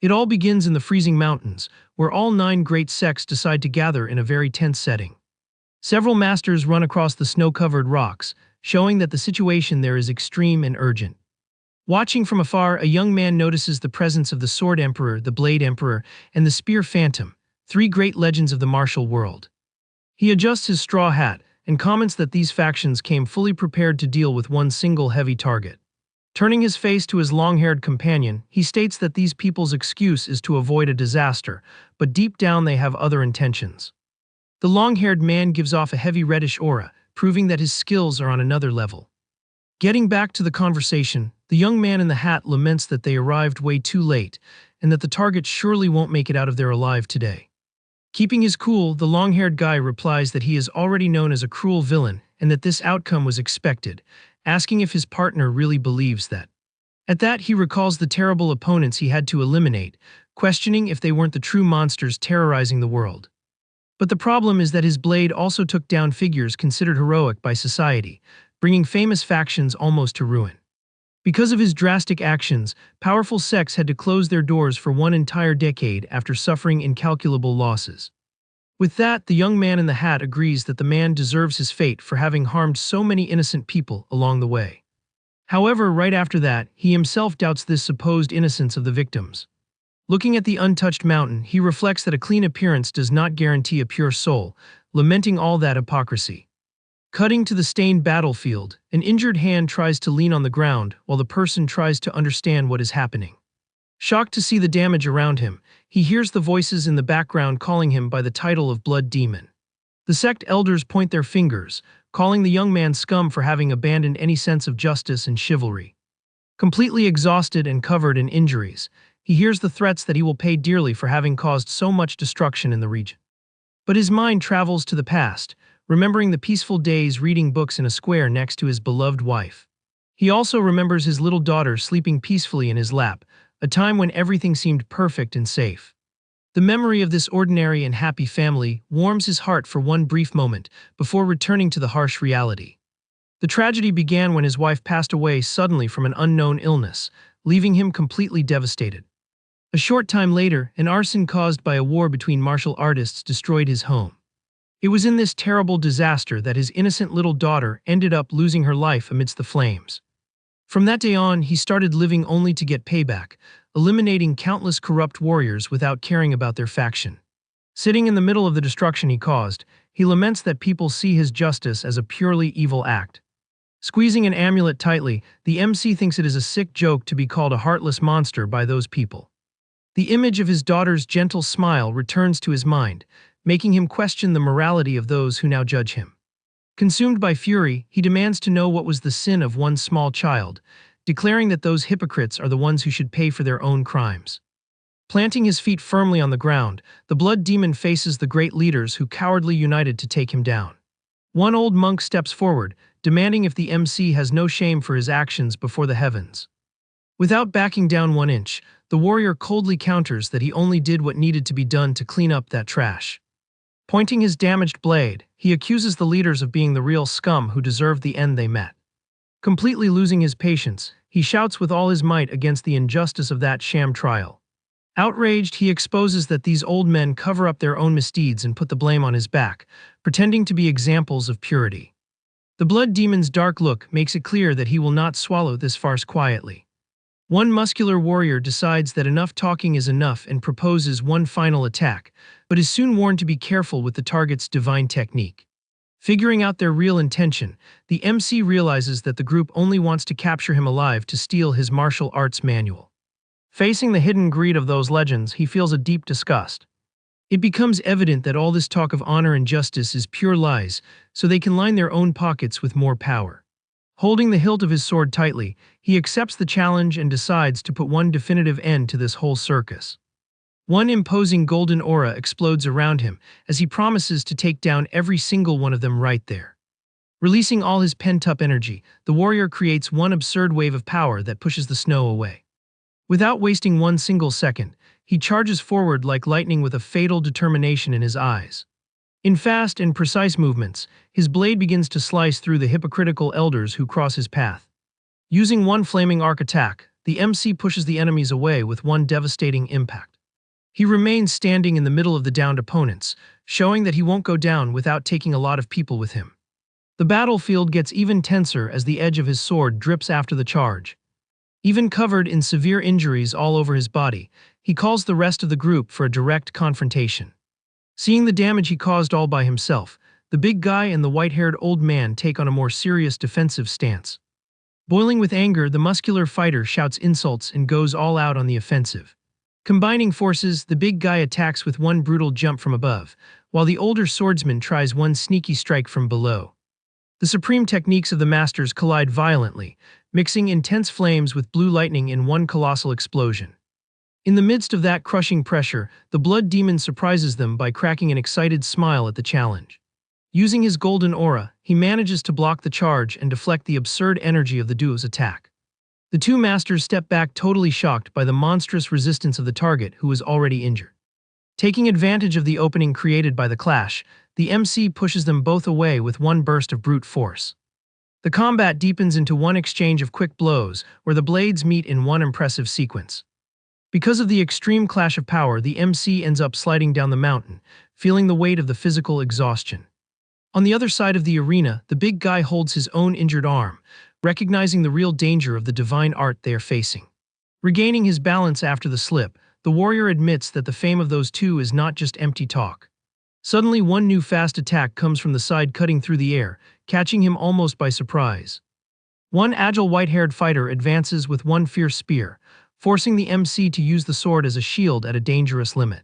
It all begins in the freezing mountains, where all 9 great sects decide to gather in a very tense setting. Several masters run across the snow-covered rocks, showing that the situation there is extreme and urgent. Watching from afar, a young man notices the presence of the Sword Emperor, the Blade Emperor, and the Spear Phantom, 3 great legends of the martial world. He adjusts his straw hat and comments that these factions came fully prepared to deal with one single heavy target. Turning his face to his long-haired companion, he states that these people's excuse is to avoid a disaster, but deep down they have other intentions. The long-haired man gives off a heavy reddish aura, proving that his skills are on another level. Getting back to the conversation, the young man in the hat laments that they arrived way too late, and that the target surely won't make it out of there alive today. Keeping his cool, the long-haired guy replies that he is already known as a cruel villain and that this outcome was expected, asking if his partner really believes that. At that, he recalls the terrible opponents he had to eliminate, questioning if they weren't the true monsters terrorizing the world. But the problem is that his blade also took down figures considered heroic by society, bringing famous factions almost to ruin. Because of his drastic actions, powerful sects had to close their doors for one entire decade after suffering incalculable losses. With that, the young man in the hat agrees that the man deserves his fate for having harmed so many innocent people along the way. However, right after that, he himself doubts this supposed innocence of the victims. Looking at the untouched mountain, he reflects that a clean appearance does not guarantee a pure soul, lamenting all that hypocrisy. Cutting to the stained battlefield, an injured hand tries to lean on the ground while the person tries to understand what is happening. Shocked to see the damage around him, he hears the voices in the background calling him by the title of Blood Demon. The sect elders point their fingers, calling the young man scum for having abandoned any sense of justice and chivalry. Completely exhausted and covered in injuries, he hears the threats that he will pay dearly for having caused so much destruction in the region. But his mind travels to the past, remembering the peaceful days reading books in a square next to his beloved wife. He also remembers his little daughter sleeping peacefully in his lap, a time when everything seemed perfect and safe. The memory of this ordinary and happy family warms his heart for one brief moment before returning to the harsh reality. The tragedy began when his wife passed away suddenly from an unknown illness, leaving him completely devastated. A short time later, an arson caused by a war between martial artists destroyed his home. It was in this terrible disaster that his innocent little daughter ended up losing her life amidst the flames. From that day on, he started living only to get payback, eliminating countless corrupt warriors without caring about their faction. Sitting in the middle of the destruction he caused, he laments that people see his justice as a purely evil act. Squeezing an amulet tightly, the MC thinks it is a sick joke to be called a heartless monster by those people. The image of his daughter's gentle smile returns to his mind, making him question the morality of those who now judge him. Consumed by fury, he demands to know what was the sin of one small child, declaring that those hypocrites are the ones who should pay for their own crimes. Planting his feet firmly on the ground, the blood demon faces the great leaders who cowardly united to take him down. One old monk steps forward, demanding if the MC has no shame for his actions before the heavens. Without backing down 1 inch, the warrior coldly counters that he only did what needed to be done to clean up that trash. Pointing his damaged blade, he accuses the leaders of being the real scum who deserved the end they met. Completely losing his patience, he shouts with all his might against the injustice of that sham trial. Outraged, he exposes that these old men cover up their own misdeeds and put the blame on his back, pretending to be examples of purity. The blood demon's dark look makes it clear that he will not swallow this farce quietly. One muscular warrior decides that enough talking is enough and proposes one final attack, but is soon warned to be careful with the target's divine technique. Figuring out their real intention, the MC realizes that the group only wants to capture him alive to steal his martial arts manual. Facing the hidden greed of those legends, he feels a deep disgust. It becomes evident that all this talk of honor and justice is pure lies, so they can line their own pockets with more power. Holding the hilt of his sword tightly, he accepts the challenge and decides to put one definitive end to this whole circus. One imposing golden aura explodes around him as he promises to take down every single one of them right there. Releasing all his pent-up energy, the warrior creates one absurd wave of power that pushes the snow away. Without wasting one single second, he charges forward like lightning with a fatal determination in his eyes. In fast and precise movements, his blade begins to slice through the hypocritical elders who cross his path. Using one flaming arc attack, the MC pushes the enemies away with one devastating impact. He remains standing in the middle of the downed opponents, showing that he won't go down without taking a lot of people with him. The battlefield gets even tenser as the edge of his sword drips after the charge. Even covered in severe injuries all over his body, he calls the rest of the group for a direct confrontation. Seeing the damage he caused all by himself, the big guy and the white-haired old man take on a more serious defensive stance. Boiling with anger, the muscular fighter shouts insults and goes all out on the offensive. Combining forces, the big guy attacks with one brutal jump from above, while the older swordsman tries one sneaky strike from below. The supreme techniques of the masters collide violently, mixing intense flames with blue lightning in one colossal explosion. In the midst of that crushing pressure, the blood demon surprises them by cracking an excited smile at the challenge. Using his golden aura, he manages to block the charge and deflect the absurd energy of the duo's attack. The two masters step back totally shocked by the monstrous resistance of the target who is already injured. Taking advantage of the opening created by the clash, the MC pushes them both away with one burst of brute force. The combat deepens into one exchange of quick blows, where the blades meet in one impressive sequence. Because of the extreme clash of power, the MC ends up sliding down the mountain, feeling the weight of the physical exhaustion. On the other side of the arena, the big guy holds his own injured arm, recognizing the real danger of the divine art they are facing. Regaining his balance after the slip, the warrior admits that the fame of those two is not just empty talk. Suddenly, one new fast attack comes from the side, cutting through the air, catching him almost by surprise. One agile white-haired fighter advances with one fierce spear, forcing the MC to use the sword as a shield at a dangerous limit.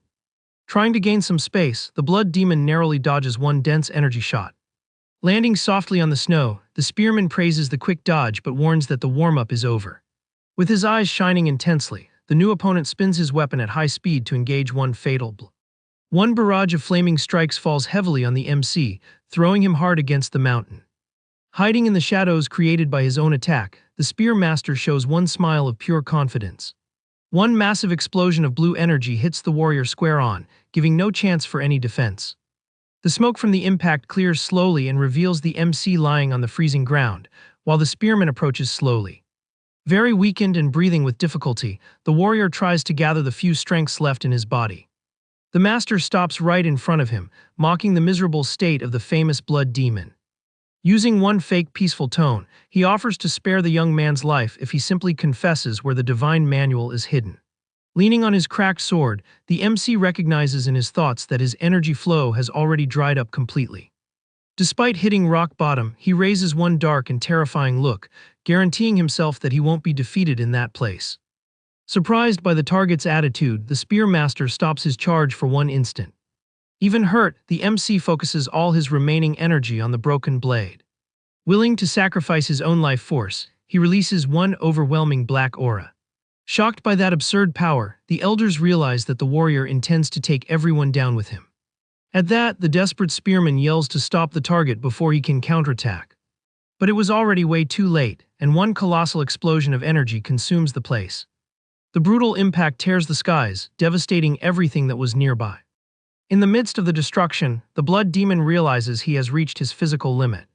Trying to gain some space, the blood demon narrowly dodges one dense energy shot. Landing softly on the snow, the spearman praises the quick dodge but warns that the warm-up is over. With his eyes shining intensely, the new opponent spins his weapon at high speed to engage one fatal blow. One barrage of flaming strikes falls heavily on the MC, throwing him hard against the mountain. Hiding in the shadows created by his own attack, the spear master shows one smile of pure confidence. One massive explosion of blue energy hits the warrior square on, giving no chance for any defense. The smoke from the impact clears slowly and reveals the MC lying on the freezing ground, while the spearman approaches slowly. Very weakened and breathing with difficulty, the warrior tries to gather the few strengths left in his body. The master stops right in front of him, mocking the miserable state of the famous blood demon. Using one fake peaceful tone, he offers to spare the young man's life if he simply confesses where the divine manual is hidden. Leaning on his cracked sword, the MC recognizes in his thoughts that his energy flow has already dried up completely. Despite hitting rock bottom, he raises one dark and terrifying look, guaranteeing himself that he won't be defeated in that place. Surprised by the target's attitude, the spear master stops his charge for one instant. Even hurt, the MC focuses all his remaining energy on the broken blade. Willing to sacrifice his own life force, he releases one overwhelming black aura. Shocked by that absurd power, the elders realize that the warrior intends to take everyone down with him. At that, the desperate spearman yells to stop the target before he can counterattack. But it was already way too late, and one colossal explosion of energy consumes the place. The brutal impact tears the skies, devastating everything that was nearby. In the midst of the destruction, the blood demon realizes he has reached his physical limit.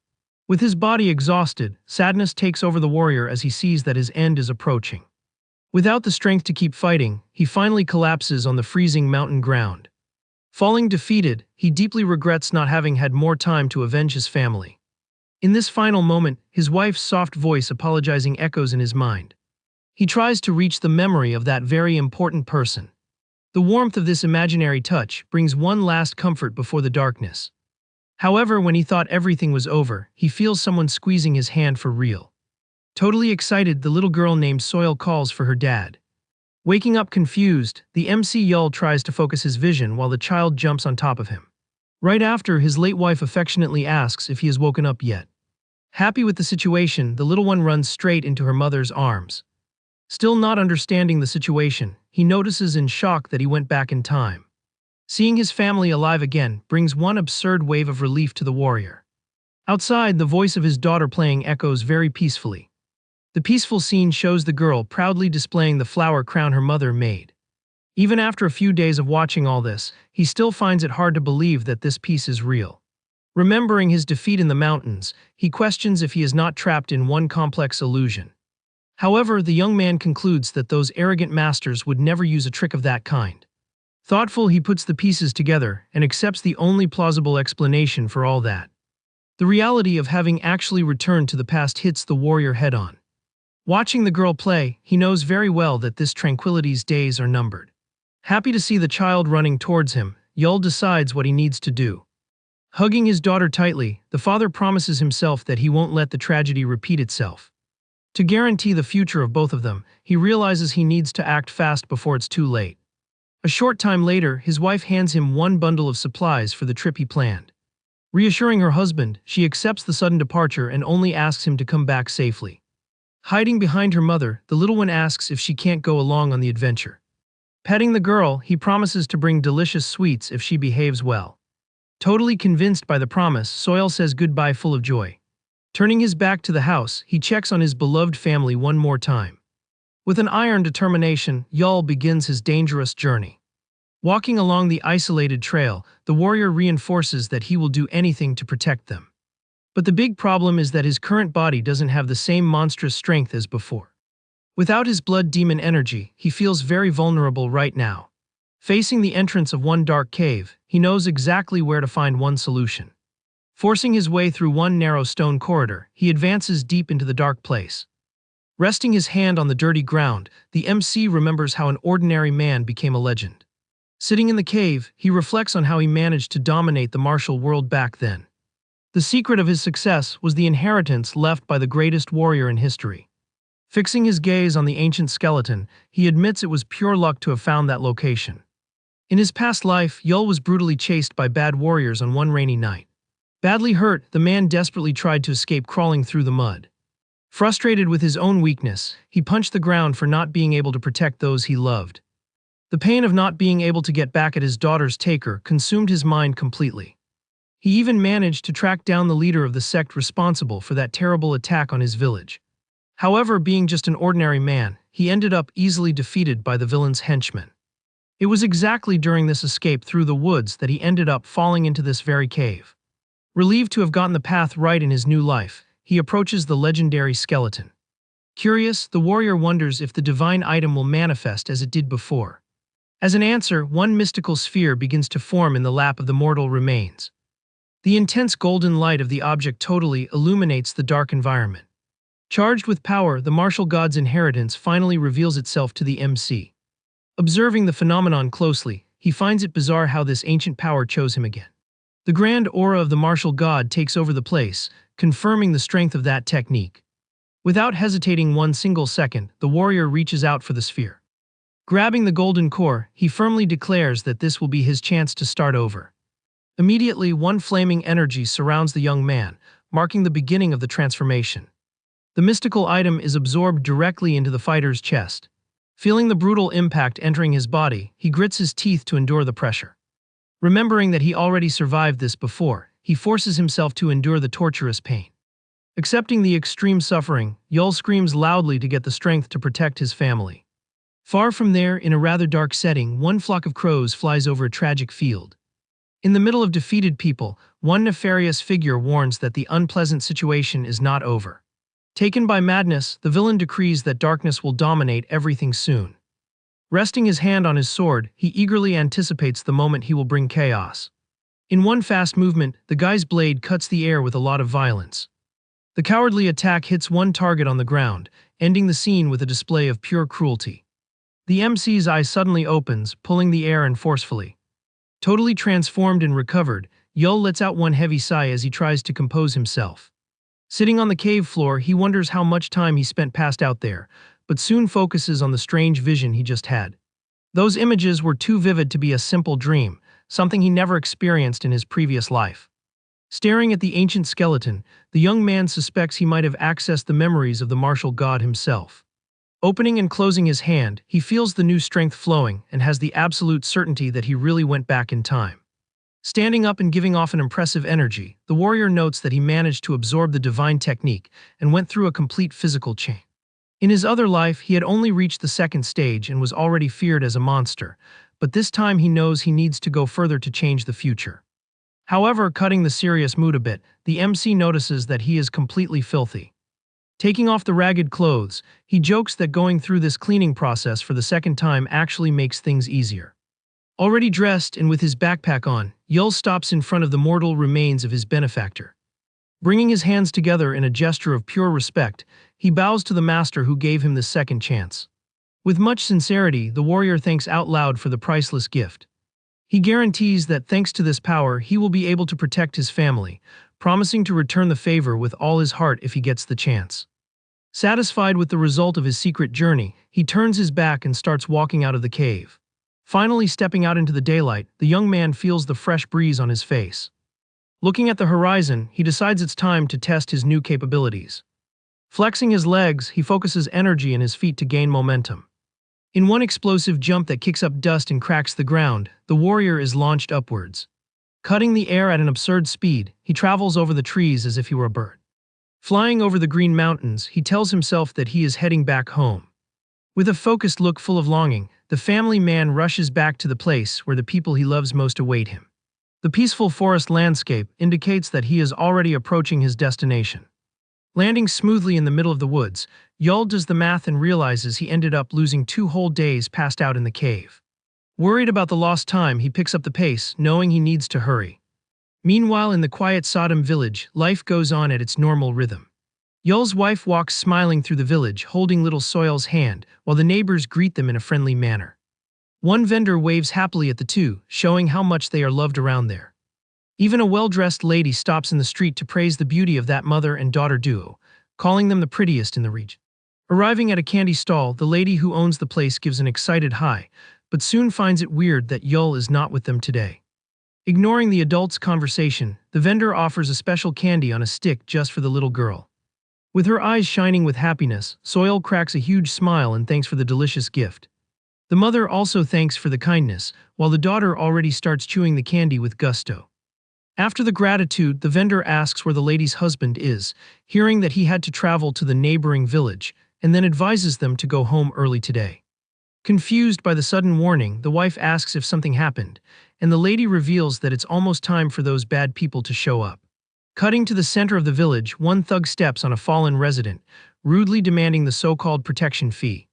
With his body exhausted, sadness takes over the warrior as he sees that his end is approaching. Without the strength to keep fighting, he finally collapses on the freezing mountain ground. Falling defeated, he deeply regrets not having had more time to avenge his family. In this final moment, his wife's soft voice apologizing echoes in his mind. He tries to reach the memory of that very important person. The warmth of this imaginary touch brings one last comfort before the darkness. However, when he thought everything was over, he feels someone squeezing his hand for real. Totally excited, the little girl named Soil calls for her dad. Waking up confused, the MC Yul tries to focus his vision while the child jumps on top of him. Right after, his late wife affectionately asks if he has woken up yet. Happy with the situation, the little one runs straight into her mother's arms. Still not understanding the situation, he notices in shock that he went back in time. Seeing his family alive again brings one absurd wave of relief to the warrior. Outside, the voice of his daughter playing echoes very peacefully. The peaceful scene shows the girl proudly displaying the flower crown her mother made. Even after a few days of watching all this, he still finds it hard to believe that this piece is real. Remembering his defeat in the mountains, he questions if he is not trapped in one complex illusion. However, the young man concludes that those arrogant masters would never use a trick of that kind. Thoughtful, he puts the pieces together and accepts the only plausible explanation for all that. The reality of having actually returned to the past hits the warrior head-on. Watching the girl play, he knows very well that this tranquility's days are numbered. Happy to see the child running towards him, Yul decides what he needs to do. Hugging his daughter tightly, the father promises himself that he won't let the tragedy repeat itself. To guarantee the future of both of them, he realizes he needs to act fast before it's too late. A short time later, his wife hands him one bundle of supplies for the trip he planned. Reassuring her husband, she accepts the sudden departure and only asks him to come back safely. Hiding behind her mother, the little one asks if she can't go along on the adventure. Petting the girl, he promises to bring delicious sweets if she behaves well. Totally convinced by the promise, Soil says goodbye full of joy. Turning his back to the house, he checks on his beloved family one more time. With an iron determination, Yul begins his dangerous journey. Walking along the isolated trail, the warrior reinforces that he will do anything to protect them. But the big problem is that his current body doesn't have the same monstrous strength as before. Without his blood demon energy, he feels very vulnerable right now. Facing the entrance of one dark cave, he knows exactly where to find one solution. Forcing his way through one narrow stone corridor, he advances deep into the dark place. Resting his hand on the dirty ground, the MC remembers how an ordinary man became a legend. Sitting in the cave, he reflects on how he managed to dominate the martial world back then. The secret of his success was the inheritance left by the greatest warrior in history. Fixing his gaze on the ancient skeleton, he admits it was pure luck to have found that location. In his past life, Yul was brutally chased by bad warriors on one rainy night. Badly hurt, the man desperately tried to escape crawling through the mud. Frustrated with his own weakness, he punched the ground for not being able to protect those he loved. The pain of not being able to get back at his daughter's taker consumed his mind completely. He even managed to track down the leader of the sect responsible for that terrible attack on his village. However, being just an ordinary man, he ended up easily defeated by the villain's henchmen. It was exactly during this escape through the woods that he ended up falling into this very cave. Relieved to have gotten the path right in his new life, he approaches the legendary skeleton. Curious, the warrior wonders if the divine item will manifest as it did before. As an answer, one mystical sphere begins to form in the lap of the mortal remains. The intense golden light of the object totally illuminates the dark environment. Charged with power, the martial god's inheritance finally reveals itself to the MC. Observing the phenomenon closely, he finds it bizarre how this ancient power chose him again. The grand aura of the martial god takes over the place, confirming the strength of that technique. Without hesitating one single second, the warrior reaches out for the sphere. Grabbing the golden core, he firmly declares that this will be his chance to start over. Immediately, one flaming energy surrounds the young man, marking the beginning of the transformation. The mystical item is absorbed directly into the fighter's chest. Feeling the brutal impact entering his body, he grits his teeth to endure the pressure. Remembering that he already survived this before, he forces himself to endure the torturous pain. Accepting the extreme suffering, Yul screams loudly to get the strength to protect his family. Far from there, in a rather dark setting, one flock of crows flies over a tragic field. In the middle of defeated people, one nefarious figure warns that the unpleasant situation is not over. Taken by madness, the villain decrees that darkness will dominate everything soon. Resting his hand on his sword, he eagerly anticipates the moment he will bring chaos. In one fast movement, the guy's blade cuts the air with a lot of violence. The cowardly attack hits one target on the ground, ending the scene with a display of pure cruelty. The MC's eye suddenly opens, pulling the air in forcefully. Totally transformed and recovered, Yul lets out one heavy sigh as he tries to compose himself. Sitting on the cave floor, he wonders how much time he spent passed out there, but soon focuses on the strange vision he just had. Those images were too vivid to be a simple dream, something he never experienced in his previous life. Staring at the ancient skeleton, the young man suspects he might have accessed the memories of the martial god himself. Opening and closing his hand, he feels the new strength flowing and has the absolute certainty that he really went back in time. Standing up and giving off an impressive energy, the warrior notes that he managed to absorb the divine technique and went through a complete physical change. In his other life, he had only reached the second stage and was already feared as a monster, but this time he knows he needs to go further to change the future. However, cutting the serious mood a bit, the MC notices that he is completely filthy. Taking off the ragged clothes, he jokes that going through this cleaning process for the second time actually makes things easier. Already dressed and with his backpack on, Yul stops in front of the mortal remains of his benefactor. Bringing his hands together in a gesture of pure respect, he bows to the master who gave him this second chance. With much sincerity, the warrior thanks out loud for the priceless gift. He guarantees that thanks to this power, he will be able to protect his family, promising to return the favor with all his heart if he gets the chance. Satisfied with the result of his secret journey, he turns his back and starts walking out of the cave. Finally stepping out into the daylight, the young man feels the fresh breeze on his face. Looking at the horizon, he decides it's time to test his new capabilities. Flexing his legs, he focuses energy in his feet to gain momentum. In one explosive jump that kicks up dust and cracks the ground, the warrior is launched upwards. Cutting the air at an absurd speed, he travels over the trees as if he were a bird. Flying over the green mountains, he tells himself that he is heading back home. With a focused look full of longing, the family man rushes back to the place where the people he loves most await him. The peaceful forest landscape indicates that he is already approaching his destination. Landing smoothly in the middle of the woods, Yul does the math and realizes he ended up losing 2 whole days passed out in the cave. Worried about the lost time, he picks up the pace, knowing he needs to hurry. Meanwhile, in the quiet Sodom village, life goes on at its normal rhythm. Yul's wife walks smiling through the village, holding little Soil's hand, while the neighbors greet them in a friendly manner. One vendor waves happily at the two, showing how much they are loved around there. Even a well-dressed lady stops in the street to praise the beauty of that mother and daughter duo, calling them the prettiest in the region. Arriving at a candy stall, the lady who owns the place gives an excited hi, but soon finds it weird that Yul is not with them today. Ignoring the adults' conversation, the vendor offers a special candy on a stick just for the little girl. With her eyes shining with happiness, Soil cracks a huge smile and thanks for the delicious gift. The mother also thanks for the kindness, while the daughter already starts chewing the candy with gusto. After the gratitude, the vendor asks where the lady's husband is, hearing that he had to travel to the neighboring village, and then advises them to go home early today. Confused by the sudden warning, the wife asks if something happened, and the lady reveals that it's almost time for those bad people to show up. Cutting to the center of the village, one thug steps on a fallen resident, rudely demanding the so-called protection fee.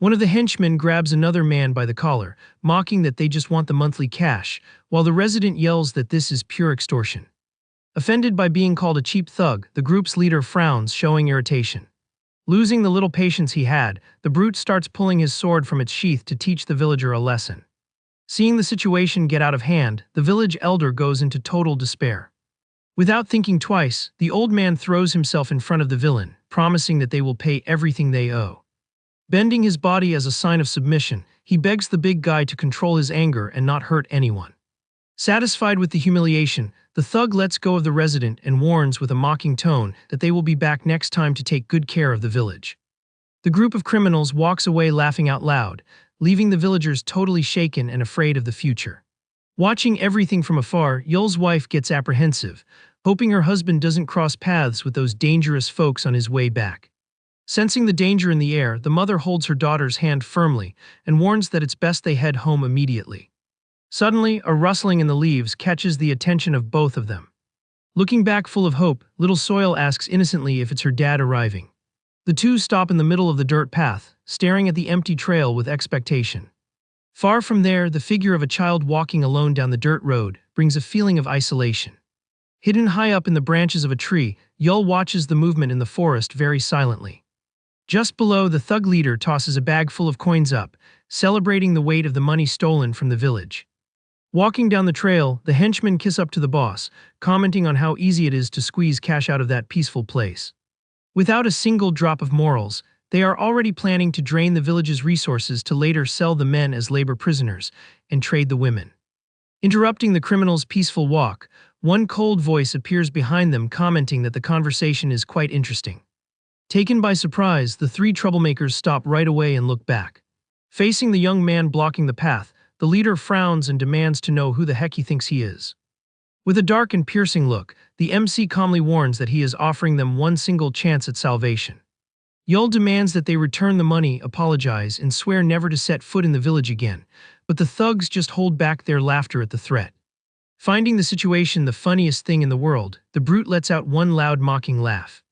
One of the henchmen grabs another man by the collar, mocking that they just want the monthly cash, while the resident yells that this is pure extortion. Offended by being called a cheap thug, the group's leader frowns, showing irritation. Losing the little patience he had, the brute starts pulling his sword from its sheath to teach the villager a lesson. Seeing the situation get out of hand, the village elder goes into total despair. Without thinking twice, the old man throws himself in front of the villain, promising that they will pay everything they owe. Bending his body as a sign of submission, he begs the big guy to control his anger and not hurt anyone. Satisfied with the humiliation, the thug lets go of the resident and warns with a mocking tone that they will be back next time to take good care of the village. The group of criminals walks away laughing out loud, leaving the villagers totally shaken and afraid of the future. Watching everything from afar, Yul's wife gets apprehensive, hoping her husband doesn't cross paths with those dangerous folks on his way back. Sensing the danger in the air, the mother holds her daughter's hand firmly and warns that it's best they head home immediately. Suddenly, a rustling in the leaves catches the attention of both of them. Looking back full of hope, little Soil asks innocently if it's her dad arriving. The two stop in the middle of the dirt path, staring at the empty trail with expectation. Far from there, the figure of a child walking alone down the dirt road brings a feeling of isolation. Hidden high up in the branches of a tree, Yul watches the movement in the forest very silently. Just below, the thug leader tosses a bag full of coins up, celebrating the weight of the money stolen from the village. Walking down the trail, the henchmen kiss up to the boss, commenting on how easy it is to squeeze cash out of that peaceful place. Without a single drop of morals, they are already planning to drain the village's resources to later sell the men as labor prisoners and trade the women. Interrupting the criminals' peaceful walk, one cold voice appears behind them, commenting that the conversation is quite interesting. Taken by surprise, the three troublemakers stop right away and look back. Facing the young man blocking the path, the leader frowns and demands to know who the heck he thinks he is. With a dark and piercing look, the MC calmly warns that he is offering them one single chance at salvation. Yul demands that they return the money, apologize, and swear never to set foot in the village again, but the thugs just hold back their laughter at the threat. Finding the situation the funniest thing in the world, the brute lets out one loud mocking laugh.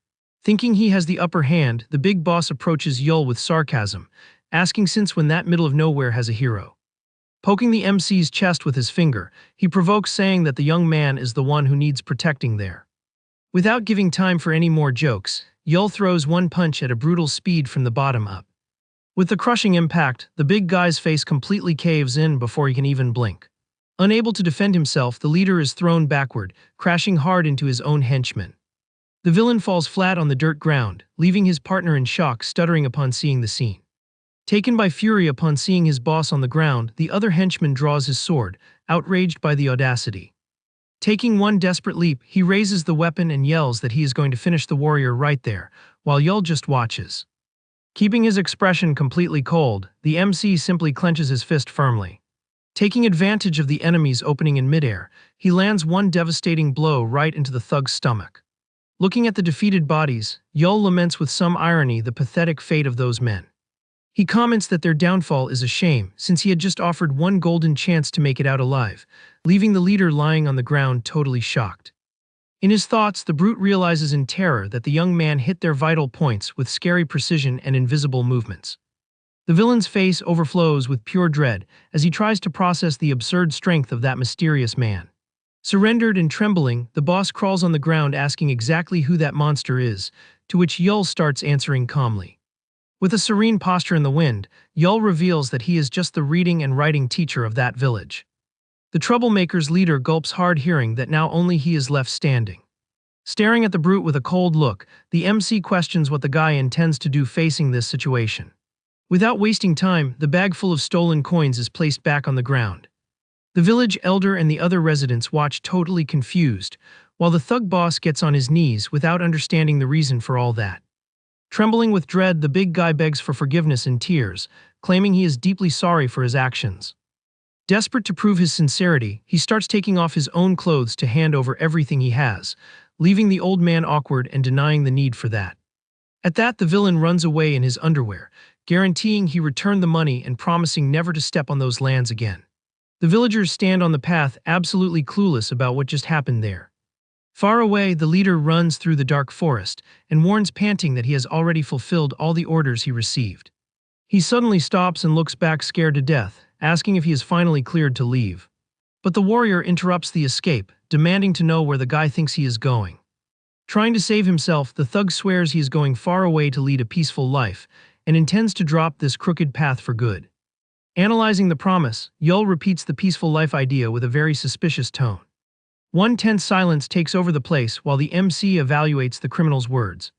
Thinking he has the upper hand, the big boss approaches Yul with sarcasm, asking since when that middle of nowhere has a hero. Poking the MC's chest with his finger, he provokes saying that the young man is the one who needs protecting there. Without giving time for any more jokes, Yul throws one punch at a brutal speed from the bottom up. With the crushing impact, the big guy's face completely caves in before he can even blink. Unable to defend himself, the leader is thrown backward, crashing hard into his own henchman. The villain falls flat on the dirt ground, leaving his partner in shock, stuttering upon seeing the scene. Taken by fury upon seeing his boss on the ground, the other henchman draws his sword, outraged by the audacity. Taking one desperate leap, he raises the weapon and yells that he is going to finish the warrior right there, while Yul just watches. Keeping his expression completely cold, the MC simply clenches his fist firmly. Taking advantage of the enemy's opening in midair, he lands one devastating blow right into the thug's stomach. Looking at the defeated bodies, Yul laments with some irony the pathetic fate of those men. He comments that their downfall is a shame, since he had just offered one golden chance to make it out alive, leaving the leader lying on the ground totally shocked. In his thoughts, the brute realizes in terror that the young man hit their vital points with scary precision and invisible movements. The villain's face overflows with pure dread as he tries to process the absurd strength of that mysterious man. Surrendered and trembling, the boss crawls on the ground asking exactly who that monster is, to which Yul starts answering calmly. With a serene posture in the wind, Yul reveals that he is just the reading and writing teacher of that village. The troublemaker's leader gulps hard, hearing that now only he is left standing. Staring at the brute with a cold look, the MC questions what the guy intends to do facing this situation. Without wasting time, the bag full of stolen coins is placed back on the ground. The village elder and the other residents watch totally confused, while the thug boss gets on his knees without understanding the reason for all that. Trembling with dread, the big guy begs for forgiveness in tears, claiming he is deeply sorry for his actions. Desperate to prove his sincerity, he starts taking off his own clothes to hand over everything he has, leaving the old man awkward and denying the need for that. At that, the villain runs away in his underwear, guaranteeing he returned the money and promising never to step on those lands again. The villagers stand on the path, absolutely clueless about what just happened there. Far away, the leader runs through the dark forest and warns, panting, that he has already fulfilled all the orders he received. He suddenly stops and looks back, scared to death, asking if he is finally cleared to leave. But the warrior interrupts the escape, demanding to know where the guy thinks he is going. Trying to save himself, the thug swears he is going far away to lead a peaceful life and intends to drop this crooked path for good. Analyzing the promise, Yul repeats the peaceful life idea with a very suspicious tone. One tense silence takes over the place while the MC evaluates the criminal's words.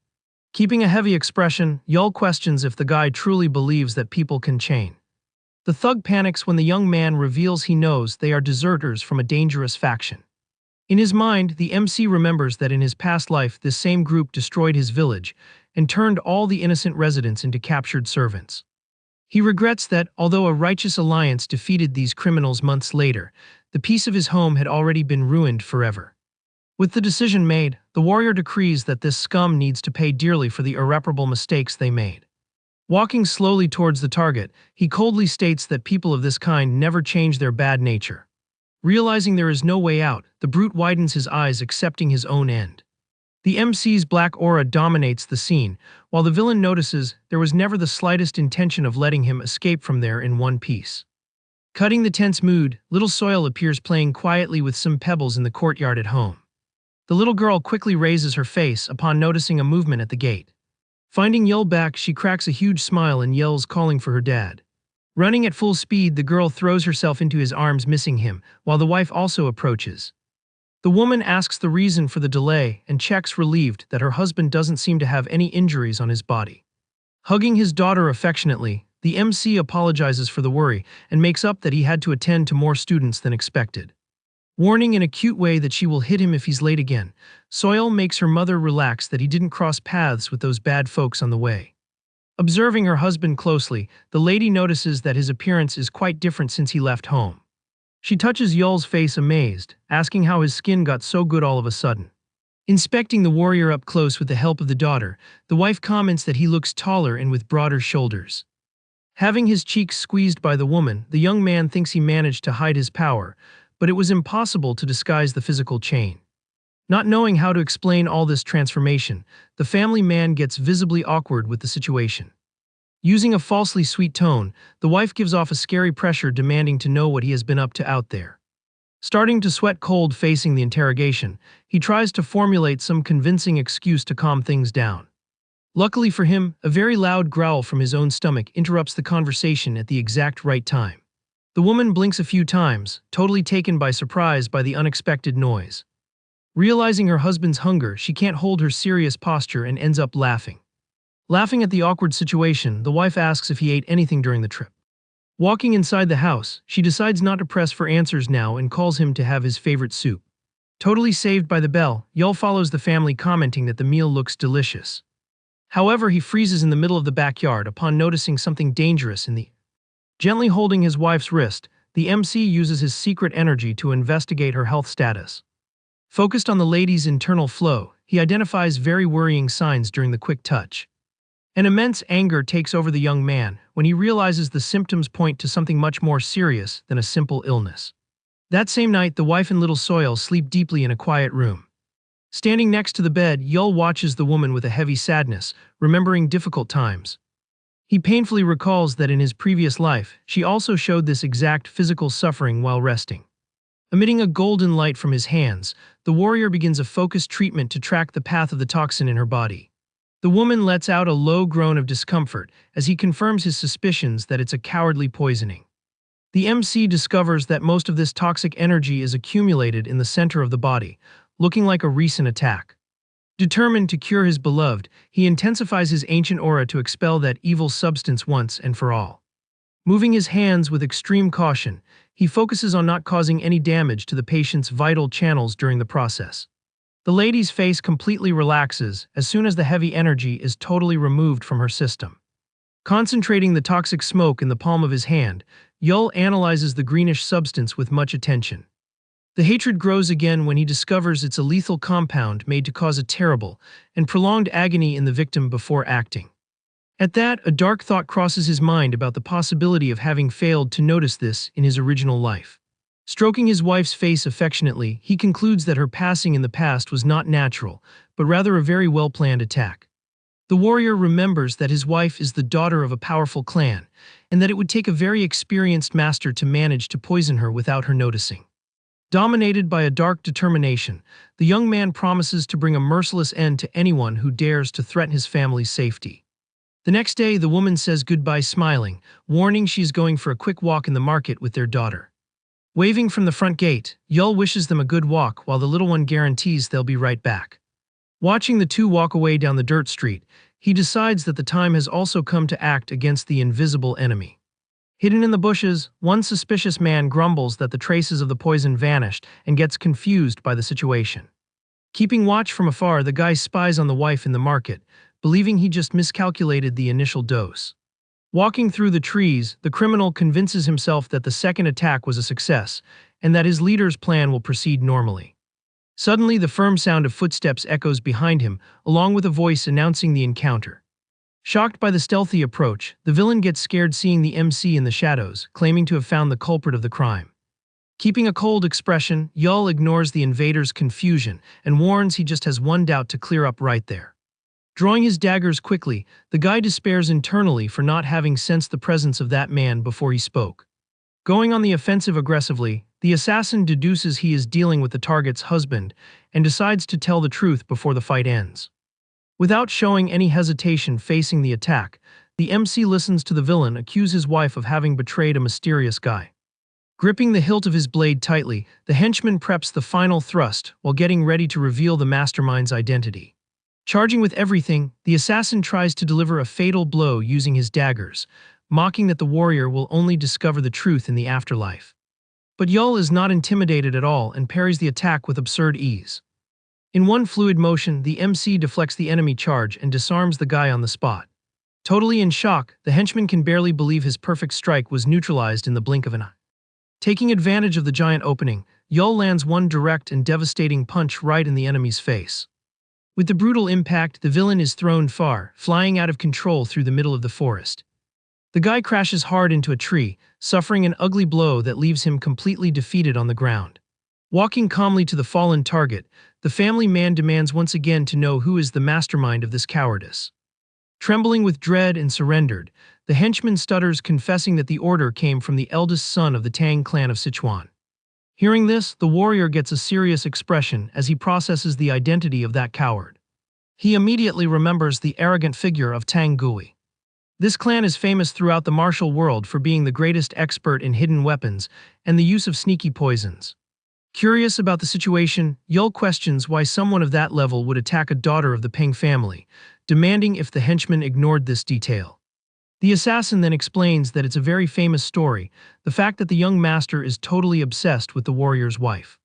Keeping a heavy expression, Yul questions if the guy truly believes that people can change. The thug panics when the young man reveals he knows they are deserters from a dangerous faction. In his mind, the MC remembers that in his past life this same group destroyed his village and turned all the innocent residents into captured servants. He regrets that, although a righteous alliance defeated these criminals months later, the peace of his home had already been ruined forever. With the decision made, the warrior decrees that this scum needs to pay dearly for the irreparable mistakes they made. Walking slowly towards the target, he coldly states that people of this kind never change their bad nature. Realizing there is no way out, the brute widens his eyes, accepting his own end. The MC's black aura dominates the scene, while the villain notices there was never the slightest intention of letting him escape from there in one piece. Cutting the tense mood, little Soil appears playing quietly with some pebbles in the courtyard at home. The little girl quickly raises her face upon noticing a movement at the gate. Finding Yul back, she cracks a huge smile and yells, calling for her dad. Running at full speed, the girl throws herself into his arms, missing him, while the wife also approaches. The woman asks the reason for the delay and checks, relieved that her husband doesn't seem to have any injuries on his body. Hugging his daughter affectionately, the MC apologizes for the worry and makes up that he had to attend to more students than expected. Warning in a cute way that she will hit him if he's late again, Soil makes her mother relax that he didn't cross paths with those bad folks on the way. Observing her husband closely, the lady notices that his appearance is quite different since he left home. She touches Yul's face, amazed, asking how his skin got so good all of a sudden. Inspecting the warrior up close with the help of the daughter, the wife comments that he looks taller and with broader shoulders. Having his cheeks squeezed by the woman, the young man thinks he managed to hide his power, but it was impossible to disguise the physical change. Not knowing how to explain all this transformation, the family man gets visibly awkward with the situation. Using a falsely sweet tone, the wife gives off a scary pressure demanding to know what he has been up to out there. Starting to sweat cold facing the interrogation, he tries to formulate some convincing excuse to calm things down. Luckily for him, a very loud growl from his own stomach interrupts the conversation at the exact right time. The woman blinks a few times, totally taken by surprise by the unexpected noise. Realizing her husband's hunger, she can't hold her serious posture and ends up laughing. Laughing at the awkward situation, the wife asks if he ate anything during the trip. Walking inside the house, she decides not to press for answers now and calls him to have his favorite soup. Totally saved by the bell, Yul follows the family commenting that the meal looks delicious. However, he freezes in the middle of the backyard upon noticing something dangerous in the air. Gently holding his wife's wrist, the MC uses his secret energy to investigate her health status. Focused on the lady's internal flow, he identifies very worrying signs during the quick touch. An immense anger takes over the young man when he realizes the symptoms point to something much more serious than a simple illness. That same night, the wife and little Soil sleep deeply in a quiet room. Standing next to the bed, Yul watches the woman with a heavy sadness, remembering difficult times. He painfully recalls that in his previous life, she also showed this exact physical suffering while resting. Emitting a golden light from his hands, the warrior begins a focused treatment to track the path of the toxin in her body. The woman lets out a low groan of discomfort as he confirms his suspicions that it's a cowardly poisoning. The MC discovers that most of this toxic energy is accumulated in the center of the body, looking like a recent attack. Determined to cure his beloved, he intensifies his ancient aura to expel that evil substance once and for all. Moving his hands with extreme caution, he focuses on not causing any damage to the patient's vital channels during the process. The lady's face completely relaxes as soon as the heavy energy is totally removed from her system. Concentrating the toxic smoke in the palm of his hand, Yul analyzes the greenish substance with much attention. The hatred grows again when he discovers it's a lethal compound made to cause a terrible and prolonged agony in the victim before acting. At that, a dark thought crosses his mind about the possibility of having failed to notice this in his original life. Stroking his wife's face affectionately, he concludes that her passing in the past was not natural, but rather a very well-planned attack. The warrior remembers that his wife is the daughter of a powerful clan, and that it would take a very experienced master to manage to poison her without her noticing. Dominated by a dark determination, the young man promises to bring a merciless end to anyone who dares to threaten his family's safety. The next day, the woman says goodbye smiling, warning she is going for a quick walk in the market with their daughter. Waving from the front gate, Yul wishes them a good walk while the little one guarantees they'll be right back. Watching the two walk away down the dirt street, he decides that the time has also come to act against the invisible enemy. Hidden in the bushes, one suspicious man grumbles that the traces of the poison vanished and gets confused by the situation. Keeping watch from afar, the guy spies on the wife in the market, believing he just miscalculated the initial dose. Walking through the trees, the criminal convinces himself that the second attack was a success, and that his leader's plan will proceed normally. Suddenly, the firm sound of footsteps echoes behind him, along with a voice announcing the encounter. Shocked by the stealthy approach, the villain gets scared seeing the MC in the shadows, claiming to have found the culprit of the crime. Keeping a cold expression, Yul ignores the invader's confusion and warns he just has one doubt to clear up right there. Drawing his daggers quickly, the guy despairs internally for not having sensed the presence of that man before he spoke. Going on the offensive aggressively, the assassin deduces he is dealing with the target's husband and decides to tell the truth before the fight ends. Without showing any hesitation facing the attack, the MC listens to the villain accuse his wife of having betrayed a mysterious guy. Gripping the hilt of his blade tightly, the henchman preps the final thrust while getting ready to reveal the mastermind's identity. Charging with everything, the assassin tries to deliver a fatal blow using his daggers, mocking that the warrior will only discover the truth in the afterlife. But Yul is not intimidated at all and parries the attack with absurd ease. In one fluid motion, the MC deflects the enemy charge and disarms the guy on the spot. Totally in shock, the henchman can barely believe his perfect strike was neutralized in the blink of an eye. Taking advantage of the giant opening, Yul lands one direct and devastating punch right in the enemy's face. With the brutal impact, the villain is thrown far, flying out of control through the middle of the forest. The guy crashes hard into a tree, suffering an ugly blow that leaves him completely defeated on the ground. Walking calmly to the fallen target, the family man demands once again to know who is the mastermind of this cowardice. Trembling with dread and surrendered, the henchman stutters, confessing that the order came from the eldest son of the Tang clan of Sichuan. Hearing this, the warrior gets a serious expression as he processes the identity of that coward. He immediately remembers the arrogant figure of Tang Gui. This clan is famous throughout the martial world for being the greatest expert in hidden weapons and the use of sneaky poisons. Curious about the situation, Yul questions why someone of that level would attack a daughter of the Peng family, demanding if the henchman ignored this detail. The assassin then explains that it's a very famous story, the fact that the young master is totally obsessed with the warrior's wife.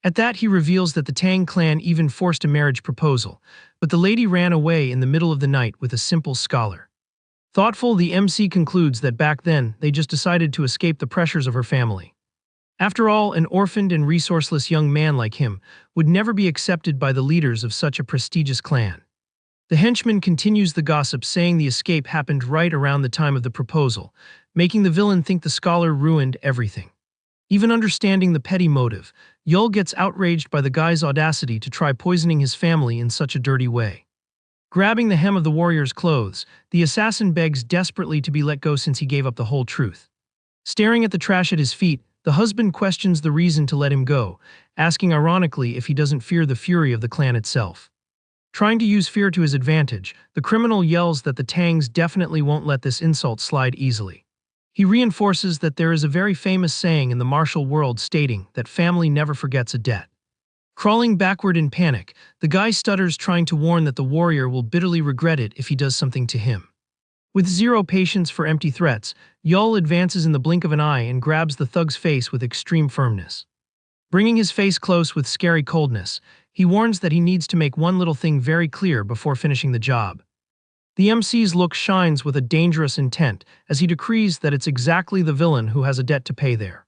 At that, he reveals that the Tang clan even forced a marriage proposal, but the lady ran away in the middle of the night with a simple scholar. Thoughtful, the MC concludes that back then, they just decided to escape the pressures of her family. After all, an orphaned and resourceless young man like him would never be accepted by the leaders of such a prestigious clan. The henchman continues the gossip, saying the escape happened right around the time of the proposal, making the villain think the scholar ruined everything. Even understanding the petty motive, Yul gets outraged by the guy's audacity to try poisoning his family in such a dirty way. Grabbing the hem of the warrior's clothes, the assassin begs desperately to be let go since he gave up the whole truth. Staring at the trash at his feet, the husband questions the reason to let him go, asking ironically if he doesn't fear the fury of the clan itself. Trying to use fear to his advantage, the criminal yells that the Tangs definitely won't let this insult slide easily. He reinforces that there is a very famous saying in the martial world stating that family never forgets a debt. Crawling backward in panic, the guy stutters, trying to warn that the warrior will bitterly regret it if he does something to him. With zero patience for empty threats, Yul advances in the blink of an eye and grabs the thug's face with extreme firmness. Bringing his face close with scary coldness, he warns that he needs to make one little thing very clear before finishing the job. The MC's look shines with a dangerous intent as he decrees that it's exactly the villain who has a debt to pay there.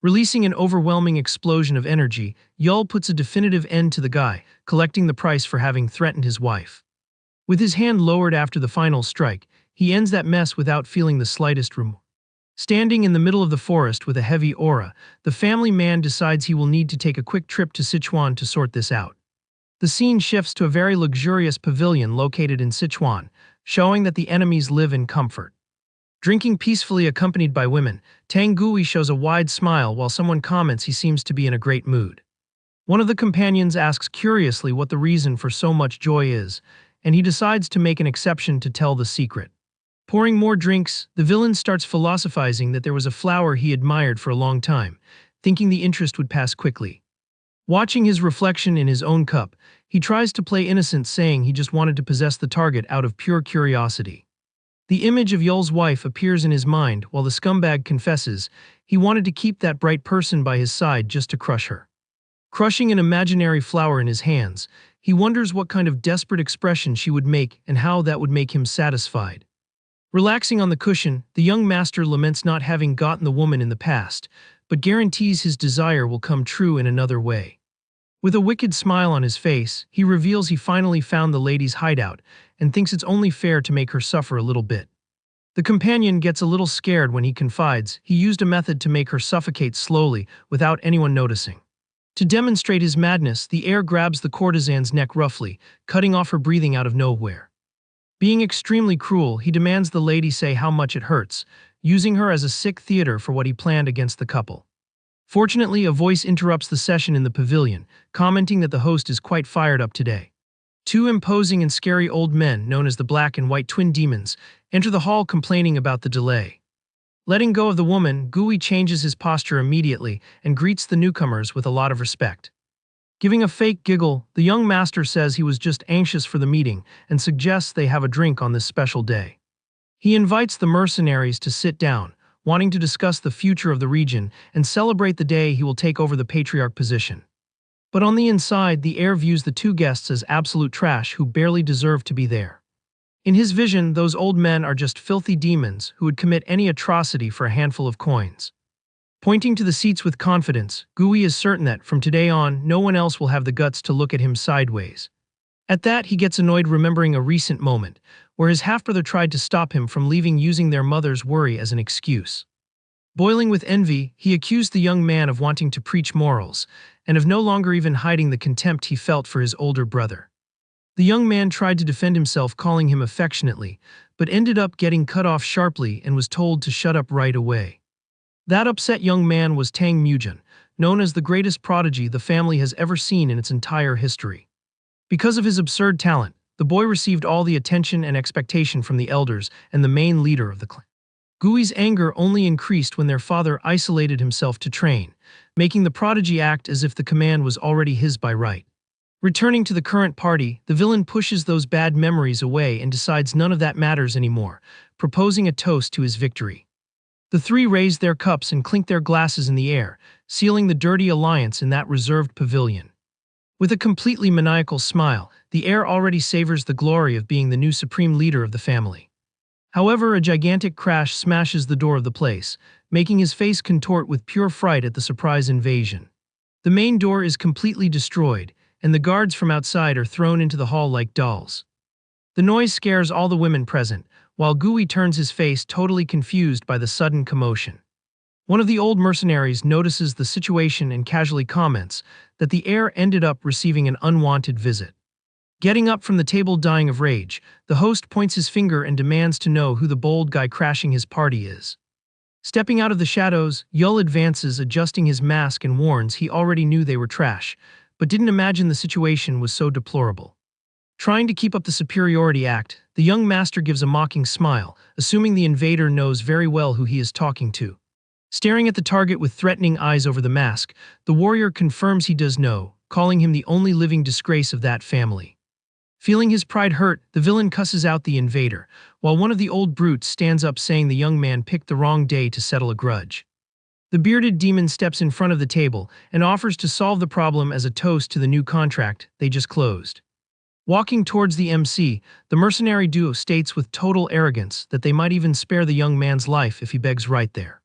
Releasing an overwhelming explosion of energy, Yul puts a definitive end to the guy, collecting the price for having threatened his wife. With his hand lowered after the final strike, he ends that mess without feeling the slightest remorse. Standing in the middle of the forest with a heavy aura, the family man decides he will need to take a quick trip to Sichuan to sort this out. The scene shifts to a very luxurious pavilion located in Sichuan, showing that the enemies live in comfort. Drinking peacefully accompanied by women, Tang Gui shows a wide smile while someone comments he seems to be in a great mood. One of the companions asks curiously what the reason for so much joy is, and he decides to make an exception to tell the secret. Pouring more drinks, the villain starts philosophizing that there was a flower he admired for a long time, thinking the interest would pass quickly. Watching his reflection in his own cup, he tries to play innocent, saying he just wanted to possess the target out of pure curiosity. The image of Yul's wife appears in his mind while the scumbag confesses he wanted to keep that bright person by his side just to crush her. Crushing an imaginary flower in his hands, he wonders what kind of desperate expression she would make and how that would make him satisfied. Relaxing on the cushion, the young master laments not having gotten the woman in the past, but guarantees his desire will come true in another way. With a wicked smile on his face, he reveals he finally found the lady's hideout and thinks it's only fair to make her suffer a little bit. The companion gets a little scared when he confides he used a method to make her suffocate slowly without anyone noticing. To demonstrate his madness, the heir grabs the courtesan's neck roughly, cutting off her breathing out of nowhere. Being extremely cruel, he demands the lady say how much it hurts, using her as a sick theater for what he planned against the couple. Fortunately, a voice interrupts the session in the pavilion, commenting that the host is quite fired up today. Two imposing and scary old men, known as the Black and White Twin Demons, enter the hall complaining about the delay. Letting go of the woman, Gui changes his posture immediately and greets the newcomers with a lot of respect. Giving a fake giggle, the young master says he was just anxious for the meeting and suggests they have a drink on this special day. He invites the mercenaries to sit down, wanting to discuss the future of the region and celebrate the day he will take over the patriarch position. But on the inside, the heir views the two guests as absolute trash who barely deserve to be there. In his vision, those old men are just filthy demons who would commit any atrocity for a handful of coins. Pointing to the seats with confidence, Gui is certain that, from today on, no one else will have the guts to look at him sideways. At that, he gets annoyed remembering a recent moment, where his half-brother tried to stop him from leaving using their mother's worry as an excuse. Boiling with envy, he accused the young man of wanting to preach morals, and of no longer even hiding the contempt he felt for his older brother. The young man tried to defend himself, calling him affectionately, but ended up getting cut off sharply and was told to shut up right away. That upset young man was Tang Mujun, known as the greatest prodigy the family has ever seen in its entire history. Because of his absurd talent, the boy received all the attention and expectation from the elders and the main leader of the clan. Gui's anger only increased when their father isolated himself to train, making the prodigy act as if the command was already his by right. Returning to the current party, the villain pushes those bad memories away and decides none of that matters anymore, proposing a toast to his victory. The three raised their cups and clinked their glasses in the air, sealing the dirty alliance in that reserved pavilion. With a completely maniacal smile, the heir already savors the glory of being the new supreme leader of the family. However, a gigantic crash smashes the door of the place, making his face contort with pure fright at the surprise invasion. The main door is completely destroyed, and the guards from outside are thrown into the hall like dolls. The noise scares all the women present, while Gui turns his face totally confused by the sudden commotion. One of the old mercenaries notices the situation and casually comments that the heir ended up receiving an unwanted visit. Getting up from the table dying of rage, the host points his finger and demands to know who the bold guy crashing his party is. Stepping out of the shadows, Yul advances, adjusting his mask, and warns he already knew they were trash, but didn't imagine the situation was so deplorable. Trying to keep up the superiority act, the young master gives a mocking smile, assuming the invader knows very well who he is talking to. Staring at the target with threatening eyes over the mask, the warrior confirms he does know, calling him the only living disgrace of that family. Feeling his pride hurt, the villain cusses out the invader, while one of the old brutes stands up saying the young man picked the wrong day to settle a grudge. The bearded demon steps in front of the table and offers to solve the problem as a toast to the new contract they just closed. Walking towards the MC, the mercenary duo states with total arrogance that they might even spare the young man's life if he begs right there.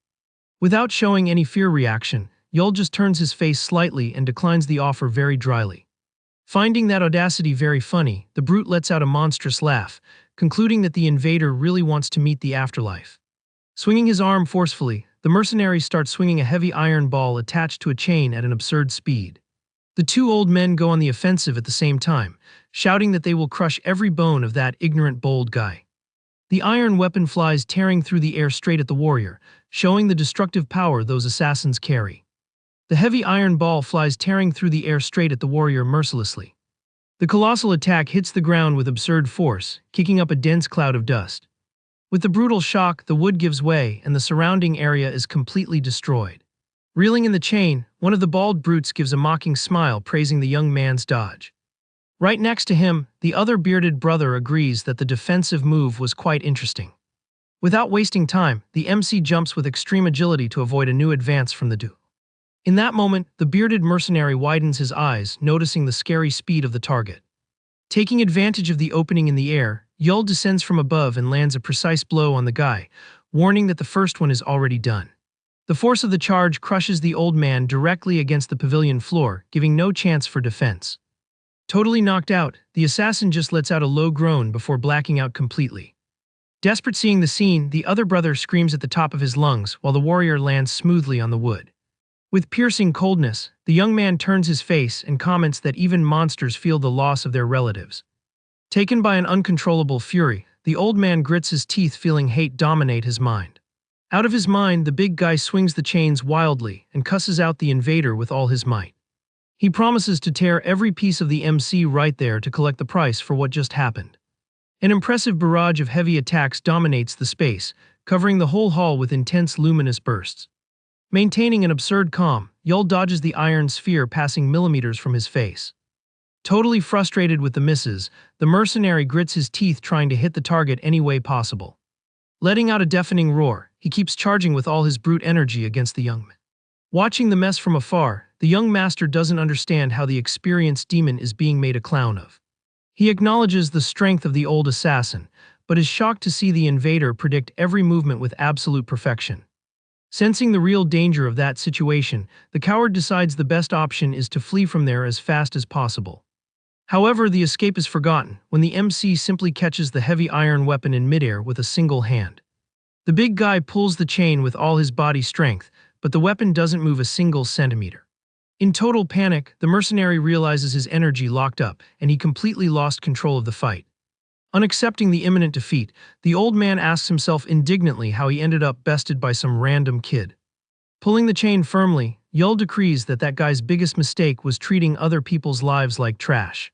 Without showing any fear reaction, Yul just turns his face slightly and declines the offer very dryly. Finding that audacity very funny, the brute lets out a monstrous laugh, concluding that the invader really wants to meet the afterlife. Swinging his arm forcefully, the mercenary starts swinging a heavy iron ball attached to a chain at an absurd speed. The two old men go on the offensive at the same time, shouting that they will crush every bone of that ignorant bold guy. The iron weapon flies tearing through the air straight at the warrior, showing the destructive power those assassins carry. The heavy iron ball flies tearing through the air straight at the warrior mercilessly. The colossal attack hits the ground with absurd force, kicking up a dense cloud of dust. With the brutal shock, the wood gives way and the surrounding area is completely destroyed. Reeling in the chain, one of the bald brutes gives a mocking smile, praising the young man's dodge. Right next to him, the other bearded brother agrees that the defensive move was quite interesting. Without wasting time, the MC jumps with extreme agility to avoid a new advance from the duo. In that moment, the bearded mercenary widens his eyes, noticing the scary speed of the target. Taking advantage of the opening in the air, Yul descends from above and lands a precise blow on the guy, warning that the first one is already done. The force of the charge crushes the old man directly against the pavilion floor, giving no chance for defense. Totally knocked out, the assassin just lets out a low groan before blacking out completely. Desperate seeing the scene, the other brother screams at the top of his lungs while the warrior lands smoothly on the wood. With piercing coldness, the young man turns his face and comments that even monsters feel the loss of their relatives. Taken by an uncontrollable fury, the old man grits his teeth, feeling hate dominate his mind. Out of his mind, the big guy swings the chains wildly and cusses out the invader with all his might. He promises to tear every piece of the MC right there to collect the price for what just happened. An impressive barrage of heavy attacks dominates the space, covering the whole hall with intense luminous bursts. Maintaining an absurd calm, Yul dodges the iron sphere passing millimeters from his face. Totally frustrated with the misses, the mercenary grits his teeth trying to hit the target any way possible. Letting out a deafening roar, he keeps charging with all his brute energy against the young man. Watching the mess from afar, the young master doesn't understand how the experienced demon is being made a clown of. He acknowledges the strength of the old assassin, but is shocked to see the invader predict every movement with absolute perfection. Sensing the real danger of that situation, the coward decides the best option is to flee from there as fast as possible. However, the escape is forgotten when the MC simply catches the heavy iron weapon in midair with a single hand. The big guy pulls the chain with all his body strength, but the weapon doesn't move a single centimeter. In total panic, the mercenary realizes his energy locked up, and he completely lost control of the fight. Unaccepting the imminent defeat, the old man asks himself indignantly how he ended up bested by some random kid. Pulling the chain firmly, Yul decrees that guy's biggest mistake was treating other people's lives like trash.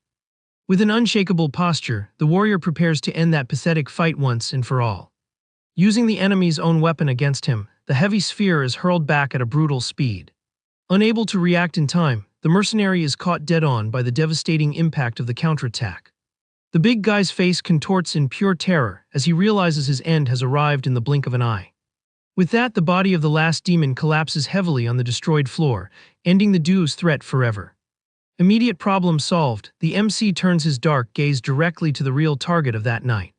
With an unshakable posture, the warrior prepares to end that pathetic fight once and for all. Using the enemy's own weapon against him, the heavy sphere is hurled back at a brutal speed. Unable to react in time, the mercenary is caught dead-on by the devastating impact of the counterattack. The big guy's face contorts in pure terror as he realizes his end has arrived in the blink of an eye. With that, the body of the last demon collapses heavily on the destroyed floor, ending the duo's threat forever. Immediate problem solved, the MC turns his dark gaze directly to the real target of that night.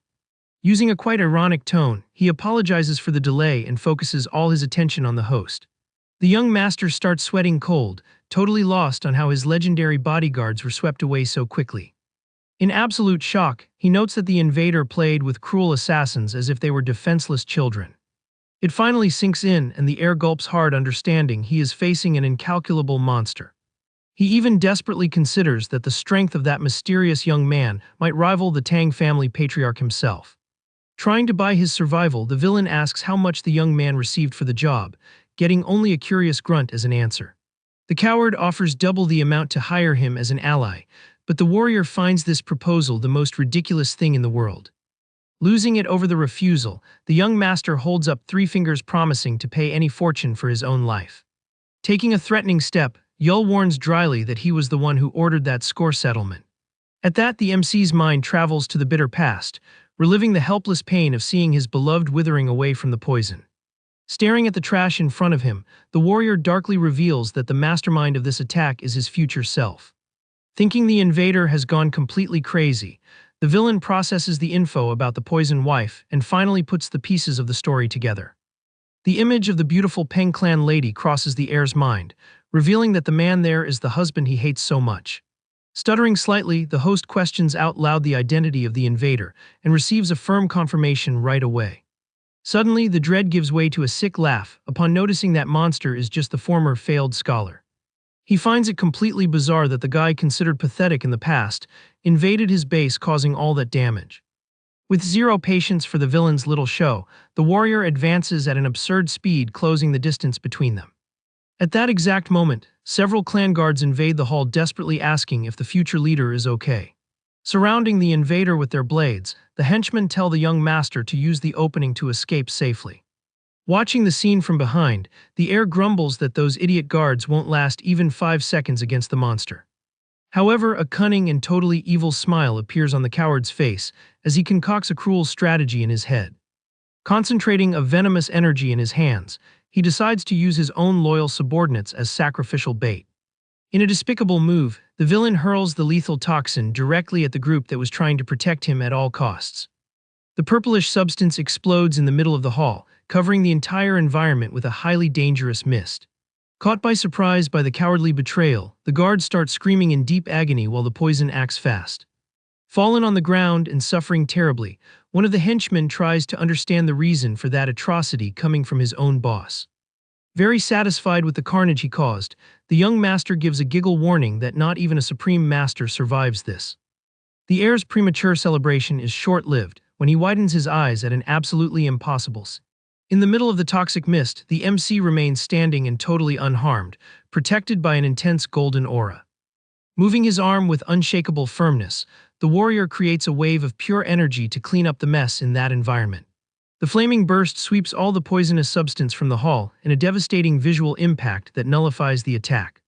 Using a quite ironic tone, he apologizes for the delay and focuses all his attention on the host. The young master starts sweating cold, totally lost on how his legendary bodyguards were swept away so quickly. In absolute shock, he notes that the invader played with cruel assassins as if they were defenseless children. It finally sinks in, and the heir gulps hard, understanding he is facing an incalculable monster. He even desperately considers that the strength of that mysterious young man might rival the Tang family patriarch himself. Trying to buy his survival, the villain asks how much the young man received for the job, getting only a curious grunt as an answer. The coward offers double the amount to hire him as an ally, but the warrior finds this proposal the most ridiculous thing in the world. Losing it over the refusal, the young master holds up 3 fingers, promising to pay any fortune for his own life. Taking a threatening step, Yul warns dryly that he was the one who ordered that score settlement. At that, the MC's mind travels to the bitter past, reliving the helpless pain of seeing his beloved withering away from the poison. Staring at the trash in front of him, the warrior darkly reveals that the mastermind of this attack is his future self. Thinking the invader has gone completely crazy, the villain processes the info about the poisoned wife and finally puts the pieces of the story together. The image of the beautiful Peng clan lady crosses the heir's mind, revealing that the man there is the husband he hates so much. Stuttering slightly, the host questions out loud the identity of the invader and receives a firm confirmation right away. Suddenly, the dread gives way to a sick laugh upon noticing that monster is just the former failed scholar. He finds it completely bizarre that the guy considered pathetic in the past invaded his base, causing all that damage. With zero patience for the villain's little show, the warrior advances at an absurd speed, closing the distance between them. At that exact moment, several clan guards invade the hall, desperately asking if the future leader is okay. Surrounding the invader with their blades, the henchmen tell the young master to use the opening to escape safely. Watching the scene from behind, the heir grumbles that those idiot guards won't last even 5 seconds against the monster. However, a cunning and totally evil smile appears on the coward's face as he concocts a cruel strategy in his head. Concentrating a venomous energy in his hands, he decides to use his own loyal subordinates as sacrificial bait. In a despicable move, the villain hurls the lethal toxin directly at the group that was trying to protect him at all costs. The purplish substance explodes in the middle of the hall, covering the entire environment with a highly dangerous mist. Caught by surprise by the cowardly betrayal, the guards start screaming in deep agony while the poison acts fast. Fallen on the ground and suffering terribly, one of the henchmen tries to understand the reason for that atrocity coming from his own boss. Very satisfied with the carnage he caused, the young master gives a giggle, warning that not even a supreme master survives this. The heir's premature celebration is short-lived when he widens his eyes at an absolutely impossible scene. In the middle of the toxic mist, the MC remains standing and totally unharmed, protected by an intense golden aura. Moving his arm with unshakable firmness, the warrior creates a wave of pure energy to clean up the mess in that environment. The flaming burst sweeps all the poisonous substance from the hall in a devastating visual impact that nullifies the attack.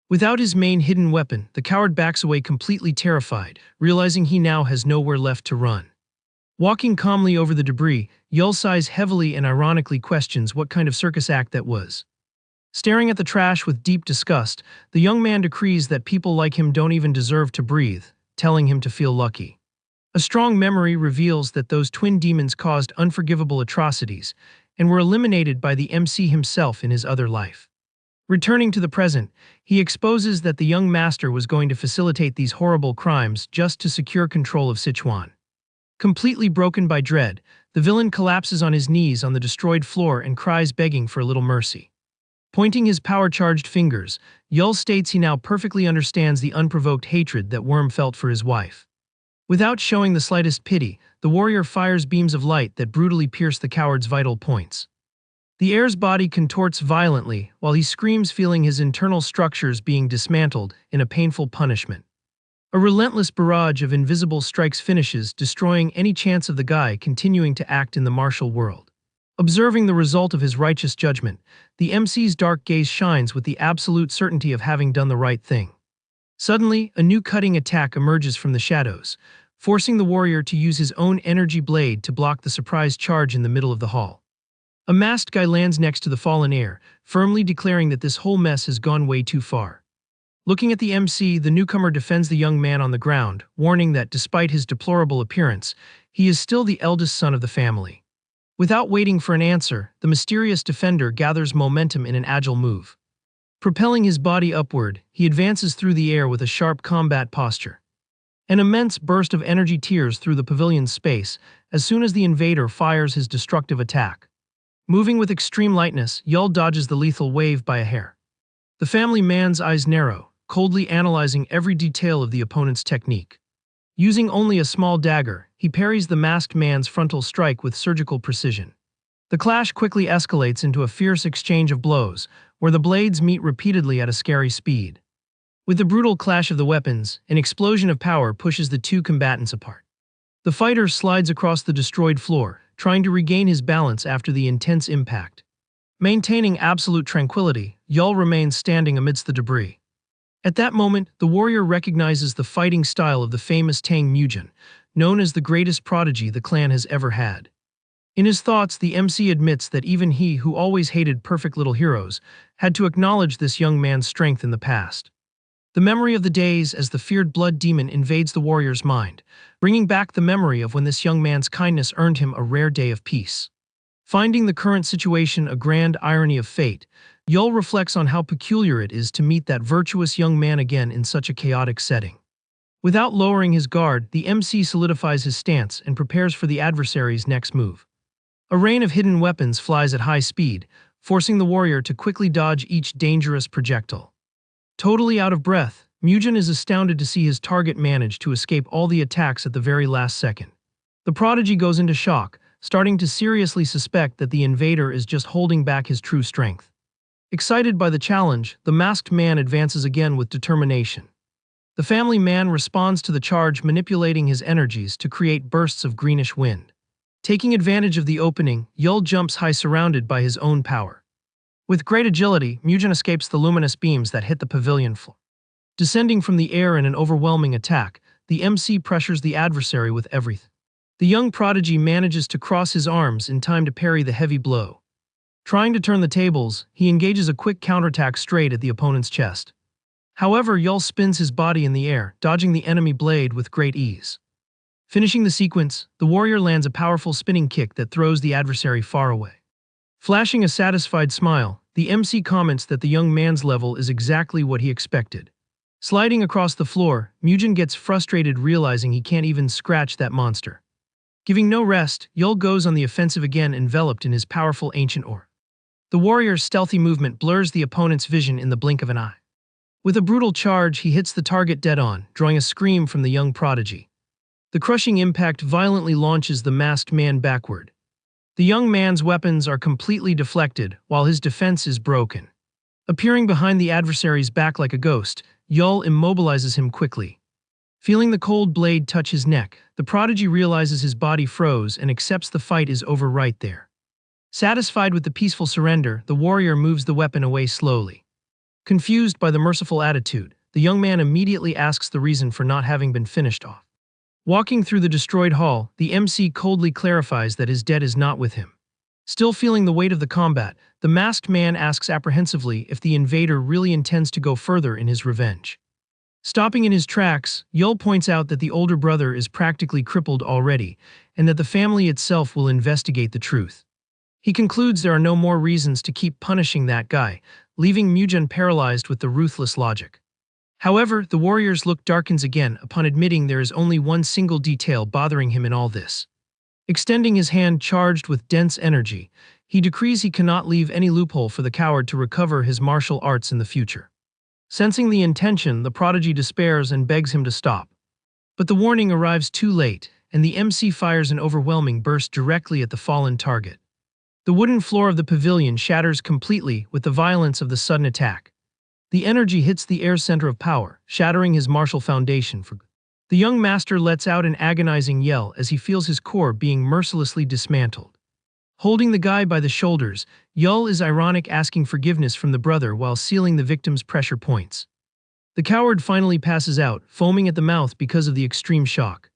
Without his main hidden weapon, the coward backs away completely terrified, realizing he now has nowhere left to run. Walking calmly over the debris, Yul sighs heavily and ironically questions what kind of circus act that was. Staring at the trash with deep disgust, the young man decrees that people like him don't even deserve to breathe, telling him to feel lucky. A strong memory reveals that those twin demons caused unforgivable atrocities and were eliminated by the MC himself in his other life. Returning to the present, he exposes that the young master was going to facilitate these horrible crimes just to secure control of Sichuan. Completely broken by dread, the villain collapses on his knees on the destroyed floor and cries, begging for a little mercy. Pointing his power-charged fingers, Yul states he now perfectly understands the unprovoked hatred that Worm felt for his wife. Without showing the slightest pity, the warrior fires beams of light that brutally pierce the coward's vital points. The heir's body contorts violently while he screams, feeling his internal structures being dismantled in a painful punishment. A relentless barrage of invisible strikes finishes, destroying any chance of the guy continuing to act in the martial world. Observing the result of his righteous judgment, the MC's dark gaze shines with the absolute certainty of having done the right thing. Suddenly, a new cutting attack emerges from the shadows, forcing the warrior to use his own energy blade to block the surprise charge in the middle of the hall. A masked guy lands next to the fallen heir, firmly declaring that this whole mess has gone way too far. Looking at the MC, the newcomer defends the young man on the ground, warning that despite his deplorable appearance, he is still the eldest son of the family. Without waiting for an answer, the mysterious defender gathers momentum in an agile move. Propelling his body upward, he advances through the air with a sharp combat posture. An immense burst of energy tears through the pavilion's space as soon as the invader fires his destructive attack. Moving with extreme lightness, Yul dodges the lethal wave by a hair. The family man's eyes narrow, coldly analyzing every detail of the opponent's technique. Using only a small dagger, he parries the masked man's frontal strike with surgical precision. The clash quickly escalates into a fierce exchange of blows, where the blades meet repeatedly at a scary speed. With the brutal clash of the weapons, an explosion of power pushes the two combatants apart. The fighter slides across the destroyed floor, trying to regain his balance after the intense impact. Maintaining absolute tranquility, Yul remains standing amidst the debris. At that moment, the warrior recognizes the fighting style of the famous Tang Mujin, known as the greatest prodigy the clan has ever had. In his thoughts, the MC admits that even he, who always hated perfect little heroes, had to acknowledge this young man's strength in the past. The memory of the days as the feared blood demon invades the warrior's mind, bringing back the memory of when this young man's kindness earned him a rare day of peace. Finding the current situation a grand irony of fate, Yul reflects on how peculiar it is to meet that virtuous young man again in such a chaotic setting. Without lowering his guard, the MC solidifies his stance and prepares for the adversary's next move. A rain of hidden weapons flies at high speed, forcing the warrior to quickly dodge each dangerous projectile. Totally out of breath, Mujin is astounded to see his target manage to escape all the attacks at the very last second. The prodigy goes into shock, starting to seriously suspect that the invader is just holding back his true strength. Excited by the challenge, the masked man advances again with determination. The family man responds to the charge, manipulating his energies to create bursts of greenish wind. Taking advantage of the opening, Yul jumps high, surrounded by his own power. With great agility, Mujin escapes the luminous beams that hit the pavilion floor. Descending from the air in an overwhelming attack, the MC pressures the adversary with everything. The young prodigy manages to cross his arms in time to parry the heavy blow. Trying to turn the tables, he engages a quick counterattack straight at the opponent's chest. However, Yul spins his body in the air, dodging the enemy blade with great ease. Finishing the sequence, the warrior lands a powerful spinning kick that throws the adversary far away. Flashing a satisfied smile, the MC comments that the young man's level is exactly what he expected. Sliding across the floor, Mujin gets frustrated, realizing he can't even scratch that monster. Giving no rest, Yul goes on the offensive again, enveloped in his powerful ancient aura. The warrior's stealthy movement blurs the opponent's vision in the blink of an eye. With a brutal charge, he hits the target dead on, drawing a scream from the young prodigy. The crushing impact violently launches the masked man backward. The young man's weapons are completely deflected, while his defense is broken. Appearing behind the adversary's back like a ghost, Yul immobilizes him quickly. Feeling the cold blade touch his neck, the prodigy realizes his body froze and accepts the fight is over right there. Satisfied with the peaceful surrender, the warrior moves the weapon away slowly. Confused by the merciful attitude, the young man immediately asks the reason for not having been finished off. Walking through the destroyed hall, the MC coldly clarifies that his debt is not with him. Still feeling the weight of the combat, the masked man asks apprehensively if the invader really intends to go further in his revenge. Stopping in his tracks, Yul points out that the older brother is practically crippled already, and that the family itself will investigate the truth. He concludes there are no more reasons to keep punishing that guy, leaving Mujin paralyzed with the ruthless logic. However, the warrior's look darkens again upon admitting there is only one single detail bothering him in all this. Extending his hand charged with dense energy, he decrees he cannot leave any loophole for the coward to recover his martial arts in the future. Sensing the intention, the prodigy despairs and begs him to stop. But the warning arrives too late, and the MC fires an overwhelming burst directly at the fallen target. The wooden floor of the pavilion shatters completely with the violence of the sudden attack. The energy hits the air's center of power, shattering his martial foundation for good. The young master lets out an agonizing yell as he feels his core being mercilessly dismantled. Holding the guy by the shoulders, Yul is ironic, asking forgiveness from the brother while sealing the victim's pressure points. The coward finally passes out, foaming at the mouth because of the extreme shock.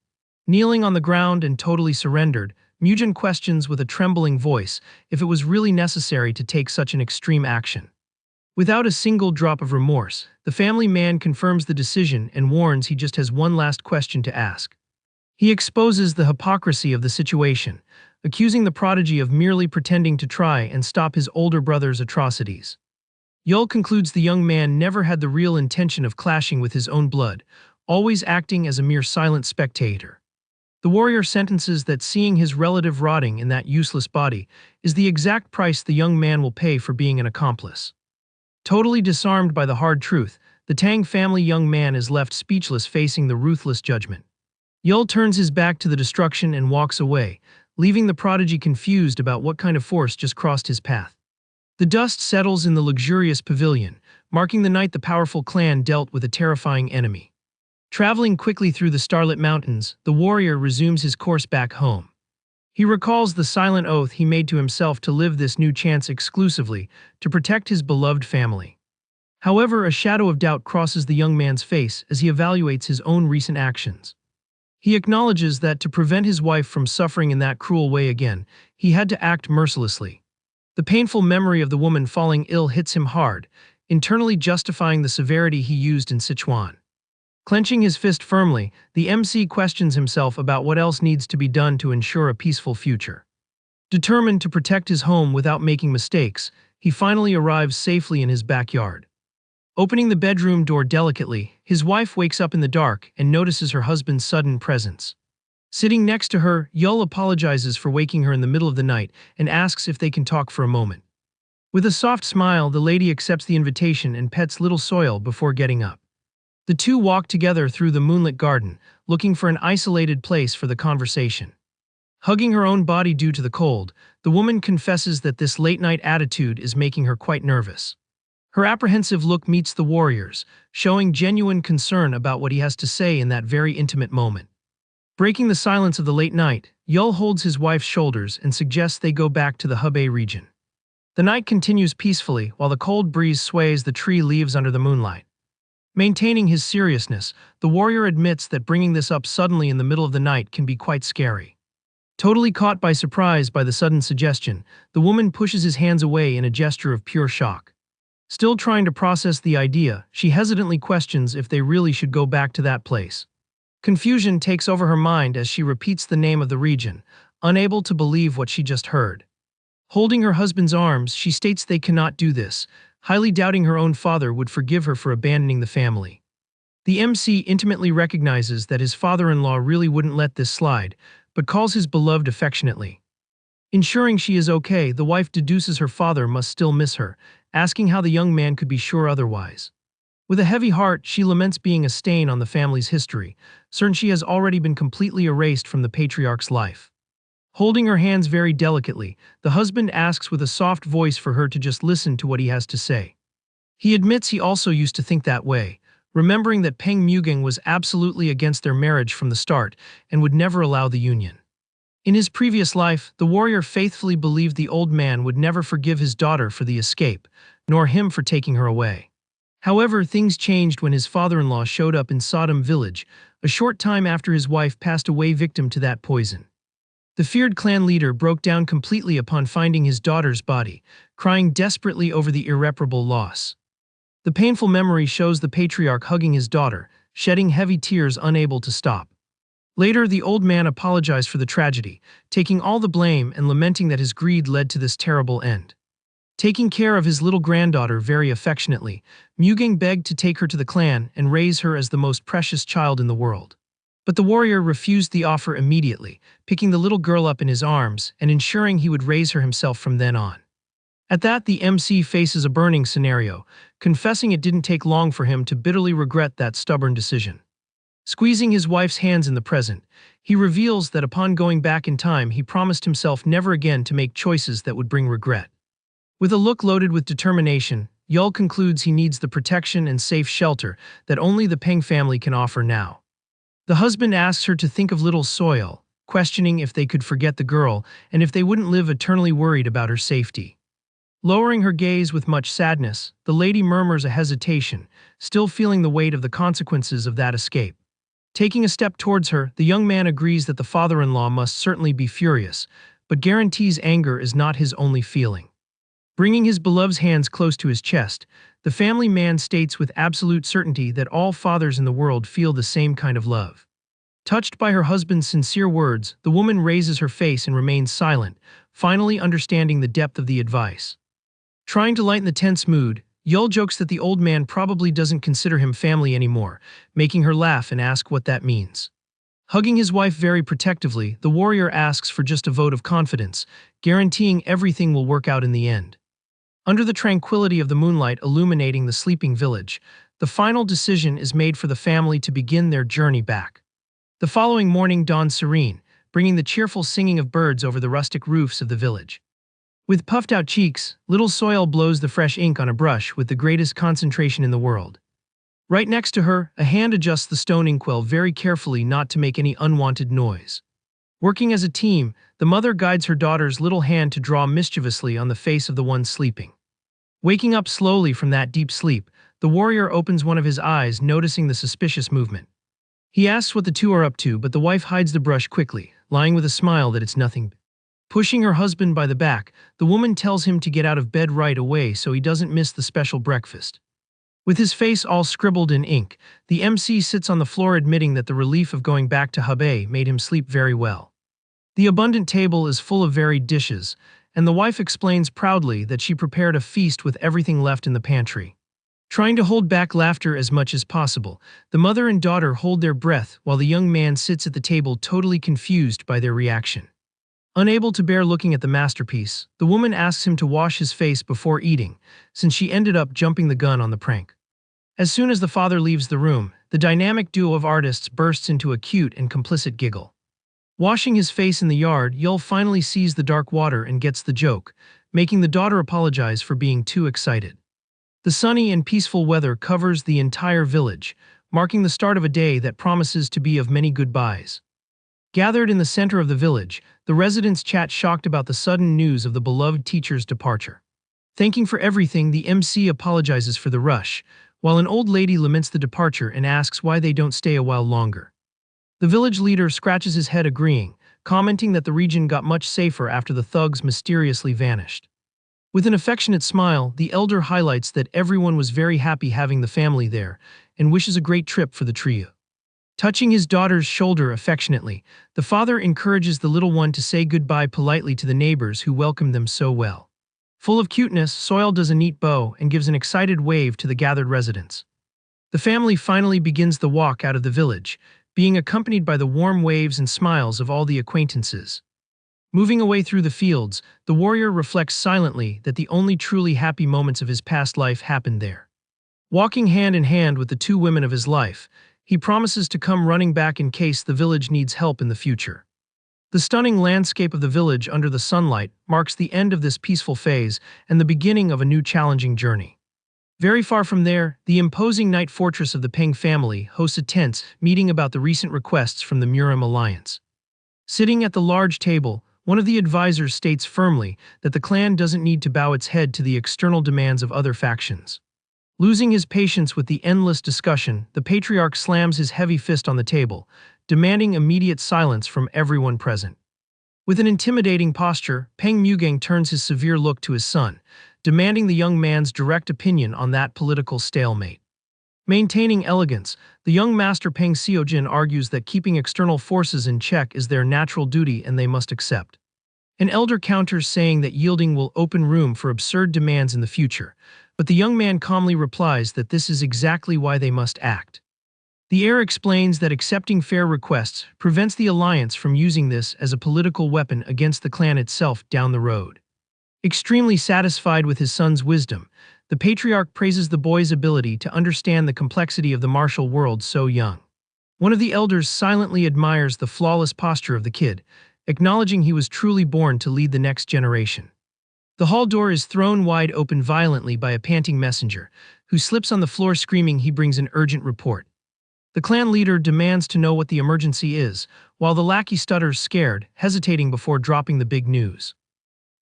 Kneeling on the ground and totally surrendered, Mugen questions with a trembling voice if it was really necessary to take such an extreme action. Without a single drop of remorse, the family man confirms the decision and warns he just has one last question to ask. He exposes the hypocrisy of the situation, accusing the prodigy of merely pretending to try and stop his older brother's atrocities. Yul concludes the young man never had the real intention of clashing with his own blood, always acting as a mere silent spectator. The warrior sentences that seeing his relative rotting in that useless body is the exact price the young man will pay for being an accomplice. Totally disarmed by the hard truth, the Tang family young man is left speechless facing the ruthless judgment. Yul turns his back to the destruction and walks away, leaving the prodigy confused about what kind of force just crossed his path. The dust settles in the luxurious pavilion, marking the night the powerful clan dealt with a terrifying enemy. Traveling quickly through the starlit mountains, the warrior resumes his course back home. He recalls the silent oath he made to himself to live this new chance exclusively to protect his beloved family. However, a shadow of doubt crosses the young man's face as he evaluates his own recent actions. He acknowledges that to prevent his wife from suffering in that cruel way again, he had to act mercilessly. The painful memory of the woman falling ill hits him hard, internally justifying the severity he used in Sichuan. Clenching his fist firmly, the MC questions himself about what else needs to be done to ensure a peaceful future. Determined to protect his home without making mistakes, he finally arrives safely in his backyard. Opening the bedroom door delicately, his wife wakes up in the dark and notices her husband's sudden presence. Sitting next to her, Yul apologizes for waking her in the middle of the night and asks if they can talk for a moment. With a soft smile, the lady accepts the invitation and pets little Soil before getting up. The two walk together through the moonlit garden, looking for an isolated place for the conversation. Hugging her own body due to the cold, the woman confesses that this late-night attitude is making her quite nervous. Her apprehensive look meets the warrior's, showing genuine concern about what he has to say in that very intimate moment. Breaking the silence of the late night, Yul holds his wife's shoulders and suggests they go back to the Hebei region. The night continues peacefully while the cold breeze sways the tree leaves under the moonlight. Maintaining his seriousness, the warrior admits that bringing this up suddenly in the middle of the night can be quite scary. Totally caught by surprise by the sudden suggestion, the woman pushes his hands away in a gesture of pure shock. Still trying to process the idea, she hesitantly questions if they really should go back to that place. Confusion takes over her mind as she repeats the name of the region, unable to believe what she just heard. Holding her husband's arms, she states they cannot do this, highly doubting her own father would forgive her for abandoning the family. The MC intimately recognizes that his father-in-law really wouldn't let this slide, but calls his beloved affectionately. Ensuring she is okay, the wife deduces her father must still miss her, asking how the young man could be sure otherwise. With a heavy heart, she laments being a stain on the family's history, certain she has already been completely erased from the patriarch's life. Holding her hands very delicately, the husband asks with a soft voice for her to just listen to what he has to say. He admits he also used to think that way, remembering that Peng Mugang was absolutely against their marriage from the start and would never allow the union. In his previous life, the warrior faithfully believed the old man would never forgive his daughter for the escape, nor him for taking her away. However, things changed when his father-in-law showed up in Sodom village, a short time after his wife passed away victim to that poison. The feared clan leader broke down completely upon finding his daughter's body, crying desperately over the irreparable loss. The painful memory shows the patriarch hugging his daughter, shedding heavy tears unable to stop. Later, the old man apologized for the tragedy, taking all the blame and lamenting that his greed led to this terrible end. Taking care of his little granddaughter very affectionately, Mugang begged to take her to the clan and raise her as the most precious child in the world. But the warrior refused the offer immediately, picking the little girl up in his arms and ensuring he would raise her himself from then on. At that, the MC faces a burning scenario, confessing it didn't take long for him to bitterly regret that stubborn decision. Squeezing his wife's hands in the present, he reveals that upon going back in time he promised himself never again to make choices that would bring regret. With a look loaded with determination, Yul concludes he needs the protection and safe shelter that only the Peng family can offer now. The husband asks her to think of little Soil, questioning if they could forget the girl and if they wouldn't live eternally worried about her safety. Lowering her gaze with much sadness, the lady murmurs a hesitation, still feeling the weight of the consequences of that escape. Taking a step towards her, the young man agrees that the father-in-law must certainly be furious, but guarantees anger is not his only feeling. Bringing his beloved's hands close to his chest, the family man states with absolute certainty that all fathers in the world feel the same kind of love. Touched by her husband's sincere words, the woman raises her face and remains silent, finally understanding the depth of the advice. Trying to lighten the tense mood, Yul jokes that the old man probably doesn't consider him family anymore, making her laugh and ask what that means. Hugging his wife very protectively, the warrior asks for just a vote of confidence, guaranteeing everything will work out in the end. Under the tranquility of the moonlight illuminating the sleeping village, the final decision is made for the family to begin their journey back. The following morning dawns serene, bringing the cheerful singing of birds over the rustic roofs of the village. With puffed-out cheeks, little Soil blows the fresh ink on a brush with the greatest concentration in the world. Right next to her, a hand adjusts the stone inkwell very carefully not to make any unwanted noise. Working as a team, the mother guides her daughter's little hand to draw mischievously on the face of the one sleeping. Waking up slowly from that deep sleep, the warrior opens one of his eyes, noticing the suspicious movement. He asks what the two are up to, but the wife hides the brush quickly, lying with a smile that it's nothing. Pushing her husband by the back, the woman tells him to get out of bed right away so he doesn't miss the special breakfast. With his face all scribbled in ink, the MC sits on the floor admitting that the relief of going back to Hebei made him sleep very well. The abundant table is full of varied dishes, and the wife explains proudly that she prepared a feast with everything left in the pantry. Trying to hold back laughter as much as possible, the mother and daughter hold their breath while the young man sits at the table totally confused by their reaction. Unable to bear looking at the masterpiece, the woman asks him to wash his face before eating, since she ended up jumping the gun on the prank. As soon as the father leaves the room, the dynamic duo of artists bursts into a cute and complicit giggle. Washing his face in the yard, Yul finally sees the dark water and gets the joke, making the daughter apologize for being too excited. The sunny and peaceful weather covers the entire village, marking the start of a day that promises to be of many goodbyes. Gathered in the center of the village, the residents chat shocked about the sudden news of the beloved teacher's departure. Thanking for everything, the MC apologizes for the rush, while an old lady laments the departure and asks why they don't stay a while longer. The village leader scratches his head agreeing, commenting that the region got much safer after the thugs mysteriously vanished. With an affectionate smile, the elder highlights that everyone was very happy having the family there and wishes a great trip for the trio. Touching his daughter's shoulder affectionately, the father encourages the little one to say goodbye politely to the neighbors who welcomed them so well. Full of cuteness, Soil does a neat bow and gives an excited wave to the gathered residents. The family finally begins the walk out of the village, being accompanied by the warm waves and smiles of all the acquaintances. Moving away through the fields, the warrior reflects silently that the only truly happy moments of his past life happened there. Walking hand in hand with the two women of his life, he promises to come running back in case the village needs help in the future. The stunning landscape of the village under the sunlight marks the end of this peaceful phase and the beginning of a new challenging journey. Very far from there, the imposing night fortress of the Peng family hosts a tense meeting about the recent requests from the Murim Alliance. Sitting at the large table, one of the advisors states firmly that the clan doesn't need to bow its head to the external demands of other factions. Losing his patience with the endless discussion, the patriarch slams his heavy fist on the table, demanding immediate silence from everyone present. With an intimidating posture, Peng Mugang turns his severe look to his son, demanding the young man's direct opinion on that political stalemate. Maintaining elegance, the young master Peng Xiujin argues that keeping external forces in check is their natural duty and they must accept. An elder counters saying that yielding will open room for absurd demands in the future, but the young man calmly replies that this is exactly why they must act. The heir explains that accepting fair requests prevents the alliance from using this as a political weapon against the clan itself down the road. Extremely satisfied with his son's wisdom, the patriarch praises the boy's ability to understand the complexity of the martial world so young. One of the elders silently admires the flawless posture of the kid, acknowledging he was truly born to lead the next generation. The hall door is thrown wide open violently by a panting messenger, who slips on the floor screaming he brings an urgent report. The clan leader demands to know what the emergency is, while the lackey stutters scared, hesitating before dropping the big news.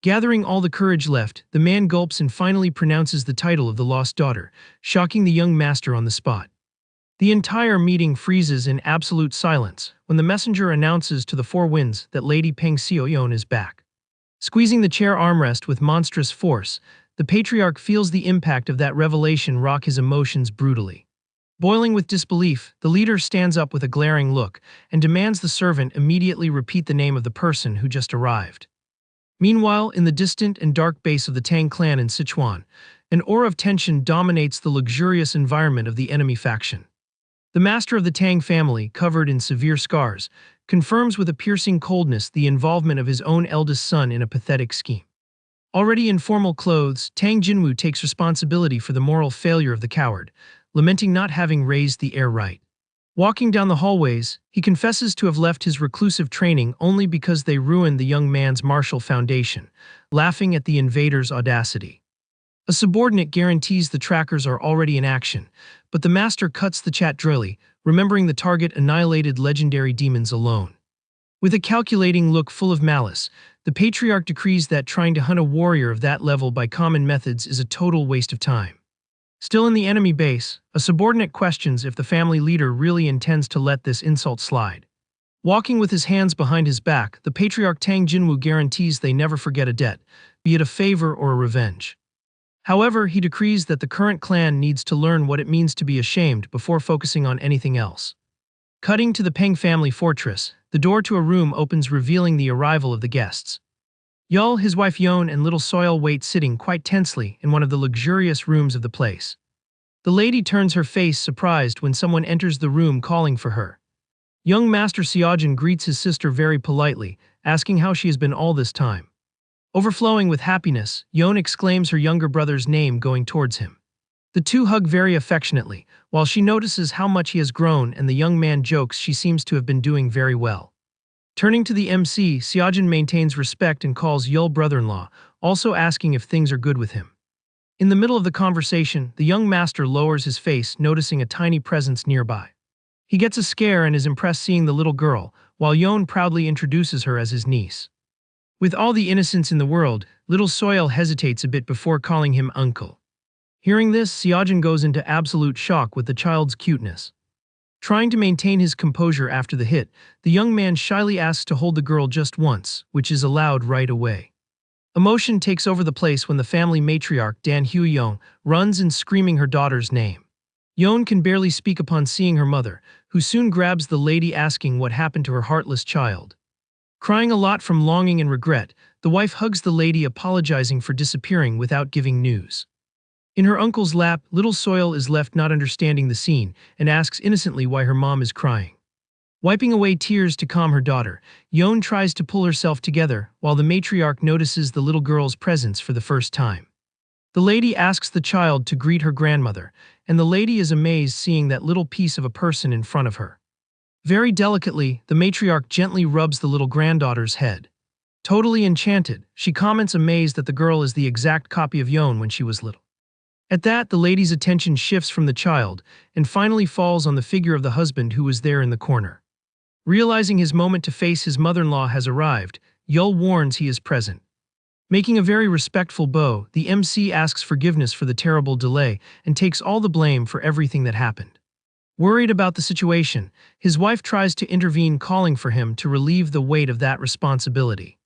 Gathering all the courage left, the man gulps and finally pronounces the title of the lost daughter, shocking the young master on the spot. The entire meeting freezes in absolute silence when the messenger announces to the four winds that Lady Peng Xiaoyun is back. Squeezing the chair armrest with monstrous force, the patriarch feels the impact of that revelation rock his emotions brutally. Boiling with disbelief, the leader stands up with a glaring look and demands the servant immediately repeat the name of the person who just arrived. Meanwhile, in the distant and dark base of the Tang clan in Sichuan, an aura of tension dominates the luxurious environment of the enemy faction. The master of the Tang family, covered in severe scars, confirms with a piercing coldness the involvement of his own eldest son in a pathetic scheme. Already in formal clothes, Tang Jinwu takes responsibility for the moral failure of the coward, lamenting not having raised the heir right. Walking down the hallways, he confesses to have left his reclusive training only because they ruined the young man's martial foundation, laughing at the invader's audacity. A subordinate guarantees the trackers are already in action, but the master cuts the chat dryly, remembering the target annihilated legendary demons alone. With a calculating look full of malice, the patriarch decrees that trying to hunt a warrior of that level by common methods is a total waste of time. Still in the enemy base, a subordinate questions if the family leader really intends to let this insult slide. Walking with his hands behind his back, the patriarch Tang Jinwu guarantees they never forget a debt, be it a favor or a revenge. However, he decrees that the current clan needs to learn what it means to be ashamed before focusing on anything else. Cutting to the Peng family fortress, the door to a room opens revealing the arrival of the guests. Yul, his wife Yon, and little Soil wait sitting quite tensely in one of the luxurious rooms of the place. The lady turns her face surprised when someone enters the room calling for her. Young Master Xiaojun greets his sister very politely, asking how she has been all this time. Overflowing with happiness, Yon exclaims her younger brother's name going towards him. The two hug very affectionately, while she notices how much he has grown and the young man jokes she seems to have been doing very well. Turning to the MC, Xiaojun maintains respect and calls Yul brother-in-law, also asking if things are good with him. In the middle of the conversation, the young master lowers his face, noticing a tiny presence nearby. He gets a scare and is impressed seeing the little girl, while Yon proudly introduces her as his niece. With all the innocence in the world, little Soil hesitates a bit before calling him uncle. Hearing this, Xiaojun goes into absolute shock with the child's cuteness. Trying to maintain his composure after the hit, the young man shyly asks to hold the girl just once, which is allowed right away. Emotion takes over the place when the family matriarch Dan Huyong runs in screaming her daughter's name. Yon can barely speak upon seeing her mother, who soon grabs the lady asking what happened to her heartless child. Crying a lot from longing and regret, the wife hugs the lady apologizing for disappearing without giving news. In her uncle's lap, little Soil is left not understanding the scene and asks innocently why her mom is crying. Wiping away tears to calm her daughter, Yon tries to pull herself together while the matriarch notices the little girl's presence for the first time. The lady asks the child to greet her grandmother, and the lady is amazed seeing that little piece of a person in front of her. Very delicately, the matriarch gently rubs the little granddaughter's head. Totally enchanted, she comments amazed that the girl is the exact copy of Yon when she was little. At that, the lady's attention shifts from the child and finally falls on the figure of the husband who was there in the corner. Realizing his moment to face his mother-in-law has arrived, Yul warns he is present. Making a very respectful bow, the MC asks forgiveness for the terrible delay and takes all the blame for everything that happened. Worried about the situation, his wife tries to intervene, calling for him to relieve the weight of that responsibility.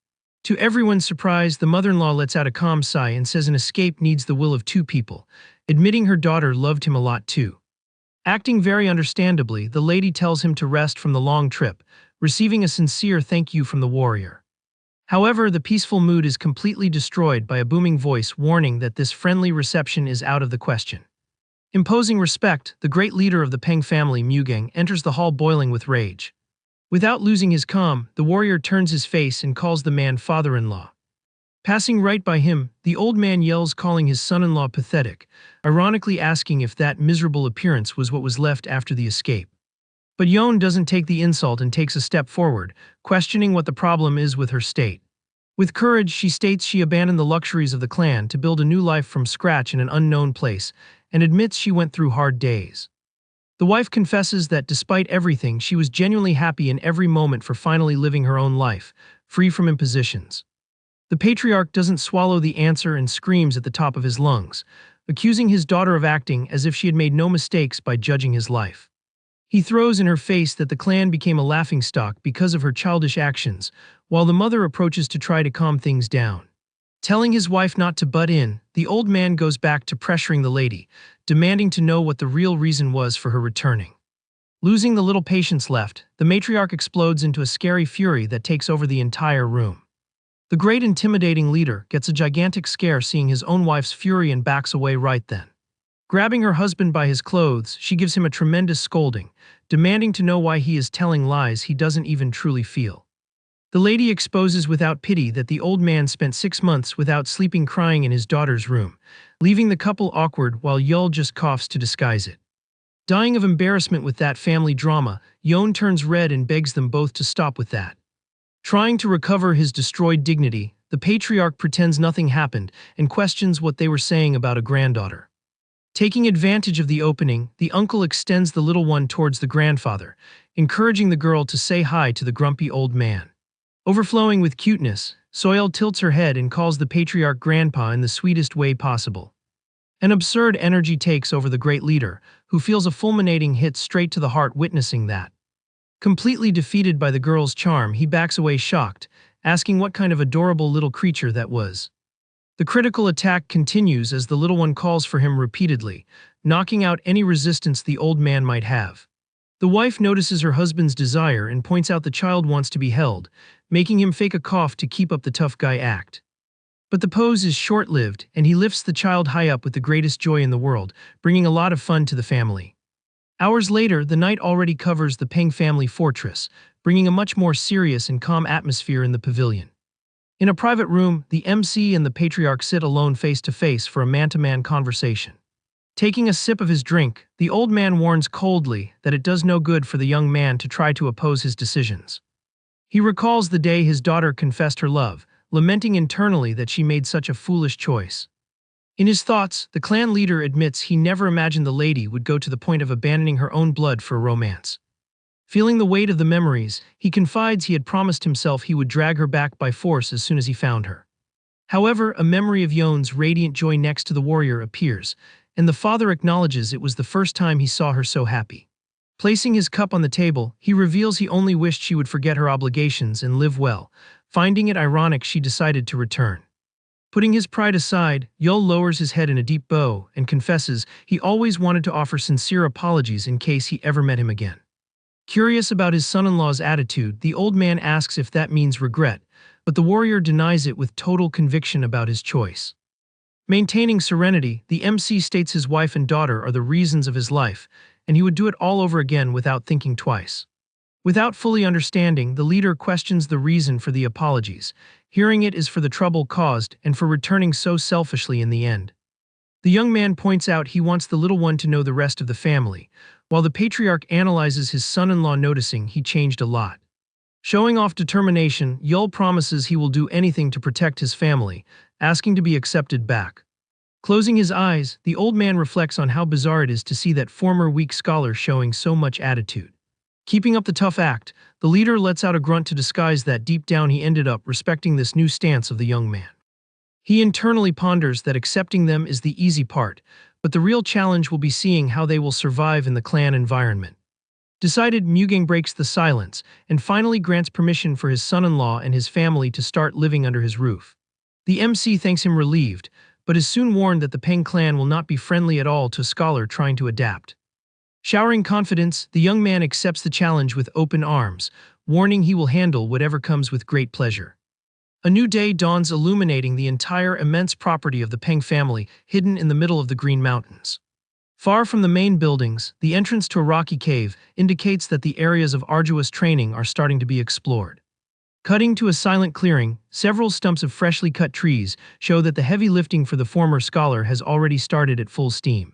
To everyone's surprise, the mother-in-law lets out a calm sigh and says an escape needs the will of two people, admitting her daughter loved him a lot too. Acting very understandably, the lady tells him to rest from the long trip, receiving a sincere thank you from the warrior. However, the peaceful mood is completely destroyed by a booming voice warning that this friendly reception is out of the question. Imposing respect, the great leader of the Peng family, Mugang, enters the hall boiling with rage. Without losing his calm, the warrior turns his face and calls the man father-in-law. Passing right by him, the old man yells, calling his son-in-law pathetic, ironically asking if that miserable appearance was what was left after the escape. But Yon doesn't take the insult and takes a step forward, questioning what the problem is with her state. With courage, she states she abandoned the luxuries of the clan to build a new life from scratch in an unknown place, and admits she went through hard days. The wife confesses that despite everything, she was genuinely happy in every moment for finally living her own life, free from impositions. The patriarch doesn't swallow the answer and screams at the top of his lungs, accusing his daughter of acting as if she had made no mistakes by judging his life. He throws in her face that the clan became a laughingstock because of her childish actions, while the mother approaches to try to calm things down. Telling his wife not to butt in, the old man goes back to pressuring the lady, demanding to know what the real reason was for her returning. Losing the little patience left, the matriarch explodes into a scary fury that takes over the entire room. The great intimidating leader gets a gigantic scare seeing his own wife's fury and backs away right then. Grabbing her husband by his clothes, she gives him a tremendous scolding, demanding to know why he is telling lies he doesn't even truly feel. The lady exposes without pity that the old man spent 6 months without sleeping crying in his daughter's room, leaving the couple awkward while Yul just coughs to disguise it. Dying of embarrassment with that family drama, Yon turns red and begs them both to stop with that. Trying to recover his destroyed dignity, the patriarch pretends nothing happened and questions what they were saying about a granddaughter. Taking advantage of the opening, the uncle extends the little one towards the grandfather, encouraging the girl to say hi to the grumpy old man. Overflowing with cuteness, Soil tilts her head and calls the patriarch grandpa in the sweetest way possible. An absurd energy takes over the great leader, who feels a fulminating hit straight to the heart witnessing that. Completely defeated by the girl's charm, he backs away shocked, asking what kind of adorable little creature that was. The critical attack continues as the little one calls for him repeatedly, knocking out any resistance the old man might have. The wife notices her husband's desire and points out the child wants to be held, making him fake a cough to keep up the tough guy act. But the pose is short-lived, and he lifts the child high up with the greatest joy in the world, bringing a lot of fun to the family. Hours later, the night already covers the Peng family fortress, bringing a much more serious and calm atmosphere in the pavilion. In a private room, the MC and the patriarch sit alone face-to-face for a man-to-man conversation. Taking a sip of his drink, the old man warns coldly that it does no good for the young man to try to oppose his decisions. He recalls the day his daughter confessed her love, lamenting internally that she made such a foolish choice. In his thoughts, the clan leader admits he never imagined the lady would go to the point of abandoning her own blood for a romance. Feeling the weight of the memories, he confides he had promised himself he would drag her back by force as soon as he found her. However, a memory of Yon's radiant joy next to the warrior appears, and the father acknowledges it was the first time he saw her so happy. Placing his cup on the table, he reveals he only wished she would forget her obligations and live well, finding it ironic she decided to return. Putting his pride aside, Yul lowers his head in a deep bow and confesses he always wanted to offer sincere apologies in case he ever met him again. Curious about his son-in-law's attitude, the old man asks if that means regret, but the warrior denies it with total conviction about his choice. Maintaining serenity, the MC states his wife and daughter are the reasons of his life, and he would do it all over again without thinking twice. Without fully understanding, the leader questions the reason for the apologies, hearing it is for the trouble caused and for returning so selfishly in the end. The young man points out he wants the little one to know the rest of the family, while the patriarch analyzes his son-in-law noticing he changed a lot. Showing off determination, Yul promises he will do anything to protect his family, asking to be accepted back. Closing his eyes, the old man reflects on how bizarre it is to see that former weak scholar showing so much attitude. Keeping up the tough act, the leader lets out a grunt to disguise that deep down he ended up respecting this new stance of the young man. He internally ponders that accepting them is the easy part, but the real challenge will be seeing how they will survive in the clan environment. Decided, Mugang breaks the silence and finally grants permission for his son-in-law and his family to start living under his roof. The MC thanks him relieved, but is soon warned that the Peng clan will not be friendly at all to a scholar trying to adapt. Showering confidence, the young man accepts the challenge with open arms, warning he will handle whatever comes with great pleasure. A new day dawns, illuminating the entire immense property of the Peng family hidden in the middle of the Green Mountains. Far from the main buildings, the entrance to a rocky cave indicates that the areas of arduous training are starting to be explored. Cutting to a silent clearing, several stumps of freshly cut trees show that the heavy lifting for the former scholar has already started at full steam.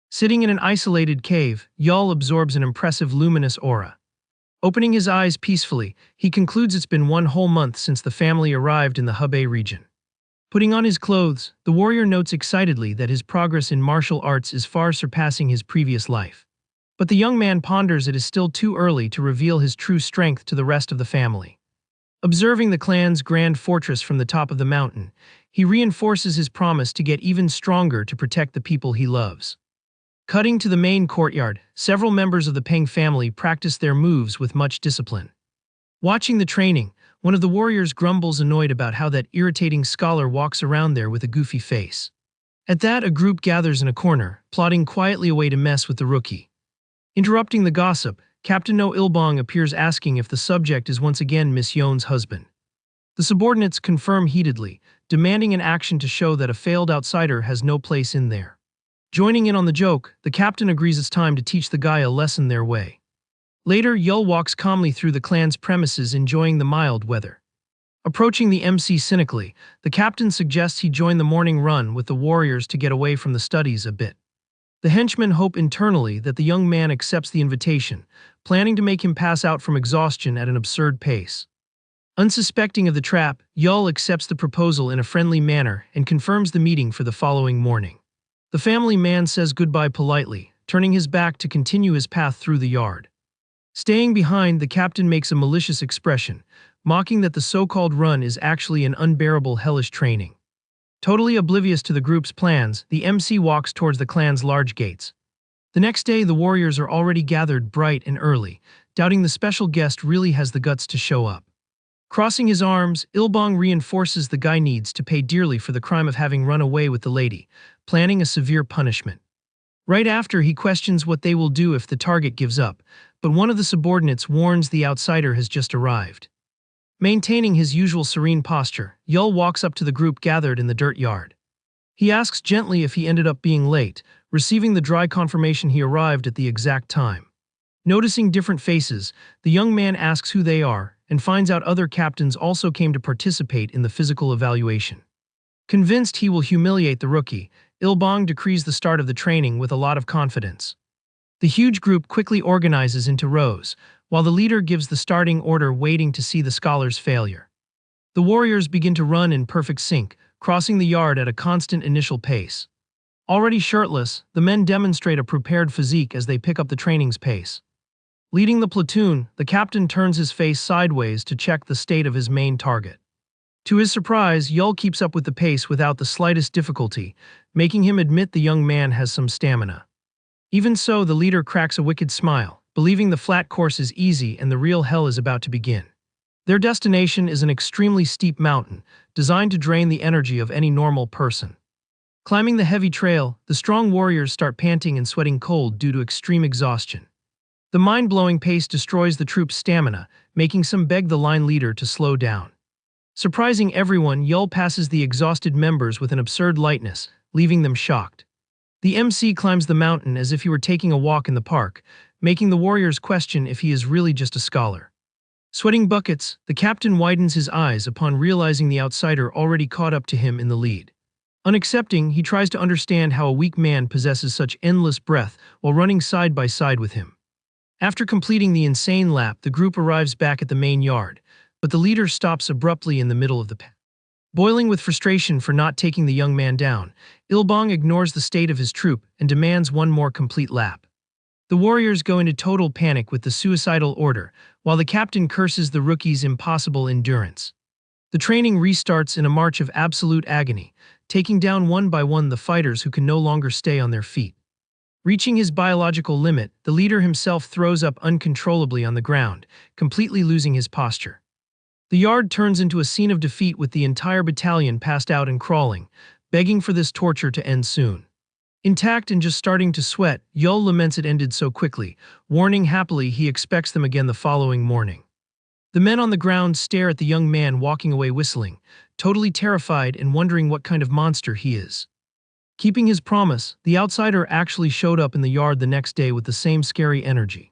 Sitting in an isolated cave, Yul absorbs an impressive luminous aura. Opening his eyes peacefully, he concludes it's been one whole month since the family arrived in the Hebei region. Putting on his clothes, the warrior notes excitedly that his progress in martial arts is far surpassing his previous life. But the young man ponders it is still too early to reveal his true strength to the rest of the family. Observing the clan's grand fortress from the top of the mountain, he reinforces his promise to get even stronger to protect the people he loves. Cutting to the main courtyard, several members of the Peng family practice their moves with much discipline. Watching the training, one of the warriors grumbles annoyed about how that irritating scholar walks around there with a goofy face. At that, a group gathers in a corner, plotting quietly away to mess with the rookie. Interrupting the gossip, Captain No Ilbong appears asking if the subject is once again Miss Yone's husband. The subordinates confirm heatedly, demanding an action to show that a failed outsider has no place in there. Joining in on the joke, the captain agrees it's time to teach the guy a lesson their way. Later, Yul walks calmly through the clan's premises enjoying the mild weather. Approaching the MC cynically, the captain suggests he join the morning run with the warriors to get away from the studies a bit. The henchmen hope internally that the young man accepts the invitation, planning to make him pass out from exhaustion at an absurd pace. Unsuspecting of the trap, Yul accepts the proposal in a friendly manner and confirms the meeting for the following morning. The family man says goodbye politely, turning his back to continue his path through the yard. Staying behind, the captain makes a malicious expression, mocking that the so-called run is actually an unbearable hellish training. Totally oblivious to the group's plans, the MC walks towards the clan's large gates. The next day, the warriors are already gathered bright and early, doubting the special guest really has the guts to show up. Crossing his arms, Ilbong reinforces the guy needs to pay dearly for the crime of having run away with the lady, planning a severe punishment. Right after, he questions what they will do if the target gives up, but one of the subordinates warns the outsider has just arrived. Maintaining his usual serene posture, Yul walks up to the group gathered in the dirt yard. He asks gently if he ended up being late, receiving the dry confirmation he arrived at the exact time. Noticing different faces, the young man asks who they are and finds out other captains also came to participate in the physical evaluation. Convinced he will humiliate the rookie, Ilbong decrees the start of the training with a lot of confidence. The huge group quickly organizes into rows, while the leader gives the starting order waiting to see the scholar's failure. The warriors begin to run in perfect sync, crossing the yard at a constant initial pace. Already shirtless, the men demonstrate a prepared physique as they pick up the training's pace. Leading the platoon, the captain turns his face sideways to check the state of his main target. To his surprise, Yul keeps up with the pace without the slightest difficulty, making him admit the young man has some stamina. Even so, the leader cracks a wicked smile, believing the flat course is easy and the real hell is about to begin. Their destination is an extremely steep mountain, designed to drain the energy of any normal person. Climbing the heavy trail, the strong warriors start panting and sweating cold due to extreme exhaustion. The mind-blowing pace destroys the troops' stamina, making some beg the line leader to slow down. Surprising everyone, Yul passes the exhausted members with an absurd lightness, leaving them shocked. The MC climbs the mountain as if he were taking a walk in the park, making the warriors question if he is really just a scholar. Sweating buckets, the captain widens his eyes upon realizing the outsider already caught up to him in the lead. Unaccepting, he tries to understand how a weak man possesses such endless breath while running side by side with him. After completing the insane lap, the group arrives back at the main yard, but the leader stops abruptly in the middle of the path. Boiling with frustration for not taking the young man down, Ilbong ignores the state of his troop and demands one more complete lap. The warriors go into total panic with the suicidal order, while the captain curses the rookie's impossible endurance. The training restarts in a march of absolute agony, taking down one by one the fighters who can no longer stay on their feet. Reaching his biological limit, the leader himself throws up uncontrollably on the ground, completely losing his posture. The yard turns into a scene of defeat with the entire battalion passed out and crawling, begging for this torture to end soon. Intact and just starting to sweat, Yul laments it ended so quickly, warning happily he expects them again the following morning. The men on the ground stare at the young man walking away whistling, totally terrified and wondering what kind of monster he is. Keeping his promise, the outsider actually showed up in the yard the next day with the same scary energy.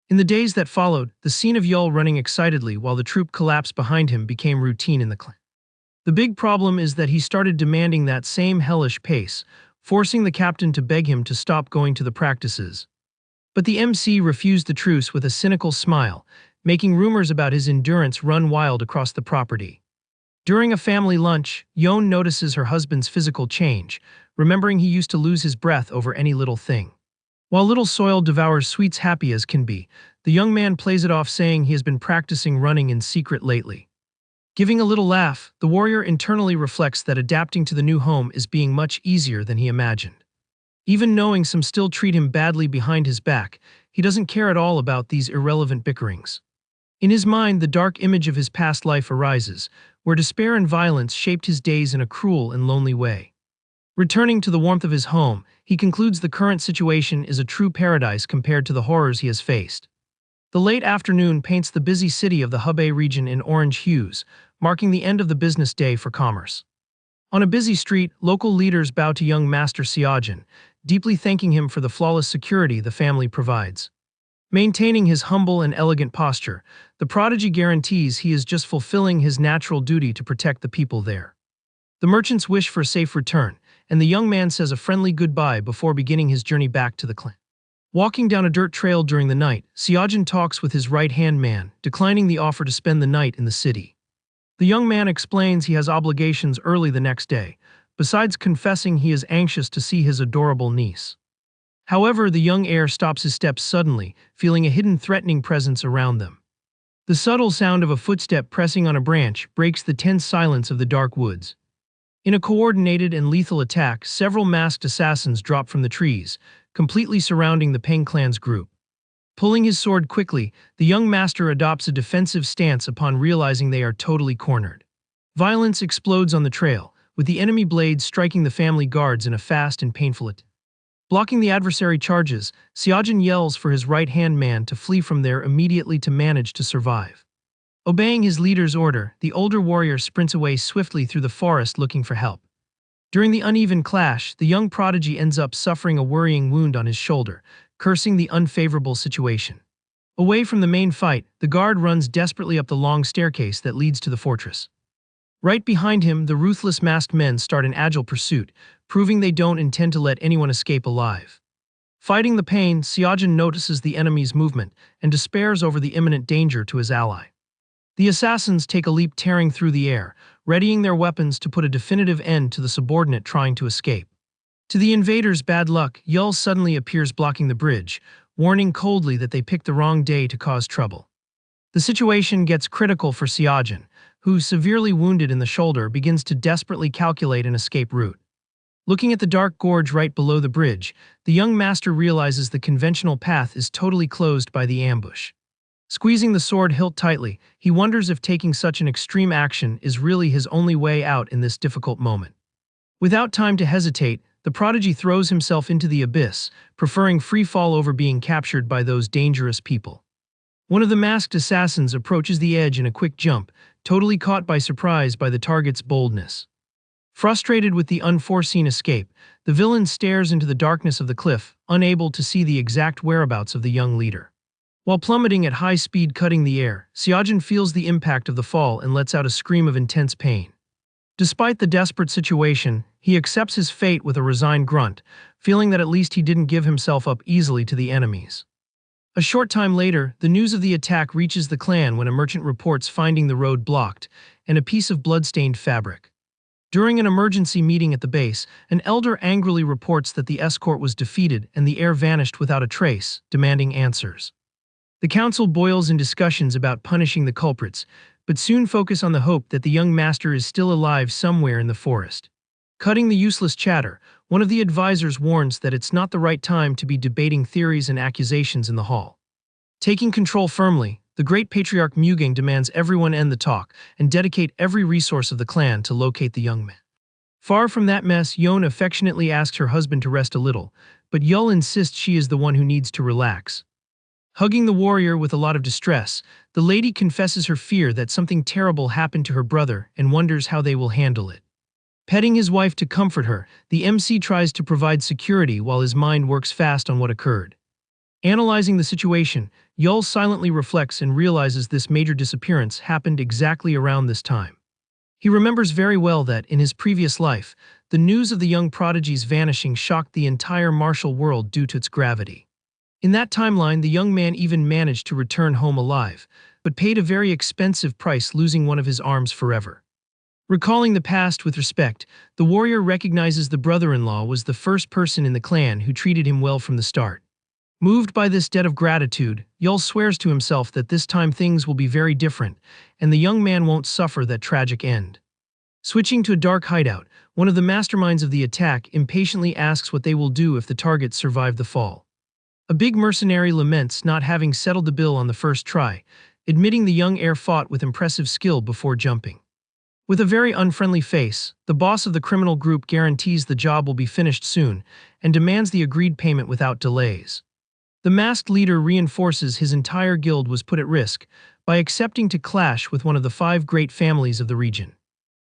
In the days that followed, the scene of Yul running excitedly while the troop collapsed behind him became routine in the clan. The big problem is that he started demanding that same hellish pace, forcing the captain to beg him to stop going to the practices. But the MC refused the truce with a cynical smile, making rumors about his endurance run wild across the property. During a family lunch, Yon notices her husband's physical change, remembering he used to lose his breath over any little thing. While Little Soil devours sweets happy as can be, the young man plays it off saying he has been practicing running in secret lately. Giving a little laugh, the warrior internally reflects that adapting to the new home is being much easier than he imagined. Even knowing some still treat him badly behind his back, he doesn't care at all about these irrelevant bickerings. In his mind, the dark image of his past life arises, where despair and violence shaped his days in a cruel and lonely way. Returning to the warmth of his home, he concludes the current situation is a true paradise compared to the horrors he has faced. The late afternoon paints the busy city of the Hubei region in orange hues, marking the end of the business day for commerce. On a busy street, local leaders bow to young Master Xiaojun, deeply thanking him for the flawless security the family provides. Maintaining his humble and elegant posture, the prodigy guarantees he is just fulfilling his natural duty to protect the people there. The merchants wish for a safe return, and the young man says a friendly goodbye before beginning his journey back to the clan. Walking down a dirt trail during the night, Xiaojun talks with his right-hand man, declining the offer to spend the night in the city. The young man explains he has obligations early the next day, besides confessing he is anxious to see his adorable niece. However, the young heir stops his steps suddenly, feeling a hidden threatening presence around them. The subtle sound of a footstep pressing on a branch breaks the tense silence of the dark woods. In a coordinated and lethal attack, several masked assassins drop from the trees, completely surrounding the Peng clan's group. Pulling his sword quickly, the young master adopts a defensive stance upon realizing they are totally cornered. Violence explodes on the trail, with the enemy blades striking the family guards in a fast and painful attack. Blocking the adversary charges, Xiaojun yells for his right-hand man to flee from there immediately to manage to survive. Obeying his leader's order, the older warrior sprints away swiftly through the forest looking for help. During the uneven clash, the young prodigy ends up suffering a worrying wound on his shoulder, cursing the unfavorable situation. Away from the main fight, the guard runs desperately up the long staircase that leads to the fortress. Right behind him, the ruthless masked men start an agile pursuit, proving they don't intend to let anyone escape alive. Fighting the pain, Xiaojun notices the enemy's movement and despairs over the imminent danger to his ally. The assassins take a leap tearing through the air, readying their weapons to put a definitive end to the subordinate trying to escape. To the invaders' bad luck, Yul suddenly appears blocking the bridge, warning coldly that they picked the wrong day to cause trouble. The situation gets critical for Xiaojun, who, severely wounded in the shoulder, begins to desperately calculate an escape route. Looking at the dark gorge right below the bridge, the young master realizes the conventional path is totally closed by the ambush. Squeezing the sword hilt tightly, he wonders if taking such an extreme action is really his only way out in this difficult moment. Without time to hesitate, the prodigy throws himself into the abyss, preferring free fall over being captured by those dangerous people. One of the masked assassins approaches the edge in a quick jump, totally caught by surprise by the target's boldness. Frustrated with the unforeseen escape, the villain stares into the darkness of the cliff, unable to see the exact whereabouts of the young leader. While plummeting at high speed cutting the air, Xiaojun feels the impact of the fall and lets out a scream of intense pain. Despite the desperate situation, he accepts his fate with a resigned grunt, feeling that at least he didn't give himself up easily to the enemies. A short time later, the news of the attack reaches the clan when a merchant reports finding the road blocked and a piece of blood-stained fabric. During an emergency meeting at the base, an elder angrily reports that the escort was defeated and the heir vanished without a trace, demanding answers. The council boils in discussions about punishing the culprits, but soon focus on the hope that the young master is still alive somewhere in the forest. Cutting the useless chatter, one of the advisors warns that it's not the right time to be debating theories and accusations in the hall. Taking control firmly, the great patriarch Mugang demands everyone end the talk and dedicate every resource of the clan to locate the young man. Far from that mess, Yon affectionately asks her husband to rest a little, but Yul insists she is the one who needs to relax. Hugging the warrior with a lot of distress, the lady confesses her fear that something terrible happened to her brother and wonders how they will handle it. Petting his wife to comfort her, the MC tries to provide security while his mind works fast on what occurred. Analyzing the situation, Yul silently reflects and realizes this major disappearance happened exactly around this time. He remembers very well that, in his previous life, the news of the young prodigy's vanishing shocked the entire martial world due to its gravity. In that timeline, the young man even managed to return home alive, but paid a very expensive price, losing one of his arms forever. Recalling the past with respect, the warrior recognizes the brother-in-law was the first person in the clan who treated him well from the start. Moved by this debt of gratitude, Yul swears to himself that this time things will be very different, and the young man won't suffer that tragic end. Switching to a dark hideout, one of the masterminds of the attack impatiently asks what they will do if the targets survive the fall. A big mercenary laments not having settled the bill on the first try, admitting the young heir fought with impressive skill before jumping. With a very unfriendly face, the boss of the criminal group guarantees the job will be finished soon and demands the agreed payment without delays. The masked leader reinforces his entire guild was put at risk by accepting to clash with one of the 5 great families of the region.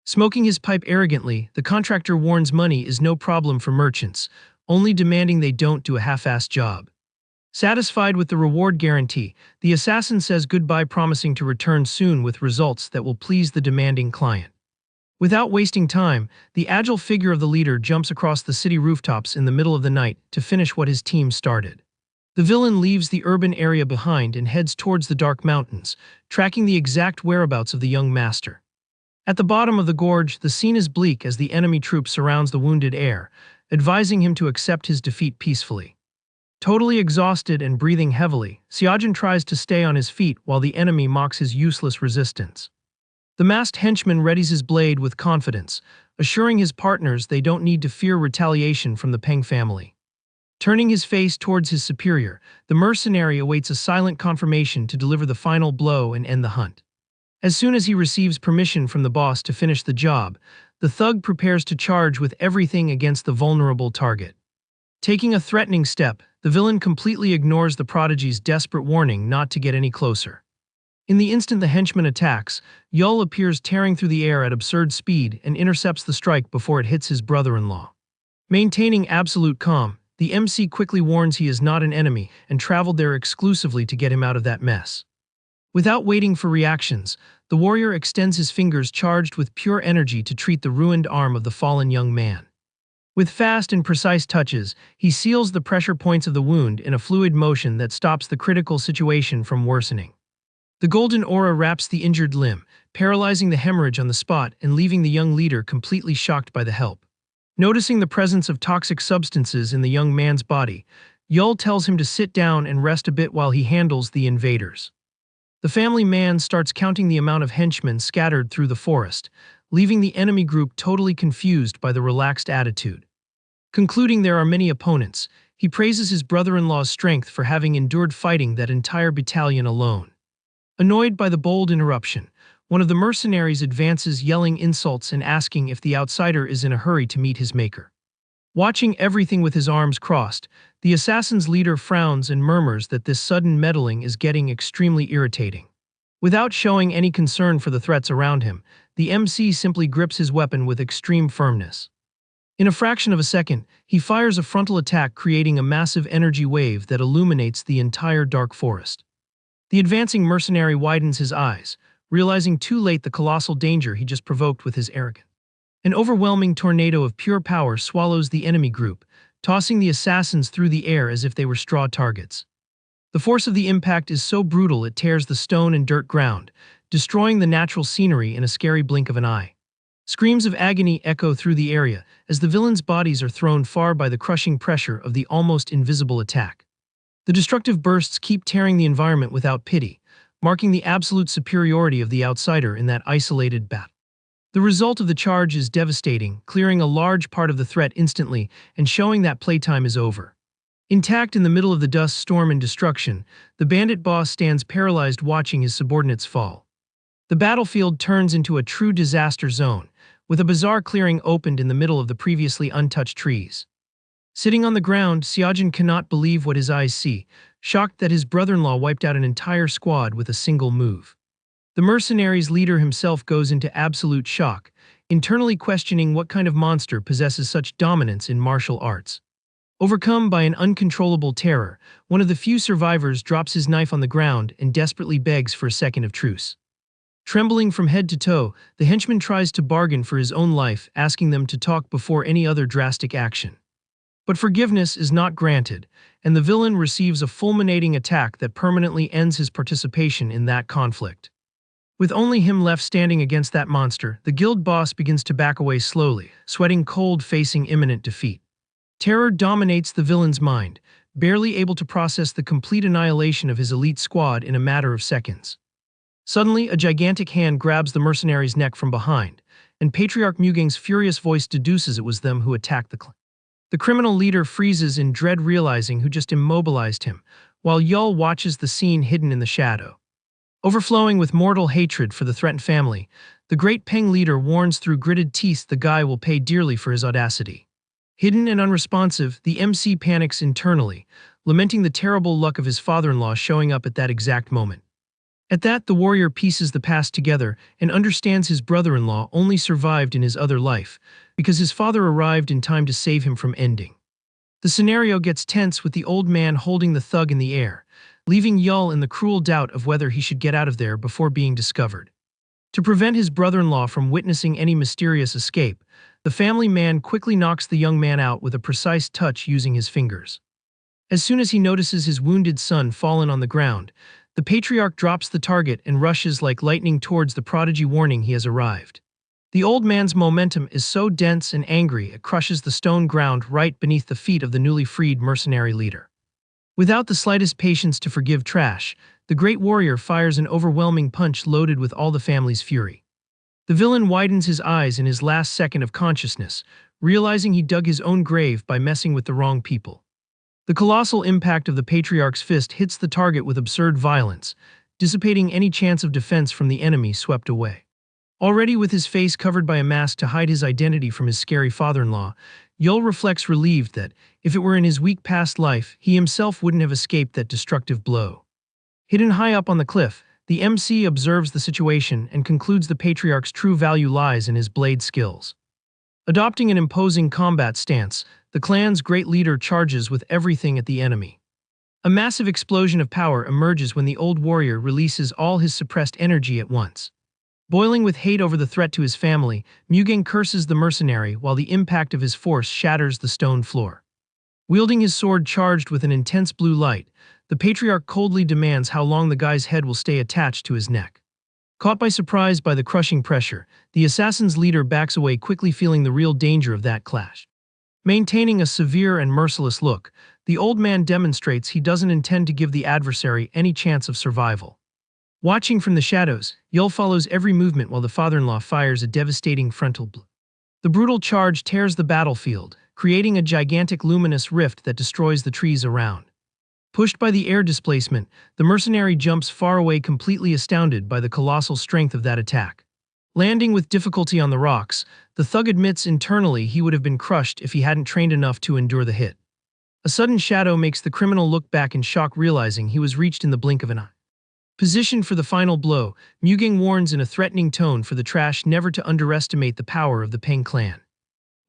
Smoking his pipe arrogantly, the contractor warns money is no problem for merchants, only demanding they don't do a half-assed job. Satisfied with the reward guarantee, the assassin says goodbye, promising to return soon with results that will please the demanding client. Without wasting time, the agile figure of the leader jumps across the city rooftops in the middle of the night to finish what his team started. The villain leaves the urban area behind and heads towards the dark mountains, tracking the exact whereabouts of the young master. At the bottom of the gorge, the scene is bleak as the enemy troop surrounds the wounded heir, advising him to accept his defeat peacefully. Totally exhausted and breathing heavily, Seojin tries to stay on his feet while the enemy mocks his useless resistance. The masked henchman readies his blade with confidence, assuring his partners they don't need to fear retaliation from the Peng family. Turning his face towards his superior, the mercenary awaits a silent confirmation to deliver the final blow and end the hunt. As soon as he receives permission from the boss to finish the job, the thug prepares to charge with everything against the vulnerable target. Taking a threatening step, the villain completely ignores the prodigy's desperate warning not to get any closer. In the instant the henchman attacks, Yul appears tearing through the air at absurd speed and intercepts the strike before it hits his brother-in-law. Maintaining absolute calm, the MC quickly warns he is not an enemy and traveled there exclusively to get him out of that mess. Without waiting for reactions, the warrior extends his fingers charged with pure energy to treat the ruined arm of the fallen young man. With fast and precise touches, he seals the pressure points of the wound in a fluid motion that stops the critical situation from worsening. The golden aura wraps the injured limb, paralyzing the hemorrhage on the spot and leaving the young leader completely shocked by the help. Noticing the presence of toxic substances in the young man's body, Yul tells him to sit down and rest a bit while he handles the invaders. The family man starts counting the amount of henchmen scattered through the forest, leaving the enemy group totally confused by the relaxed attitude. Concluding there are many opponents, he praises his brother-in-law's strength for having endured fighting that entire battalion alone. Annoyed by the bold interruption, one of the mercenaries advances, yelling insults and asking if the outsider is in a hurry to meet his maker. Watching everything with his arms crossed, the assassin's leader frowns and murmurs that this sudden meddling is getting extremely irritating. Without showing any concern for the threats around him, the MC simply grips his weapon with extreme firmness. In a fraction of a second, he fires a frontal attack, creating a massive energy wave that illuminates the entire dark forest. The advancing mercenary widens his eyes, realizing too late the colossal danger he just provoked with his arrogance. An overwhelming tornado of pure power swallows the enemy group, tossing the assassins through the air as if they were straw targets. The force of the impact is so brutal it tears the stone and dirt ground, destroying the natural scenery in a scary blink of an eye. Screams of agony echo through the area as the villains' bodies are thrown far by the crushing pressure of the almost invisible attack. The destructive bursts keep tearing the environment without pity, marking the absolute superiority of the outsider in that isolated battle. The result of the charge is devastating, clearing a large part of the threat instantly and showing that playtime is over. Intact in the middle of the dust storm and destruction, the bandit boss stands paralyzed, watching his subordinates fall. The battlefield turns into a true disaster zone, with a bizarre clearing opened in the middle of the previously untouched trees. Sitting on the ground, Seojin cannot believe what his eyes see, shocked that his brother-in-law wiped out an entire squad with a single move. The mercenaries' leader himself goes into absolute shock, internally questioning what kind of monster possesses such dominance in martial arts. Overcome by an uncontrollable terror, one of the few survivors drops his knife on the ground and desperately begs for a second of truce. Trembling from head to toe, the henchman tries to bargain for his own life, asking them to talk before any other drastic action. But forgiveness is not granted, and the villain receives a fulminating attack that permanently ends his participation in that conflict. With only him left standing against that monster, the guild boss begins to back away slowly, sweating cold, facing imminent defeat. Terror dominates the villain's mind, barely able to process the complete annihilation of his elite squad in a matter of seconds. Suddenly, a gigantic hand grabs the mercenary's neck from behind, and Patriarch Mugang's furious voice deduces it was them who attacked the clan. The criminal leader freezes in dread, realizing who just immobilized him, while Yul watches the scene hidden in the shadow. Overflowing with mortal hatred for the threatened family, the great Peng leader warns through gritted teeth the guy will pay dearly for his audacity. Hidden and unresponsive, the MC panics internally, lamenting the terrible luck of his father-in-law showing up at that exact moment. At that, the warrior pieces the past together and understands his brother-in-law only survived in his other life because his father arrived in time to save him from ending. The scenario gets tense with the old man holding the thug in the air, leaving Yul in the cruel doubt of whether he should get out of there before being discovered. To prevent his brother-in-law from witnessing any mysterious escape, the family man quickly knocks the young man out with a precise touch using his fingers. As soon as he notices his wounded son fallen on the ground, the patriarch drops the target and rushes like lightning towards the prodigy, warning he has arrived. The old man's momentum is so dense and angry it crushes the stone ground right beneath the feet of the newly freed mercenary leader. Without the slightest patience to forgive trash, the great warrior fires an overwhelming punch loaded with all the family's fury. The villain widens his eyes in his last second of consciousness, realizing he dug his own grave by messing with the wrong people. The colossal impact of the patriarch's fist hits the target with absurd violence, dissipating any chance of defense from the enemy swept away. Already with his face covered by a mask to hide his identity from his scary father-in-law, Yul reflects relieved that, if it were in his weak past life, he himself wouldn't have escaped that destructive blow. Hidden high up on the cliff, the MC observes the situation and concludes the patriarch's true value lies in his blade skills. Adopting an imposing combat stance, the clan's great leader charges with everything at the enemy. A massive explosion of power emerges when the old warrior releases all his suppressed energy at once. Boiling with hate over the threat to his family, Mugang curses the mercenary while the impact of his force shatters the stone floor. Wielding his sword charged with an intense blue light, the patriarch coldly demands how long the guy's head will stay attached to his neck. Caught by surprise by the crushing pressure, the assassin's leader backs away, quickly feeling the real danger of that clash. Maintaining a severe and merciless look, the old man demonstrates he doesn't intend to give the adversary any chance of survival. Watching from the shadows, Yul follows every movement while the father-in-law fires a devastating frontal blow. The brutal charge tears the battlefield, creating a gigantic luminous rift that destroys the trees around. Pushed by the air displacement, the mercenary jumps far away, completely astounded by the colossal strength of that attack. Landing with difficulty on the rocks, the thug admits internally he would have been crushed if he hadn't trained enough to endure the hit. A sudden shadow makes the criminal look back in shock, realizing he was reached in the blink of an eye. Positioned for the final blow, Mugang warns in a threatening tone for the trash never to underestimate the power of the Peng clan.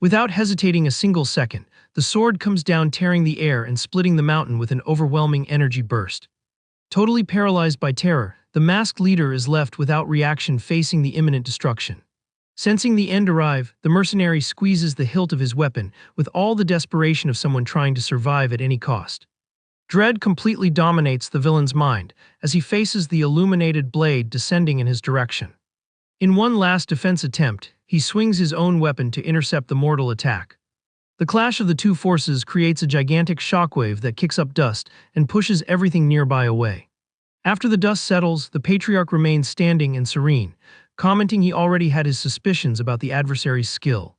Without hesitating a single second, the sword comes down, tearing the air and splitting the mountain with an overwhelming energy burst. Totally paralyzed by terror, the masked leader is left without reaction, facing the imminent destruction. Sensing the end arrive, the mercenary squeezes the hilt of his weapon with all the desperation of someone trying to survive at any cost. Dread completely dominates the villain's mind as he faces the illuminated blade descending in his direction. In one last defense attempt, he swings his own weapon to intercept the mortal attack. The clash of the two forces creates a gigantic shockwave that kicks up dust and pushes everything nearby away. After the dust settles, the patriarch remains standing and serene, commenting he already had his suspicions about the adversary's skill.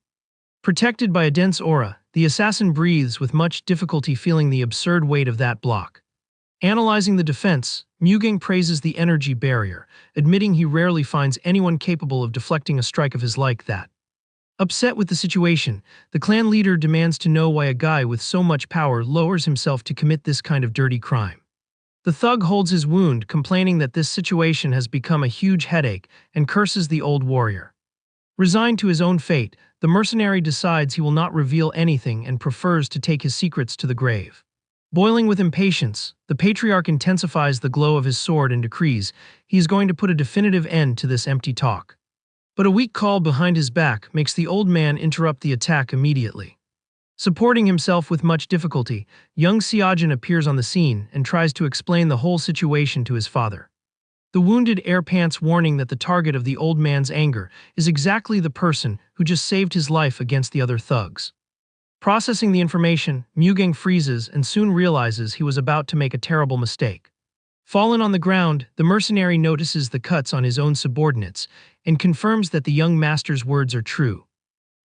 Protected by a dense aura, the assassin breathes with much difficulty, feeling the absurd weight of that block. Analyzing the defense, Mugang praises the energy barrier, admitting he rarely finds anyone capable of deflecting a strike of his like that. Upset with the situation, the clan leader demands to know why a guy with so much power lowers himself to commit this kind of dirty crime. The thug holds his wound, complaining that this situation has become a huge headache, and curses the old warrior. Resigned to his own fate, the mercenary decides he will not reveal anything and prefers to take his secrets to the grave. Boiling with impatience, the patriarch intensifies the glow of his sword and decrees he is going to put a definitive end to this empty talk. But a weak call behind his back makes the old man interrupt the attack immediately. Supporting himself with much difficulty, young Seojin appears on the scene and tries to explain the whole situation to his father. The wounded heir pants, warning that the target of the old man's anger is exactly the person who just saved his life against the other thugs. Processing the information, Mugang freezes and soon realizes he was about to make a terrible mistake. Fallen on the ground, the mercenary notices the cuts on his own subordinates and confirms that the young master's words are true.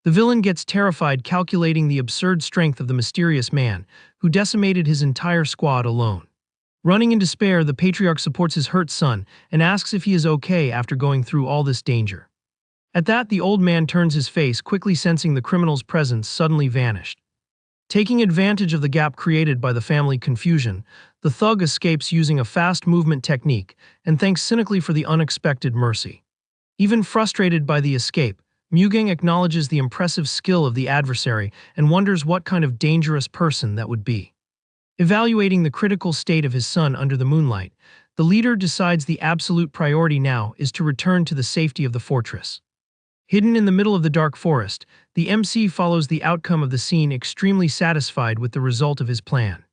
The villain gets terrified, calculating the absurd strength of the mysterious man who decimated his entire squad alone. Running in despair, the patriarch supports his hurt son and asks if he is okay after going through all this danger. At that, the old man turns his face, quickly sensing the criminal's presence suddenly vanished. Taking advantage of the gap created by the family confusion, the thug escapes using a fast movement technique and thanks cynically for the unexpected mercy. Even frustrated by the escape, Mugang acknowledges the impressive skill of the adversary and wonders what kind of dangerous person that would be. Evaluating the critical state of his son under the moonlight, the leader decides the absolute priority now is to return to the safety of the fortress. Hidden in the middle of the dark forest, the MC follows the outcome of the scene, extremely satisfied with the result of his plan.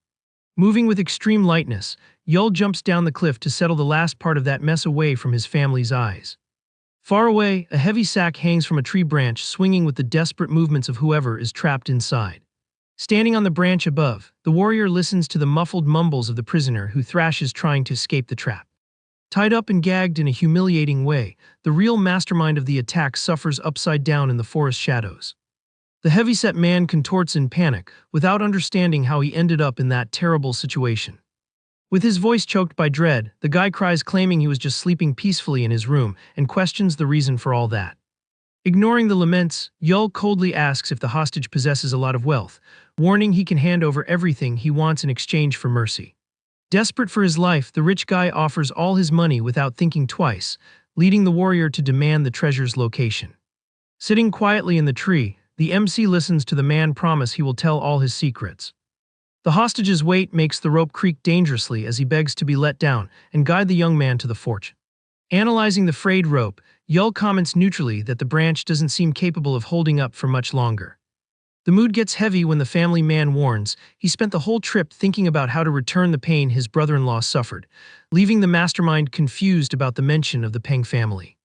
Moving with extreme lightness, Yul jumps down the cliff to settle the last part of that mess away from his family's eyes. Far away, a heavy sack hangs from a tree branch, swinging with the desperate movements of whoever is trapped inside. Standing on the branch above, the warrior listens to the muffled mumbles of the prisoner who thrashes, trying to escape the trap. Tied up and gagged in a humiliating way, the real mastermind of the attack suffers upside down in the forest shadows. The heavyset man contorts in panic, without understanding how he ended up in that terrible situation. With his voice choked by dread, the guy cries, claiming he was just sleeping peacefully in his room, and questions the reason for all that. Ignoring the laments, Yul coldly asks if the hostage possesses a lot of wealth, warning he can hand over everything he wants in exchange for mercy. Desperate for his life, the rich guy offers all his money without thinking twice, leading the warrior to demand the treasure's location. Sitting quietly in the tree, the MC listens to the man promise he will tell all his secrets. The hostage's weight makes the rope creak dangerously as he begs to be let down and guide the young man to the forge. Analyzing the frayed rope, Yul comments neutrally that the branch doesn't seem capable of holding up for much longer. The mood gets heavy when the family man warns he spent the whole trip thinking about how to return the pain his brother-in-law suffered, leaving the mastermind confused about the mention of the Peng family.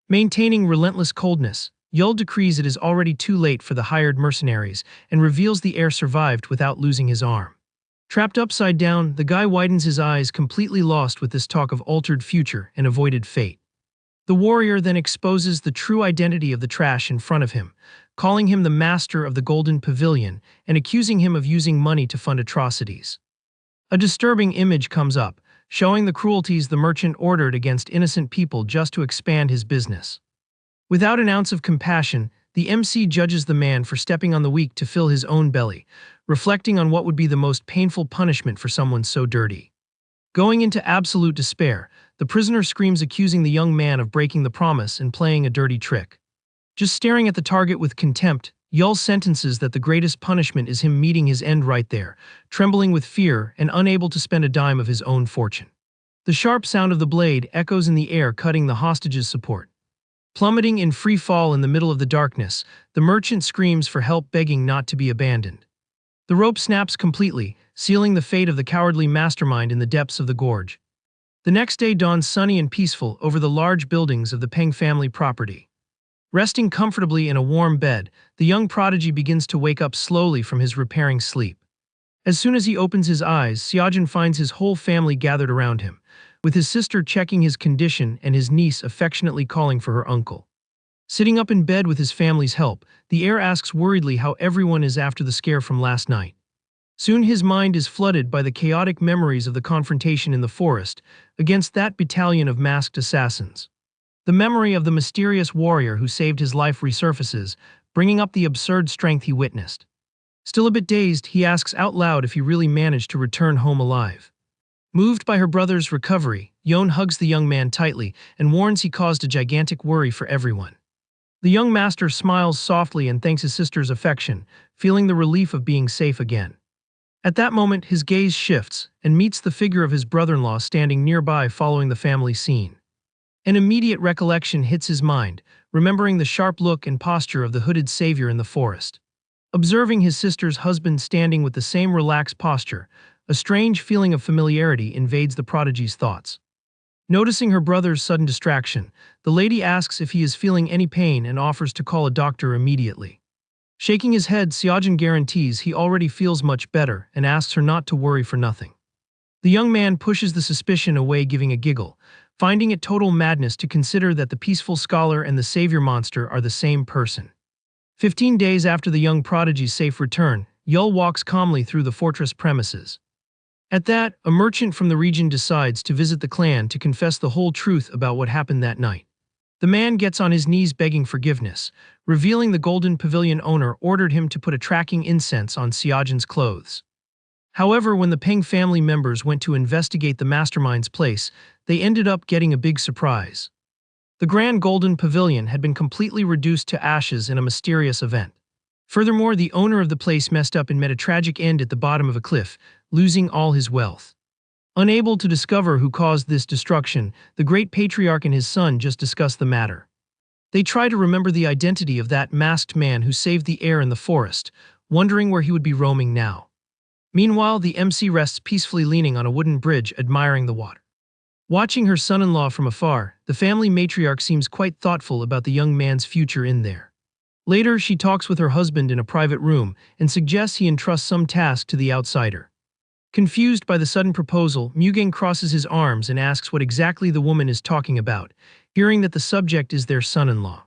Maintaining relentless coldness, Yul decrees it is already too late for the hired mercenaries and reveals the heir survived without losing his arm. Trapped upside down, the guy widens his eyes, completely lost with this talk of altered future and avoided fate. The warrior then exposes the true identity of the trash in front of him, calling him the master of the Golden Pavilion and accusing him of using money to fund atrocities. A disturbing image comes up, showing the cruelties the merchant ordered against innocent people just to expand his business. Without an ounce of compassion, the MC judges the man for stepping on the weak to fill his own belly, reflecting on what would be the most painful punishment for someone so dirty. Going into absolute despair, the prisoner screams, accusing the young man of breaking the promise and playing a dirty trick. Just staring at the target with contempt, Yul sentences that the greatest punishment is him meeting his end right there, trembling with fear and unable to spend a dime of his own fortune. The sharp sound of the blade echoes in the air, cutting the hostage's support. Plummeting in free fall in the middle of the darkness, the merchant screams for help, begging not to be abandoned. The rope snaps completely, sealing the fate of the cowardly mastermind in the depths of the gorge. The next day dawns sunny and peaceful over the large buildings of the Peng family property. Resting comfortably in a warm bed, the young prodigy begins to wake up slowly from his repairing sleep. As soon as he opens his eyes, Seojin finds his whole family gathered around him, with his sister checking his condition and his niece affectionately calling for her uncle. Sitting up in bed with his family's help, the heir asks worriedly how everyone is after the scare from last night. Soon his mind is flooded by the chaotic memories of the confrontation in the forest against that battalion of masked assassins. The memory of the mysterious warrior who saved his life resurfaces, bringing up the absurd strength he witnessed. Still a bit dazed, he asks out loud if he really managed to return home alive. Moved by her brother's recovery, Yon hugs the young man tightly and warns he caused a gigantic worry for everyone. The young master smiles softly and thanks his sister's affection, feeling the relief of being safe again. At that moment, his gaze shifts and meets the figure of his brother-in-law standing nearby following the family scene. An immediate recollection hits his mind, remembering the sharp look and posture of the hooded savior in the forest. Observing his sister's husband standing with the same relaxed posture, a strange feeling of familiarity invades the prodigy's thoughts. Noticing her brother's sudden distraction, the lady asks if he is feeling any pain and offers to call a doctor immediately. Shaking his head, Seojin guarantees he already feels much better and asks her not to worry for nothing. The young man pushes the suspicion away, giving a giggle, finding it total madness to consider that the peaceful scholar and the savior monster are the same person. 15 days after the young prodigy's safe return, Yul walks calmly through the fortress premises. At that, a merchant from the region decides to visit the clan to confess the whole truth about what happened that night. The man gets on his knees begging forgiveness, revealing the Golden Pavilion owner ordered him to put a tracking incense on Seojin's clothes. However, when the Peng family members went to investigate the mastermind's place, they ended up getting a big surprise. The Grand Golden Pavilion had been completely reduced to ashes in a mysterious event. Furthermore, the owner of the place messed up and met a tragic end at the bottom of a cliff, losing all his wealth. Unable to discover who caused this destruction, the great patriarch and his son just discuss the matter. They try to remember the identity of that masked man who saved the air in the forest, wondering where he would be roaming now. Meanwhile, the MC rests peacefully leaning on a wooden bridge, admiring the water. Watching her son-in-law from afar, the family matriarch seems quite thoughtful about the young man's future in there. Later, she talks with her husband in a private room and suggests he entrust some task to the outsider. Confused by the sudden proposal, Mugang crosses his arms and asks what exactly the woman is talking about, hearing that the subject is their son-in-law.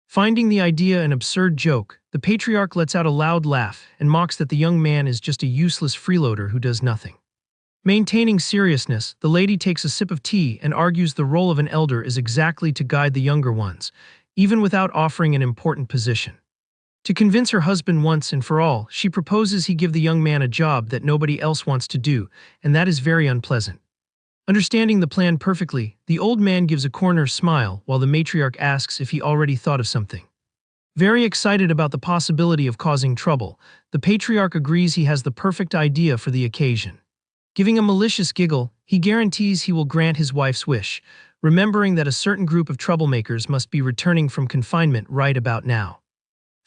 Finding the idea an absurd joke, the patriarch lets out a loud laugh and mocks that the young man is just a useless freeloader who does nothing. Maintaining seriousness, the lady takes a sip of tea and argues the role of an elder is exactly to guide the younger ones, even without offering an important position. To convince her husband once and for all, she proposes he give the young man a job that nobody else wants to do, and that is very unpleasant. Understanding the plan perfectly, the old man gives a corner smile while the matriarch asks if he already thought of something. Very excited about the possibility of causing trouble, the patriarch agrees he has the perfect idea for the occasion. Giving a malicious giggle, he guarantees he will grant his wife's wish, remembering that a certain group of troublemakers must be returning from confinement right about now.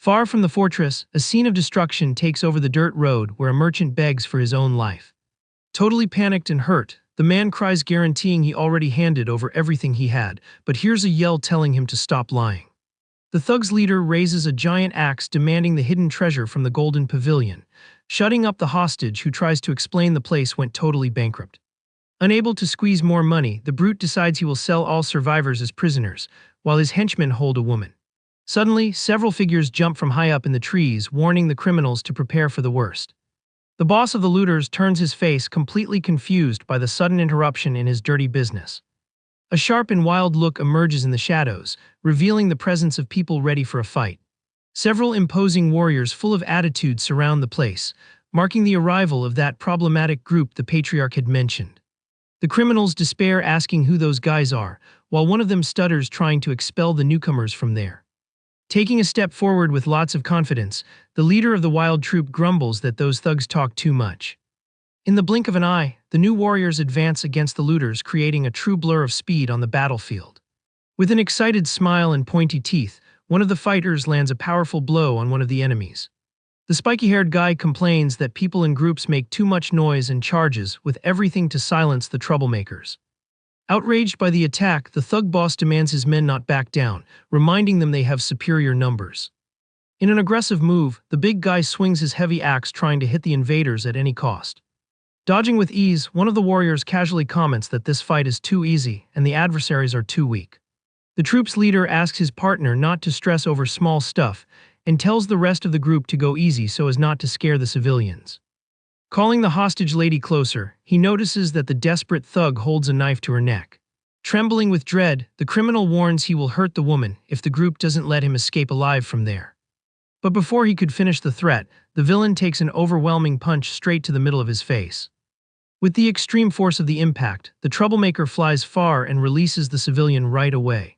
Far from the fortress, a scene of destruction takes over the dirt road where a merchant begs for his own life. Totally panicked and hurt, the man cries, guaranteeing he already handed over everything he had, but hears a yell telling him to stop lying. The thug's leader raises a giant axe demanding the hidden treasure from the Golden Pavilion, shutting up the hostage who tries to explain the place went totally bankrupt. Unable to squeeze more money, the brute decides he will sell all survivors as prisoners, while his henchmen hold a woman. Suddenly, several figures jump from high up in the trees, warning the criminals to prepare for the worst. The boss of the looters turns his face, completely confused by the sudden interruption in his dirty business. A sharp and wild look emerges in the shadows, revealing the presence of people ready for a fight. Several imposing warriors full of attitude surround the place, marking the arrival of that problematic group the patriarch had mentioned. The criminals despair, asking who those guys are, while one of them stutters, trying to expel the newcomers from there. Taking a step forward with lots of confidence, the leader of the wild troop grumbles that those thugs talk too much. In the blink of an eye, the new warriors advance against the looters, creating a true blur of speed on the battlefield. With an excited smile and pointy teeth, one of the fighters lands a powerful blow on one of the enemies. The spiky-haired guy complains that people in groups make too much noise and charges with everything to silence the troublemakers. Outraged by the attack, the thug boss demands his men not back down, reminding them they have superior numbers. In an aggressive move, the big guy swings his heavy axe, trying to hit the invaders at any cost. Dodging with ease, one of the warriors casually comments that this fight is too easy and the adversaries are too weak. The troop's leader asks his partner not to stress over small stuff and tells the rest of the group to go easy so as not to scare the civilians. Calling the hostage lady closer, he notices that the desperate thug holds a knife to her neck. Trembling with dread, the criminal warns he will hurt the woman if the group doesn't let him escape alive from there. But before he could finish the threat, the villain takes an overwhelming punch straight to the middle of his face. With the extreme force of the impact, the troublemaker flies far and releases the civilian right away.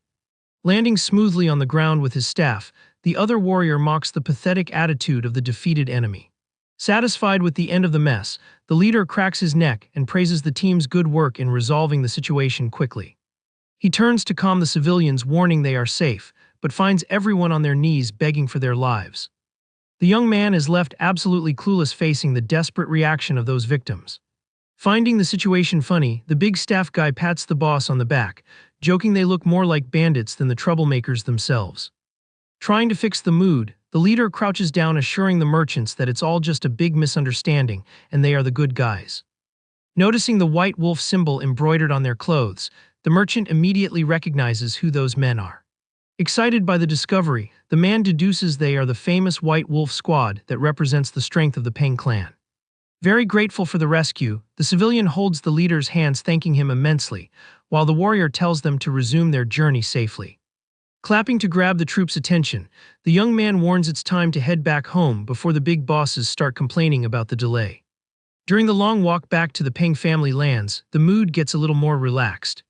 Landing smoothly on the ground with his staff, the other warrior mocks the pathetic attitude of the defeated enemy. Satisfied with the end of the mess, the leader cracks his neck and praises the team's good work in resolving the situation quickly. He turns to calm the civilians, warning they are safe, but finds everyone on their knees begging for their lives. The young man is left absolutely clueless, facing the desperate reaction of those victims. Finding the situation funny, the big staff guy pats the boss on the back, joking they look more like bandits than the troublemakers themselves. Trying to fix the mood, the leader crouches down, assuring the merchants that it's all just a big misunderstanding and they are the good guys. Noticing the white wolf symbol embroidered on their clothes, the merchant immediately recognizes who those men are. Excited by the discovery, the man deduces they are the famous White Wolf Squad that represents the strength of the Peng clan. Very grateful for the rescue, the civilian holds the leader's hands, thanking him immensely, while the warrior tells them to resume their journey safely. Clapping to grab the troops' attention, the young man warns it's time to head back home before the big bosses start complaining about the delay. During the long walk back to the Peng family lands, the mood gets a little more relaxed.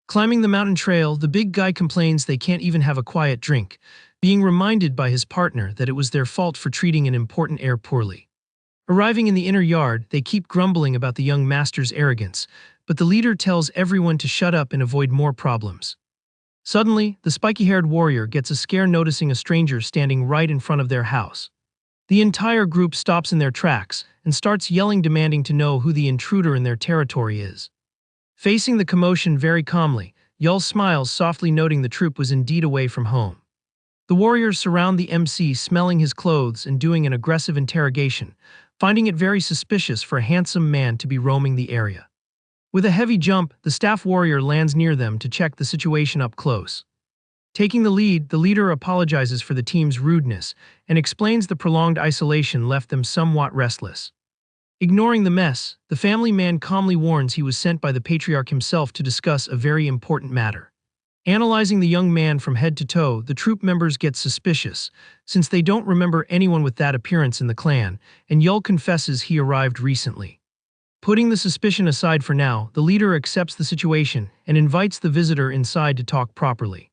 Climbing the mountain trail, the big guy complains they can't even have a quiet drink, being reminded by his partner that it was their fault for treating an important heir poorly. Arriving in the inner yard, they keep grumbling about the young master's arrogance, but the leader tells everyone to shut up and avoid more problems. Suddenly, the spiky-haired warrior gets a scare noticing a stranger standing right in front of their house. The entire group stops in their tracks and starts yelling, demanding to know who the intruder in their territory is. Facing the commotion very calmly, Yul smiles softly, noting the troop was indeed away from home. The warriors surround the MC, smelling his clothes and doing an aggressive interrogation, finding it very suspicious for a handsome man to be roaming the area. With a heavy jump, the staff warrior lands near them to check the situation up close. Taking the lead, the leader apologizes for the team's rudeness and explains the prolonged isolation left them somewhat restless. Ignoring the mess, the family man calmly warns he was sent by the patriarch himself to discuss a very important matter. Analyzing the young man from head to toe, the troop members get suspicious, since they don't remember anyone with that appearance in the clan, and Yul confesses he arrived recently. Putting the suspicion aside for now, the leader accepts the situation and invites the visitor inside to talk properly.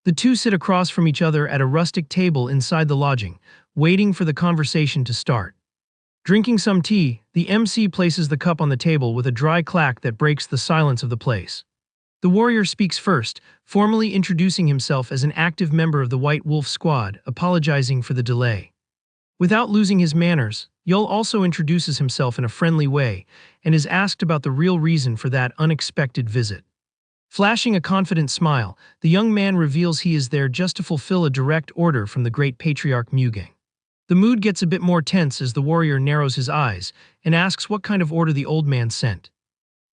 The two sit across from each other at a rustic table inside the lodging, waiting for the conversation to start. Drinking some tea, the MC places the cup on the table with a dry clack that breaks the silence of the place. The warrior speaks first, formally introducing himself as an active member of the White Wolf Squad, apologizing for the delay. Without losing his manners, Yul also introduces himself in a friendly way and is asked about the real reason for that unexpected visit. Flashing a confident smile, the young man reveals he is there just to fulfill a direct order from the great patriarch Mugang. The mood gets a bit more tense as the warrior narrows his eyes and asks what kind of order the old man sent.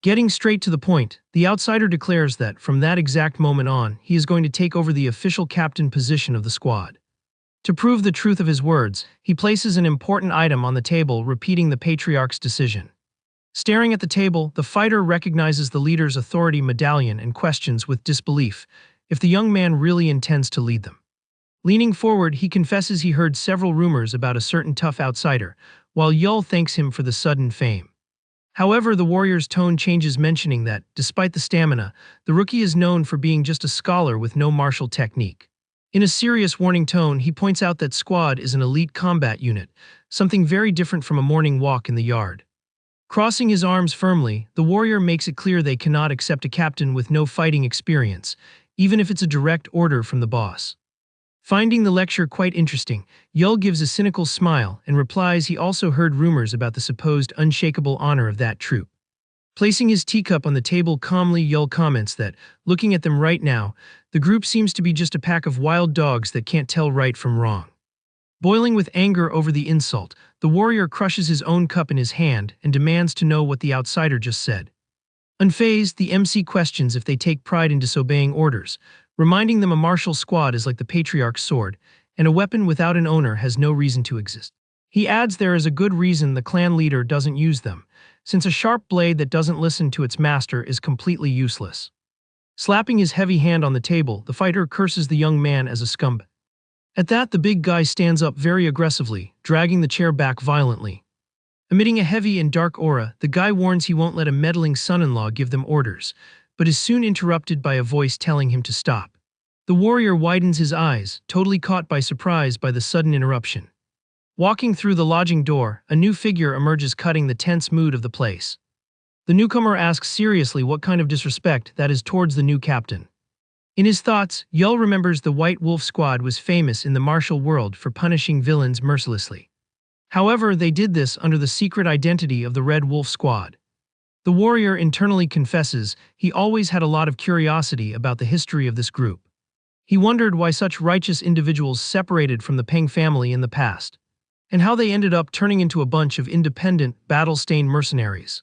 Getting straight to the point, the outsider declares that from that exact moment on, he is going to take over the official captain position of the squad. To prove the truth of his words, he places an important item on the table, repeating the patriarch's decision. Staring at the table, the fighter recognizes the leader's authority medallion and questions with disbelief if the young man really intends to lead them. Leaning forward, he confesses he heard several rumors about a certain tough outsider, while Yul thanks him for the sudden fame. However, the warrior's tone changes, mentioning that, despite the stamina, the rookie is known for being just a scholar with no martial technique. In a serious warning tone, he points out that squad is an elite combat unit, something very different from a morning walk in the yard. Crossing his arms firmly, the warrior makes it clear they cannot accept a captain with no fighting experience, even if it's a direct order from the boss. Finding the lecture quite interesting, Yul gives a cynical smile and replies he also heard rumors about the supposed unshakable honor of that troop. Placing his teacup on the table calmly, Yul comments that, looking at them right now, the group seems to be just a pack of wild dogs that can't tell right from wrong. Boiling with anger over the insult, the warrior crushes his own cup in his hand and demands to know what the outsider just said. Unfazed, the MC questions if they take pride in disobeying orders, reminding them a martial squad is like the patriarch's sword, and a weapon without an owner has no reason to exist. He adds there is a good reason the clan leader doesn't use them, since a sharp blade that doesn't listen to its master is completely useless. Slapping his heavy hand on the table, the fighter curses the young man as a scumbag. At that, the big guy stands up very aggressively, dragging the chair back violently. Emitting a heavy and dark aura, the guy warns he won't let a meddling son-in-law give them orders, but is soon interrupted by a voice telling him to stop. The warrior widens his eyes, totally caught by surprise by the sudden interruption. Walking through the lodging door, a new figure emerges, cutting the tense mood of the place. The newcomer asks seriously what kind of disrespect that is towards the new captain. In his thoughts, Yul remembers the White Wolf Squad was famous in the martial world for punishing villains mercilessly. However, they did this under the secret identity of the Red Wolf Squad. The warrior internally confesses he always had a lot of curiosity about the history of this group. He wondered why such righteous individuals separated from the Peng family in the past, and how they ended up turning into a bunch of independent, battle-stained mercenaries.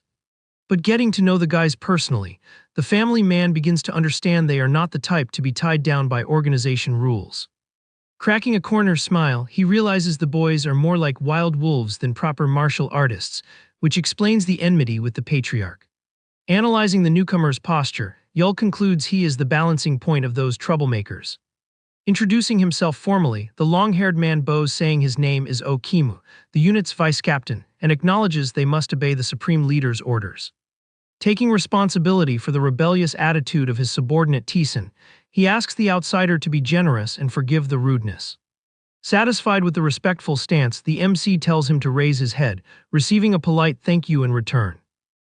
But getting to know the guys personally, the family man begins to understand they are not the type to be tied down by organization rules. Cracking a corner smile, he realizes the boys are more like wild wolves than proper martial artists, which explains the enmity with the patriarch. Analyzing the newcomer's posture, Yul concludes he is the balancing point of those troublemakers. Introducing himself formally, the long-haired man bows, saying his name is Okimu, the unit's vice-captain, and acknowledges they must obey the supreme leader's orders. Taking responsibility for the rebellious attitude of his subordinate Tisan, he asks the outsider to be generous and forgive the rudeness. Satisfied with the respectful stance, the MC tells him to raise his head, receiving a polite thank you in return.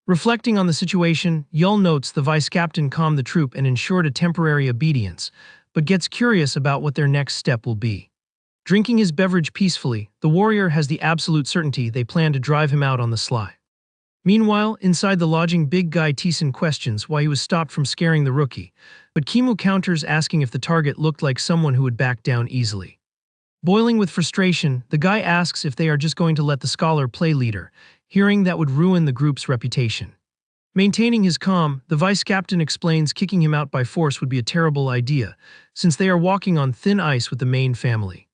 Reflecting on the situation, Yul notes the vice-captain calmed the troop and ensured a temporary obedience, but gets curious about what their next step will be. Drinking his beverage peacefully, the warrior has the absolute certainty they plan to drive him out on the sly. Meanwhile, inside the lodging, big guy Tisan questions why he was stopped from scaring the rookie, but Kimu counters, asking if the target looked like someone who would back down easily. Boiling with frustration, the guy asks if they are just going to let the scholar play leader, hearing that would ruin the group's reputation. Maintaining his calm, the vice-captain explains kicking him out by force would be a terrible idea, since they are walking on thin ice with the main family.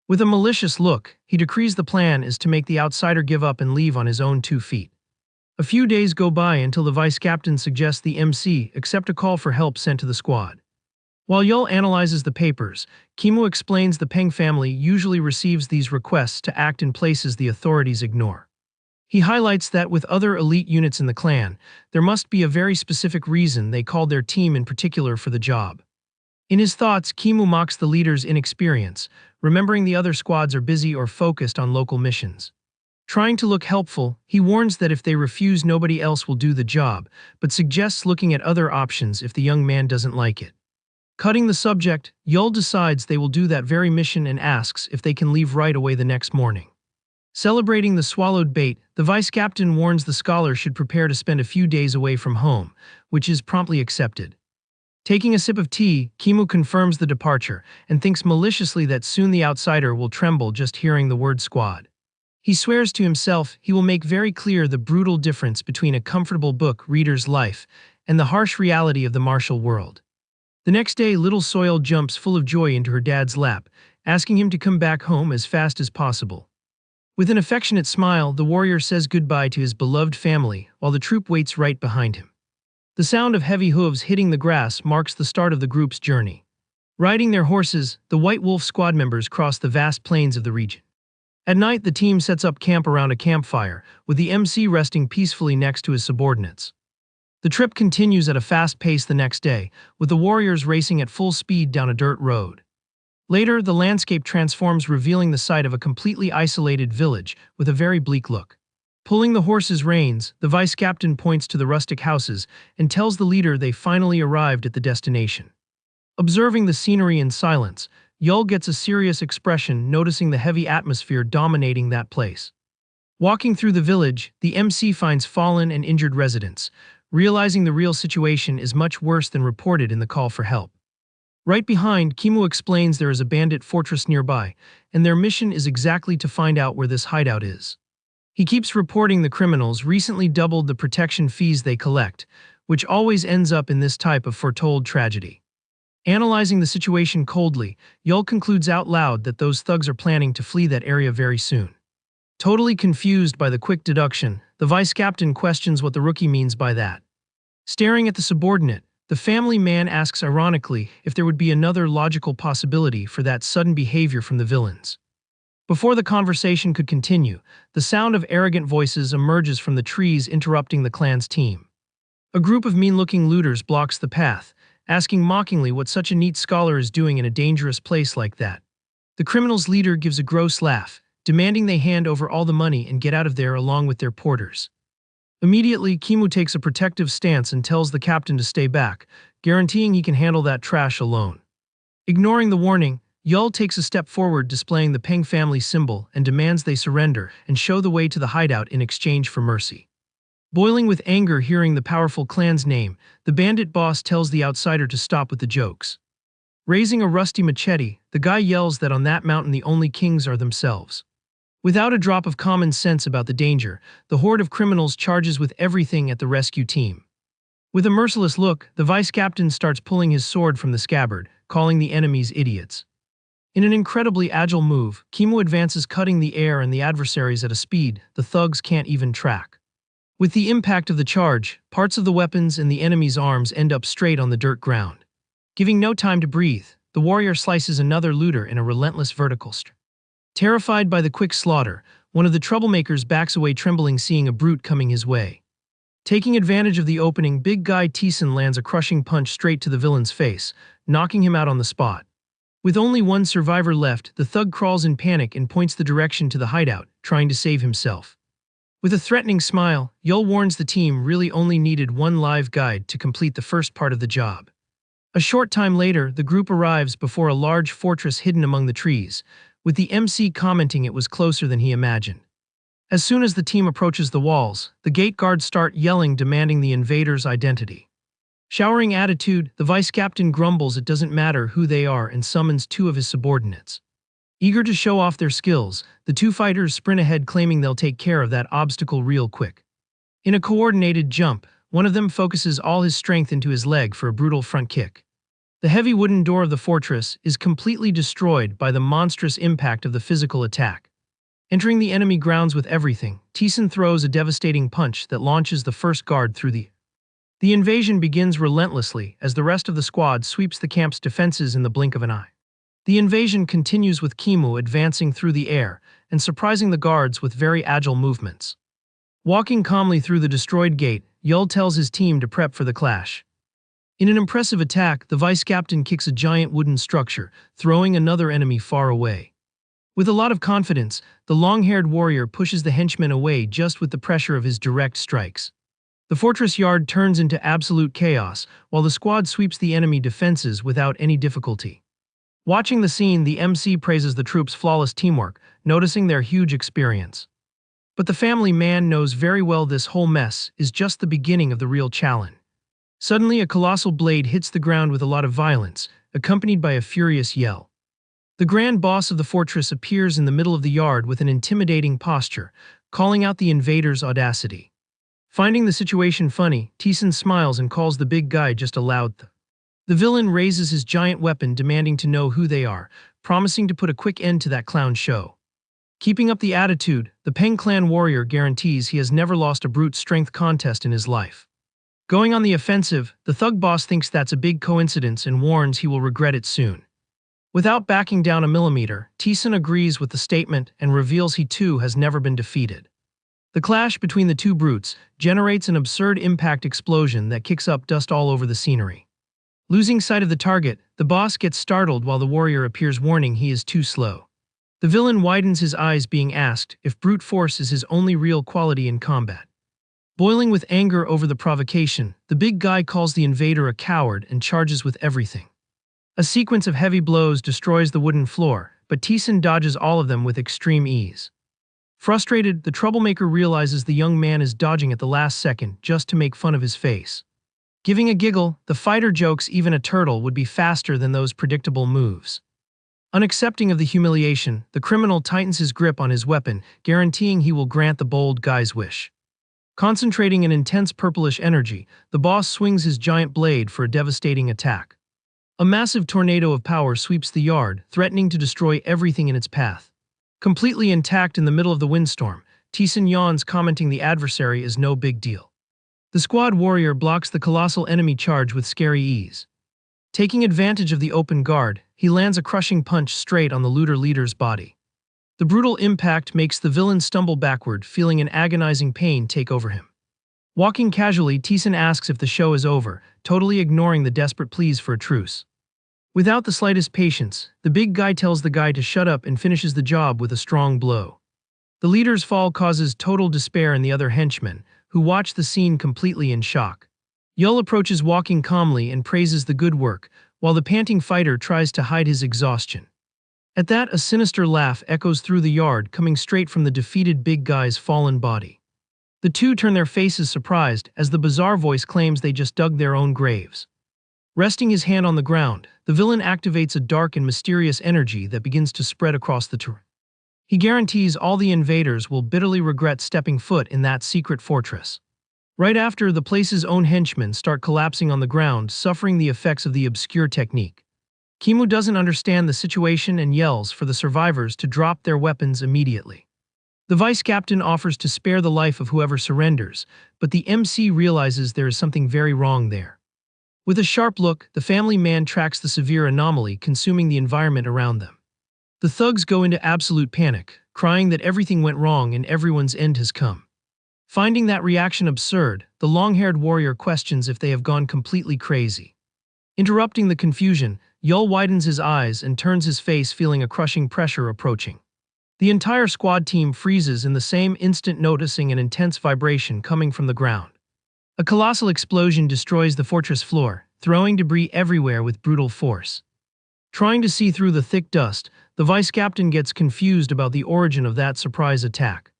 With a malicious look, he decrees the plan is to make the outsider give up and leave on his own 2 feet. A few days go by until the vice-captain suggests the MC accept a call for help sent to the squad. While Yul analyzes the papers, Kimu explains the Peng family usually receives these requests to act in places the authorities ignore. He highlights that with other elite units in the clan, there must be a very specific reason they called their team in particular for the job. In his thoughts, Kimu mocks the leader's inexperience, remembering the other squads are busy or focused on local missions. Trying to look helpful, he warns that if they refuse, nobody else will do the job, but suggests looking at other options if the young man doesn't like it. Cutting the subject, Yul decides they will do that very mission and asks if they can leave right away the next morning. Celebrating the swallowed bait, the vice-captain warns the scholar should prepare to spend a few days away from home, which is promptly accepted. Taking a sip of tea, Kimu confirms the departure and thinks maliciously that soon the outsider will tremble just hearing the word squad. He swears to himself he will make very clear the brutal difference between a comfortable book reader's life and the harsh reality of the martial world. The next day, little Soil jumps full of joy into her dad's lap, asking him to come back home as fast as possible. With an affectionate smile, the warrior says goodbye to his beloved family while the troop waits right behind him. The sound of heavy hooves hitting the grass marks the start of the group's journey. Riding their horses, the White Wolf squad members cross the vast plains of the region. At night, the team sets up camp around a campfire, with the MC resting peacefully next to his subordinates. The trip continues at a fast pace the next day, with the warriors racing at full speed down a dirt road. Later, the landscape transforms, revealing the sight of a completely isolated village with a very bleak look. Pulling the horses' reins, the vice-captain points to the rustic houses and tells the leader they finally arrived at the destination. Observing the scenery in silence, Yul gets a serious expression, noticing the heavy atmosphere dominating that place. Walking through the village, the MC finds fallen and injured residents, realizing the real situation is much worse than reported in the call for help. Right behind, Kimu explains there is a bandit fortress nearby, and their mission is exactly to find out where this hideout is. He keeps reporting the criminals recently doubled the protection fees they collect, which always ends up in this type of foretold tragedy. Analyzing the situation coldly, Yul concludes out loud that those thugs are planning to flee that area very soon. Totally confused by the quick deduction, the vice-captain questions what the rookie means by that. Staring at the subordinate, the family man asks ironically if there would be another logical possibility for that sudden behavior from the villains. Before the conversation could continue, the sound of arrogant voices emerges from the trees, interrupting the clan's team. A group of mean-looking looters blocks the path, asking mockingly what such a neat scholar is doing in a dangerous place like that. The criminal's leader gives a gross laugh, demanding they hand over all the money and get out of there along with their porters. Immediately, Kimu takes a protective stance and tells the captain to stay back, guaranteeing he can handle that trash alone. Ignoring the warning, Yul takes a step forward, displaying the Peng family symbol, and demands they surrender and show the way to the hideout in exchange for mercy. Boiling with anger hearing the powerful clan's name, the bandit boss tells the outsider to stop with the jokes. Raising a rusty machete, the guy yells that on that mountain the only kings are themselves. Without a drop of common sense about the danger, the horde of criminals charges with everything at the rescue team. With a merciless look, the vice captain starts pulling his sword from the scabbard, calling the enemies idiots. In an incredibly agile move, Kimu advances, cutting the air and the adversaries at a speed the thugs can't even track. With the impact of the charge, parts of the weapons and the enemy's arms end up straight on the dirt ground. Giving no time to breathe, the warrior slices another looter in a relentless vertical strike. Terrified by the quick slaughter, one of the troublemakers backs away, trembling, seeing a brute coming his way. Taking advantage of the opening, big guy Teeson lands a crushing punch straight to the villain's face, knocking him out on the spot. With only one survivor left, the thug crawls in panic and points the direction to the hideout, trying to save himself. With a threatening smile, Yul warns the team really only needed one live guide to complete the first part of the job. A short time later, the group arrives before a large fortress hidden among the trees, with the MC commenting it was closer than he imagined. As soon as the team approaches the walls, the gate guards start yelling, demanding the invaders' identity. Showering attitude, the vice captain grumbles it doesn't matter who they are and summons two of his subordinates. Eager to show off their skills, the two fighters sprint ahead, claiming they'll take care of that obstacle real quick. In a coordinated jump, one of them focuses all his strength into his leg for a brutal front kick. The heavy wooden door of the fortress is completely destroyed by the monstrous impact of the physical attack. Entering the enemy grounds with everything, Teeson throws a devastating punch that launches the first guard through the air. The invasion begins relentlessly as the rest of the squad sweeps the camp's defenses in the blink of an eye. The invasion continues with Kimu advancing through the air and surprising the guards with very agile movements. Walking calmly through the destroyed gate, Yul tells his team to prep for the clash. In an impressive attack, the vice captain kicks a giant wooden structure, throwing another enemy far away. With a lot of confidence, the long-haired warrior pushes the henchmen away just with the pressure of his direct strikes. The fortress yard turns into absolute chaos, while the squad sweeps the enemy defenses without any difficulty. Watching the scene, the MC praises the troops' flawless teamwork, noticing their huge experience. But the family man knows very well this whole mess is just the beginning of the real challenge. Suddenly, a colossal blade hits the ground with a lot of violence, accompanied by a furious yell. The grand boss of the fortress appears in the middle of the yard with an intimidating posture, calling out the invaders' audacity. Finding the situation funny, Teeson smiles and calls the big guy just a loud th. The villain raises his giant weapon, demanding to know who they are, promising to put a quick end to that clown show. Keeping up the attitude, the Peng clan warrior guarantees he has never lost a brute strength contest in his life. Going on the offensive, the thug boss thinks that's a big coincidence and warns he will regret it soon. Without backing down a millimeter, Teeson agrees with the statement and reveals he too has never been defeated. The clash between the two brutes generates an absurd impact explosion that kicks up dust all over the scenery. Losing sight of the target, the boss gets startled while the warrior appears, warning he is too slow. The villain widens his eyes, being asked if brute force is his only real quality in combat. Boiling with anger over the provocation, the big guy calls the invader a coward and charges with everything. A sequence of heavy blows destroys the wooden floor, but Teeson dodges all of them with extreme ease. Frustrated, the troublemaker realizes the young man is dodging at the last second just to make fun of his face. Giving a giggle, the fighter jokes even a turtle would be faster than those predictable moves. Unaccepting of the humiliation, the criminal tightens his grip on his weapon, guaranteeing he will grant the bold guy's wish. Concentrating an intense purplish energy, the boss swings his giant blade for a devastating attack. A massive tornado of power sweeps the yard, threatening to destroy everything in its path. Completely intact in the middle of the windstorm, Teeson yawns, commenting the adversary is no big deal. The squad warrior blocks the colossal enemy charge with scary ease. Taking advantage of the open guard, he lands a crushing punch straight on the looter leader's body. The brutal impact makes the villain stumble backward, feeling an agonizing pain take over him. Walking casually, Thiessen asks if the show is over, totally ignoring the desperate pleas for a truce. Without the slightest patience, the big guy tells the guy to shut up and finishes the job with a strong blow. The leader's fall causes total despair in the other henchmen, who watch the scene completely in shock. Yul approaches walking calmly and praises the good work, while the panting fighter tries to hide his exhaustion. At that, a sinister laugh echoes through the yard, coming straight from the defeated big guy's fallen body. The two turn their faces surprised as the bizarre voice claims they just dug their own graves. Resting his hand on the ground, the villain activates a dark and mysterious energy that begins to spread across the terrain. He guarantees all the invaders will bitterly regret stepping foot in that secret fortress. Right after, the place's own henchmen start collapsing on the ground, suffering the effects of the obscure technique. Kimu doesn't understand the situation and yells for the survivors to drop their weapons immediately. The vice captain offers to spare the life of whoever surrenders, but the MC realizes there is something very wrong there. With a sharp look, the family man tracks the severe anomaly consuming the environment around them. The thugs go into absolute panic, crying that everything went wrong and everyone's end has come. Finding that reaction absurd, the long-haired warrior questions if they have gone completely crazy. Interrupting the confusion, Yul widens his eyes and turns his face, feeling a crushing pressure approaching. The entire squad team freezes in the same instant, noticing an intense vibration coming from the ground. A colossal explosion destroys the fortress floor, throwing debris everywhere with brutal force. Trying to see through the thick dust, the vice captain gets confused about the origin of that surprise attack.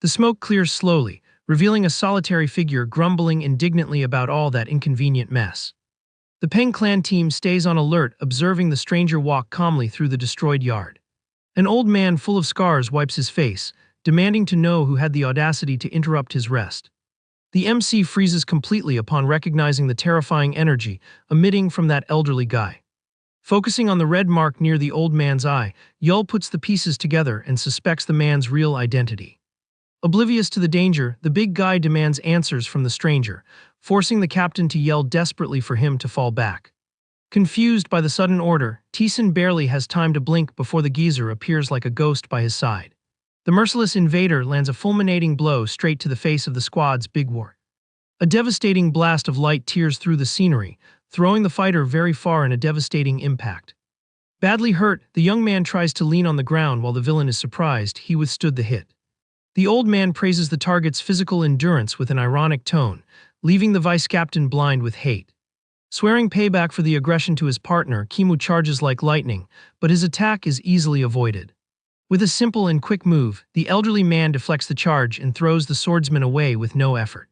The smoke clears slowly, revealing a solitary figure grumbling indignantly about all that inconvenient mess. The Peng clan team stays on alert, observing the stranger walk calmly through the destroyed yard. An old man full of scars wipes his face, demanding to know who had the audacity to interrupt his rest. The MC freezes completely upon recognizing the terrifying energy emitting from that elderly guy. Focusing on the red mark near the old man's eye, Yul puts the pieces together and suspects the man's real identity. Oblivious to the danger, the big guy demands answers from the stranger, forcing the captain to yell desperately for him to fall back. Confused by the sudden order, Thiessen barely has time to blink before the geezer appears like a ghost by his side. The merciless invader lands a fulminating blow straight to the face of the squad's big warrior. A devastating blast of light tears through the scenery, throwing the fighter very far in a devastating impact. Badly hurt, the young man tries to lean on the ground while the villain is surprised he withstood the hit. The old man praises the target's physical endurance with an ironic tone, leaving the vice captain blind with hate. Swearing payback for the aggression to his partner, Kimu charges like lightning, but his attack is easily avoided. With a simple and quick move, the elderly man deflects the charge and throws the swordsman away with no effort.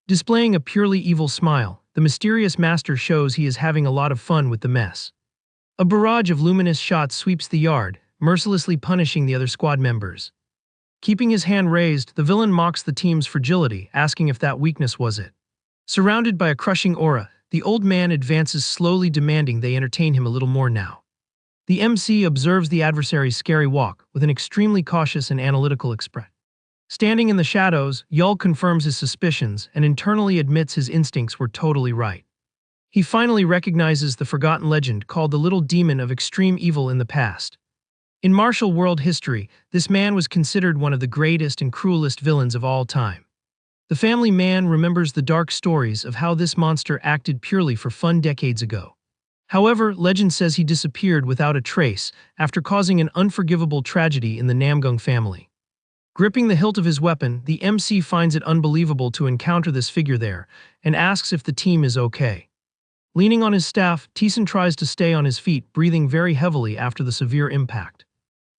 Displaying a purely evil smile, the mysterious master shows he is having a lot of fun with the mess. A barrage of luminous shots sweeps the yard, mercilessly punishing the other squad members. Keeping his hand raised, the villain mocks the team's fragility, asking if that weakness was it. Surrounded by a crushing aura, the old man advances slowly, demanding they entertain him a little more now. The MC observes the adversary's scary walk with an extremely cautious and analytical expression. Standing in the shadows, Yul confirms his suspicions and internally admits his instincts were totally right. He finally recognizes the forgotten legend called the Little Demon of extreme evil in the past. In martial world history, this man was considered one of the greatest and cruelest villains of all time. The family man remembers the dark stories of how this monster acted purely for fun decades ago. However, legend says he disappeared without a trace after causing an unforgivable tragedy in the Namgung family. Gripping the hilt of his weapon, the MC finds it unbelievable to encounter this figure there and asks if the team is okay. Leaning on his staff, Thiessen tries to stay on his feet, breathing very heavily after the severe impact.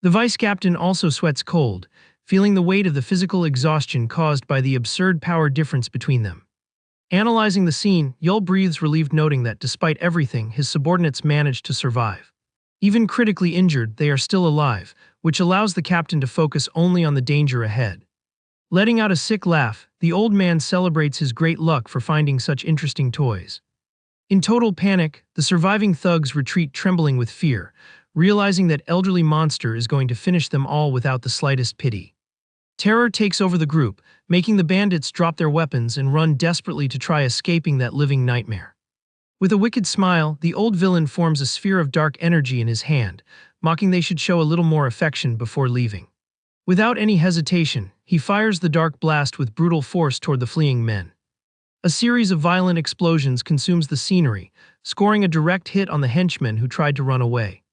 The vice captain also sweats cold, feeling the weight of the physical exhaustion caused by the absurd power difference between them. Analyzing the scene, Yul breathes relieved, noting that despite everything, his subordinates managed to survive. Even critically injured, they are still alive, which allows the captain to focus only on the danger ahead. Letting out a sick laugh, the old man celebrates his great luck for finding such interesting toys. In total panic, the surviving thugs retreat, trembling with fear, realizing that elderly monster is going to finish them all without the slightest pity. Terror takes over the group, making the bandits drop their weapons and run desperately to try escaping that living nightmare. With a wicked smile, the old villain forms a sphere of dark energy in his hand, mocking they should show a little more affection before leaving. Without any hesitation, he fires the dark blast with brutal force toward the fleeing men. A series of violent explosions consumes the scenery, scoring a direct hit on the henchman who tried to run away.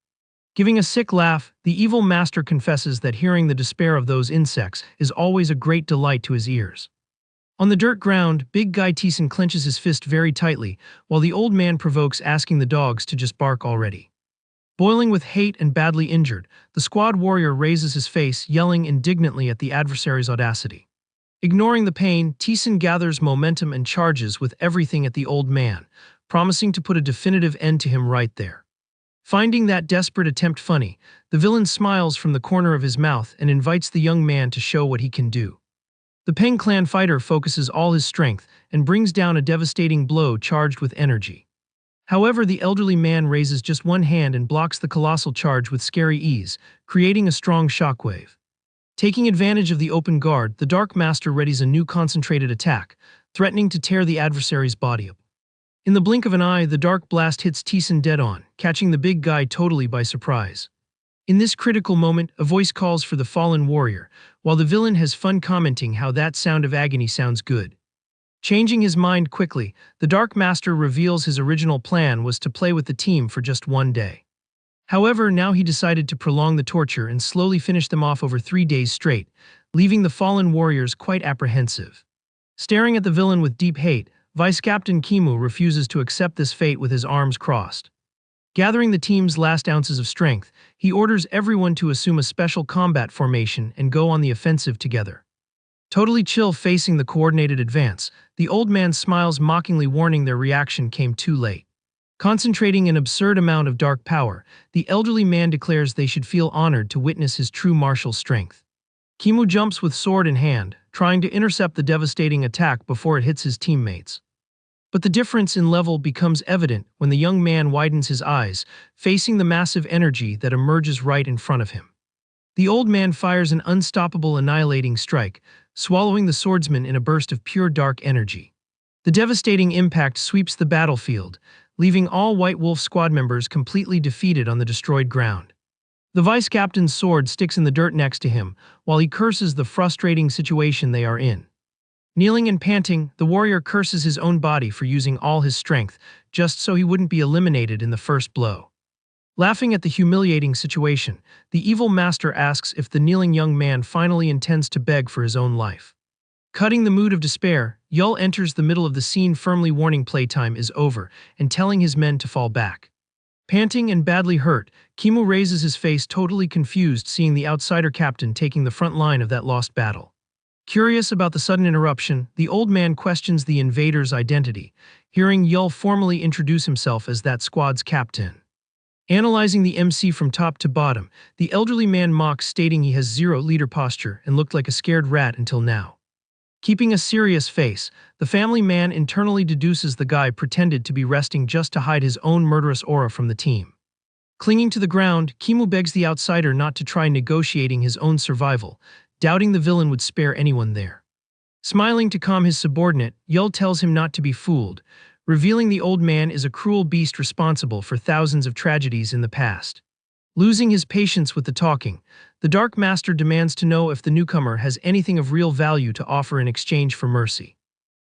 Giving a sick laugh, the evil master confesses that hearing the despair of those insects is always a great delight to his ears. On the dirt ground, Big Guy Thiessen clenches his fist very tightly, while the old man provokes, asking the dogs to just bark already. Boiling with hate and badly injured, the squad warrior raises his face, yelling indignantly at the adversary's audacity. Ignoring the pain, Thiessen gathers momentum and charges with everything at the old man, promising to put a definitive end to him right there. Finding that desperate attempt funny, the villain smiles from the corner of his mouth and invites the young man to show what he can do. The Peng clan fighter focuses all his strength and brings down a devastating blow charged with energy. However, the elderly man raises just one hand and blocks the colossal charge with scary ease, creating a strong shockwave. Taking advantage of the open guard, the Dark Master readies a new concentrated attack, threatening to tear the adversary's body up. In the blink of an eye, the dark blast hits Thiessen dead on, catching the big guy totally by surprise. In this critical moment, a voice calls for the fallen warrior, while the villain has fun commenting how that sound of agony sounds good. Changing his mind quickly, the Dark Master reveals his original plan was to play with the team for just one day. However, now he decided to prolong the torture and slowly finish them off over 3 days straight, leaving the fallen warriors quite apprehensive. Staring at the villain with deep hate, Vice Captain Kimu refuses to accept this fate with his arms crossed. Gathering the team's last ounces of strength, he orders everyone to assume a special combat formation and go on the offensive together. Totally chill facing the coordinated advance, the old man smiles mockingly, warning their reaction came too late. Concentrating an absurd amount of dark power, the elderly man declares they should feel honored to witness his true martial strength. Kimu jumps with sword in hand, trying to intercept the devastating attack before it hits his teammates. But the difference in level becomes evident when the young man widens his eyes, facing the massive energy that emerges right in front of him. The old man fires an unstoppable annihilating strike, swallowing the swordsman in a burst of pure dark energy. The devastating impact sweeps the battlefield, leaving all White Wolf squad members completely defeated on the destroyed ground. The vice captain's sword sticks in the dirt next to him, while he curses the frustrating situation they are in. Kneeling and panting, the warrior curses his own body for using all his strength, just so he wouldn't be eliminated in the first blow. Laughing at the humiliating situation, the evil master asks if the kneeling young man finally intends to beg for his own life. Cutting the mood of despair, Yul enters the middle of the scene, firmly warning playtime is over and telling his men to fall back. Panting and badly hurt, Kimu raises his face, totally confused, seeing the outsider captain taking the front line of that lost battle. Curious about the sudden interruption, the old man questions the invader's identity, hearing Yul formally introduce himself as that squad's captain. Analyzing the MC from top to bottom, the elderly man mocks, stating he has zero leader posture and looked like a scared rat until now. Keeping a serious face, the family man internally deduces the guy pretended to be resting just to hide his own murderous aura from the team. Clinging to the ground, Kimu begs the outsider not to try negotiating his own survival, doubting the villain would spare anyone there. Smiling to calm his subordinate, Yul tells him not to be fooled, revealing the old man is a cruel beast responsible for thousands of tragedies in the past. Losing his patience with the talking, the Dark Master demands to know if the newcomer has anything of real value to offer in exchange for mercy.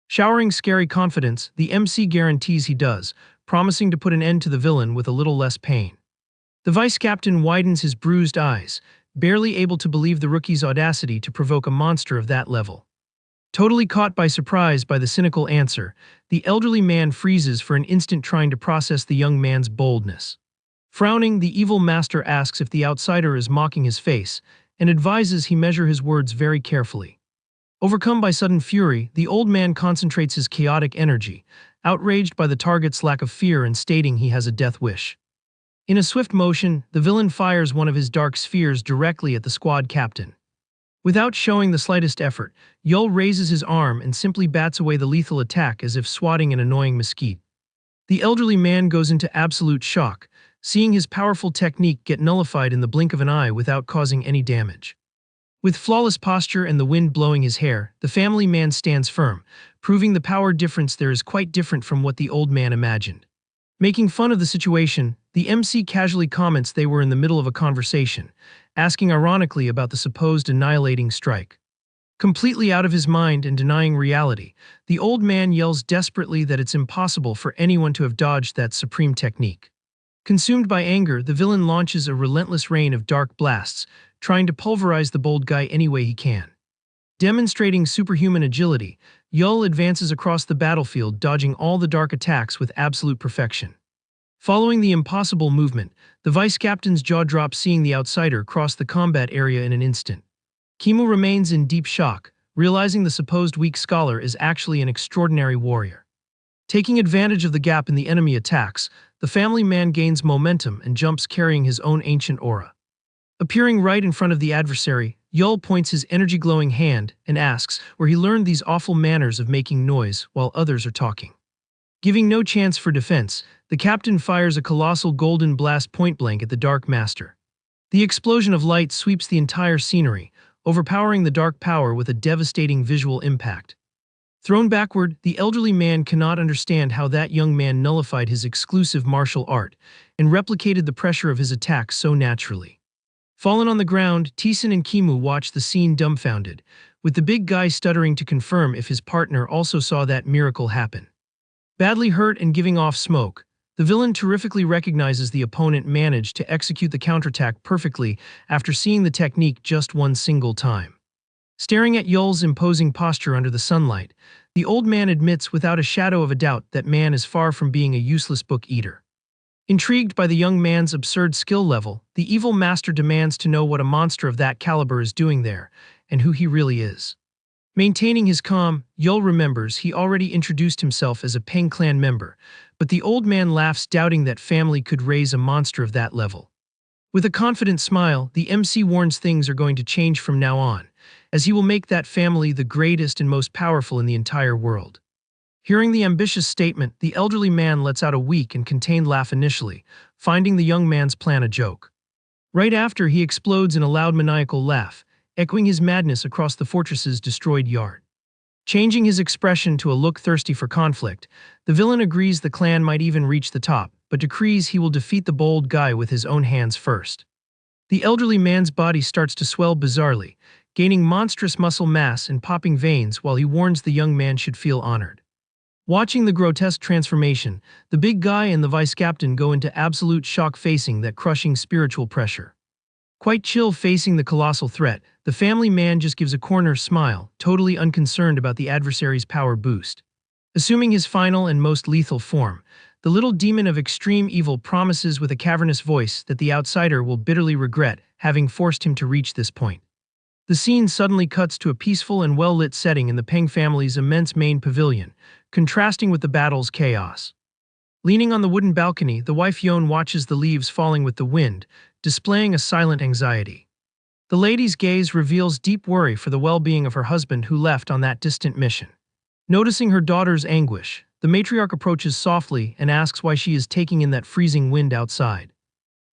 Showering scary confidence, the MC guarantees he does, promising to put an end to the villain with a little less pain. The vice captain widens his bruised eyes, barely able to believe the rookie's audacity to provoke a monster of that level. Totally caught by surprise by the cynical answer, the elderly man freezes for an instant, trying to process the young man's boldness. Frowning, the evil master asks if the outsider is mocking his face, and advises he measure his words very carefully. Overcome by sudden fury, the old man concentrates his chaotic energy, outraged by the target's lack of fear and stating he has a death wish. In a swift motion, the villain fires one of his dark spheres directly at the squad captain. Without showing the slightest effort, Yul raises his arm and simply bats away the lethal attack as if swatting an annoying mosquito. The elderly man goes into absolute shock, seeing his powerful technique get nullified in the blink of an eye without causing any damage. With flawless posture and the wind blowing his hair, the family man stands firm, proving the power difference there is quite different from what the old man imagined. Making fun of the situation, the MC casually comments they were in the middle of a conversation, asking ironically about the supposed annihilating strike. Completely out of his mind and denying reality, the old man yells desperately that it's impossible for anyone to have dodged that supreme technique. Consumed by anger, the villain launches a relentless rain of dark blasts, trying to pulverize the bold guy any way he can. Demonstrating superhuman agility, Yul advances across the battlefield, dodging all the dark attacks with absolute perfection. Following the impossible movement, the vice captain's jaw drops seeing the outsider cross the combat area in an instant. Kimu remains in deep shock, realizing the supposed weak scholar is actually an extraordinary warrior. Taking advantage of the gap in the enemy attacks, the family man gains momentum and jumps carrying his own ancient aura. Appearing right in front of the adversary, Yul points his energy-glowing hand and asks where he learned these awful manners of making noise while others are talking. Giving no chance for defense, the captain fires a colossal golden blast point-blank at the Dark Master. The explosion of light sweeps the entire scenery, overpowering the dark power with a devastating visual impact. Thrown backward, the elderly man cannot understand how that young man nullified his exclusive martial art and replicated the pressure of his attack so naturally. Fallen on the ground, Tisun and Kimu watch the scene dumbfounded, with the big guy stuttering to confirm if his partner also saw that miracle happen. Badly hurt and giving off smoke, the villain terrifically recognizes the opponent managed to execute the counterattack perfectly after seeing the technique just one single time. Staring at Yul's imposing posture under the sunlight, the old man admits without a shadow of a doubt that man is far from being a useless book eater. Intrigued by the young man's absurd skill level, the evil master demands to know what a monster of that caliber is doing there, and who he really is. Maintaining his calm, Yul remembers he already introduced himself as a Peng clan member, but the old man laughs, doubting that family could raise a monster of that level. With a confident smile, the MC warns things are going to change from now on, as he will make that family the greatest and most powerful in the entire world. Hearing the ambitious statement, the elderly man lets out a weak and contained laugh initially, finding the young man's plan a joke. Right after, he explodes in a loud maniacal laugh, echoing his madness across the fortress's destroyed yard. Changing his expression to a look thirsty for conflict, the villain agrees the clan might even reach the top, but decrees he will defeat the bold guy with his own hands first. The elderly man's body starts to swell bizarrely, gaining monstrous muscle mass and popping veins while he warns the young man should feel honored. Watching the grotesque transformation, the big guy and the vice captain go into absolute shock, facing that crushing spiritual pressure. Quite chill facing the colossal threat, the family man just gives a corner smile, totally unconcerned about the adversary's power boost. Assuming his final and most lethal form, the little demon of extreme evil promises with a cavernous voice that the outsider will bitterly regret having forced him to reach this point. The scene suddenly cuts to a peaceful and well-lit setting in the Peng family's immense main pavilion, contrasting with the battle's chaos. Leaning on the wooden balcony, the wife Yon watches the leaves falling with the wind, displaying a silent anxiety. The lady's gaze reveals deep worry for the well-being of her husband who left on that distant mission. Noticing her daughter's anguish, the matriarch approaches softly and asks why she is taking in that freezing wind outside.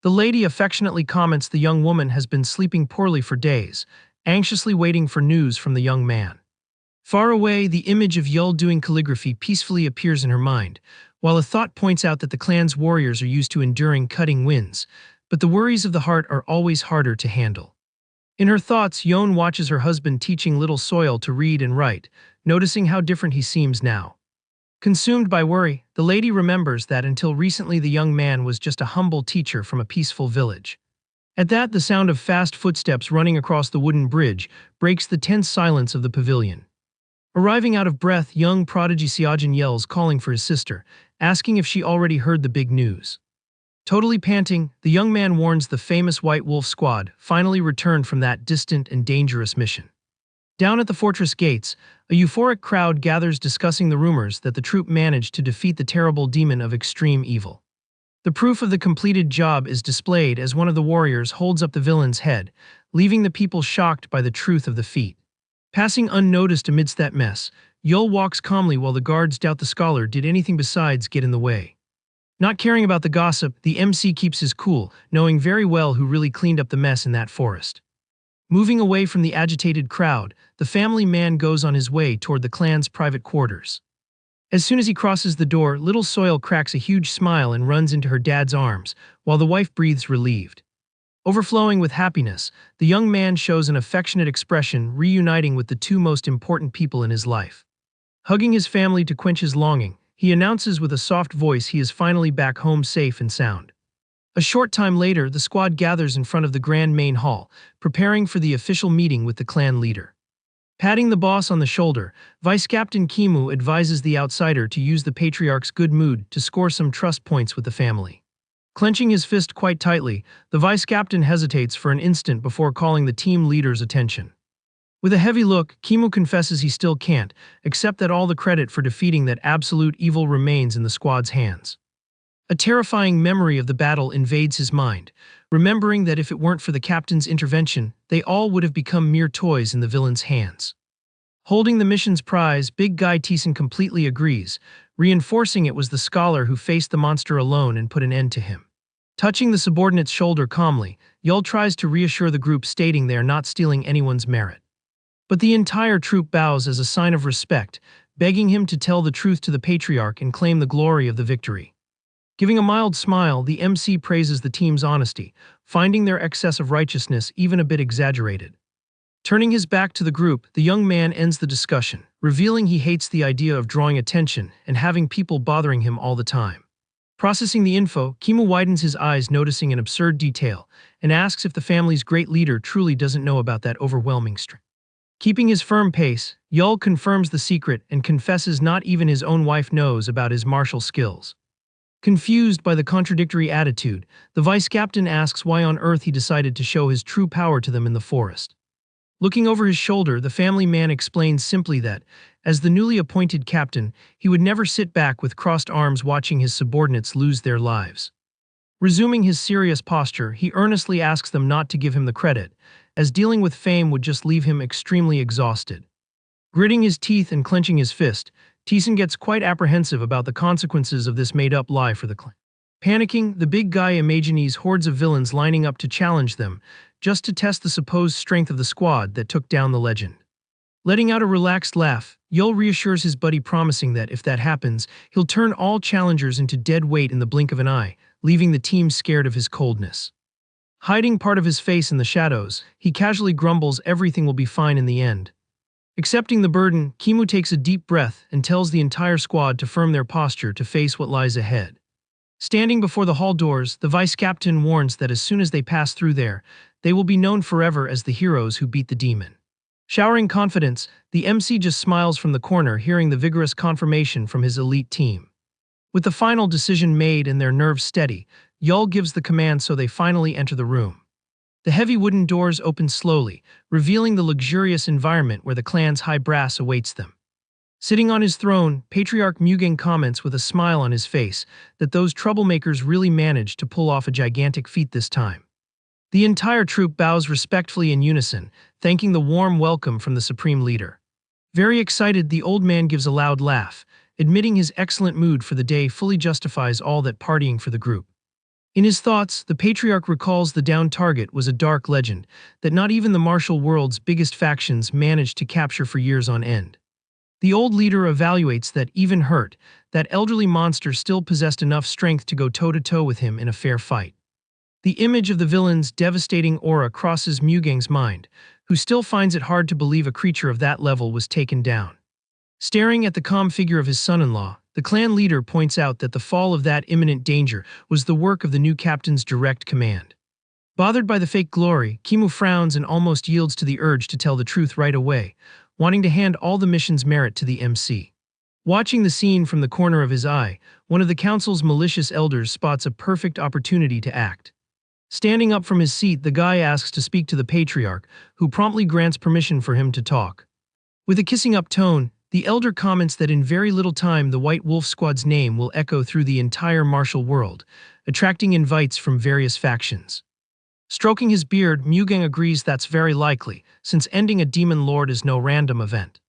The lady affectionately comments the young woman has been sleeping poorly for days, anxiously waiting for news from the young man. Far away, the image of Yul doing calligraphy peacefully appears in her mind, while a thought points out that the clan's warriors are used to enduring cutting winds, but the worries of the heart are always harder to handle. In her thoughts, Yon watches her husband teaching little Soil to read and write, noticing how different he seems now. Consumed by worry, the lady remembers that until recently the young man was just a humble teacher from a peaceful village. At that, the sound of fast footsteps running across the wooden bridge breaks the tense silence of the pavilion. Arriving out of breath, young prodigy Xiaojin yells, calling for his sister, asking if she already heard the big news. Totally panting, the young man warns the famous White Wolf squad finally returned from that distant and dangerous mission. Down at the fortress gates, a euphoric crowd gathers discussing the rumors that the troop managed to defeat the terrible demon of extreme evil. The proof of the completed job is displayed as one of the warriors holds up the villain's head, leaving the people shocked by the truth of the feat. Passing unnoticed amidst that mess, Yul walks calmly while the guards doubt the scholar did anything besides get in the way. Not caring about the gossip, the MC keeps his cool, knowing very well who really cleaned up the mess in that forest. Moving away from the agitated crowd, the family man goes on his way toward the clan's private quarters. As soon as he crosses the door, little Soil cracks a huge smile and runs into her dad's arms, while the wife breathes relieved. Overflowing with happiness, the young man shows an affectionate expression, reuniting with the two most important people in his life. Hugging his family to quench his longing, he announces with a soft voice he is finally back home safe and sound. A short time later, the squad gathers in front of the grand main hall, preparing for the official meeting with the clan leader. Patting the boss on the shoulder, Vice Captain Kimu advises the outsider to use the patriarch's good mood to score some trust points with the family. Clenching his fist quite tightly, the vice captain hesitates for an instant before calling the team leader's attention. With a heavy look, Kimu confesses he still can't accept that all the credit for defeating that absolute evil remains in the squad's hands. A terrifying memory of the battle invades his mind, remembering that if it weren't for the captain's intervention, they all would have become mere toys in the villain's hands. Holding the mission's prize, Big Guy Thiessen completely agrees, reinforcing it was the scholar who faced the monster alone and put an end to him. Touching the subordinate's shoulder calmly, Yul tries to reassure the group, stating they are not stealing anyone's merit. But the entire troop bows as a sign of respect, begging him to tell the truth to the patriarch and claim the glory of the victory. Giving a mild smile, the MC praises the team's honesty, finding their excess of righteousness even a bit exaggerated. Turning his back to the group, the young man ends the discussion, revealing he hates the idea of drawing attention and having people bothering him all the time. Processing the info, Kimu widens his eyes, noticing an absurd detail, and asks if the family's great leader truly doesn't know about that overwhelming strength. Keeping his firm pace, Yul confirms the secret and confesses not even his own wife knows about his martial skills. Confused by the contradictory attitude, the vice captain asks why on earth he decided to show his true power to them in the forest. Looking over his shoulder, the family man explains simply that, as the newly appointed captain, he would never sit back with crossed arms watching his subordinates lose their lives. Resuming his serious posture, he earnestly asks them not to give him the credit, as dealing with fame would just leave him extremely exhausted. Gritting his teeth and clenching his fist, Thiessen gets quite apprehensive about the consequences of this made-up lie for the clan. Panicking, the big guy imagines hordes of villains lining up to challenge them, just to test the supposed strength of the squad that took down the legend. Letting out a relaxed laugh, Yul reassures his buddy, promising that if that happens, he'll turn all challengers into dead weight in the blink of an eye, leaving the team scared of his coldness. Hiding part of his face in the shadows, he casually grumbles everything will be fine in the end. Accepting the burden, Kimu takes a deep breath and tells the entire squad to firm their posture to face what lies ahead. Standing before the hall doors, the vice captain warns that as soon as they pass through there, they will be known forever as the heroes who beat the demon. Showering confidence, the MC just smiles from the corner, hearing the vigorous confirmation from his elite team. With the final decision made and their nerves steady, Yul gives the command so they finally enter the room. The heavy wooden doors open slowly, revealing the luxurious environment where the clan's high brass awaits them. Sitting on his throne, Patriarch Mugeng comments with a smile on his face that those troublemakers really managed to pull off a gigantic feat this time. The entire troop bows respectfully in unison, thanking the warm welcome from the supreme leader. Very excited, the old man gives a loud laugh, admitting his excellent mood for the day fully justifies all that partying for the group. In his thoughts, the patriarch recalls the downed target was a dark legend that not even the martial world's biggest factions managed to capture for years on end. The old leader evaluates that, even hurt, that elderly monster still possessed enough strength to go toe-to-toe with him in a fair fight. The image of the villain's devastating aura crosses Mugeng's mind, who still finds it hard to believe a creature of that level was taken down. Staring at the calm figure of his son-in-law, the clan leader points out that the fall of that imminent danger was the work of the new captain's direct command. Bothered by the fake glory, Kimu frowns and almost yields to the urge to tell the truth right away, wanting to hand all the mission's merit to the MC. Watching the scene from the corner of his eye, one of the council's malicious elders spots a perfect opportunity to act. Standing up from his seat, the guy asks to speak to the patriarch, who promptly grants permission for him to talk. With a kissing up tone, the elder comments that in very little time the White Wolf Squad's name will echo through the entire martial world, attracting invites from various factions. Stroking his beard, Mugeng agrees that's very likely, since ending a demon lord is no random event.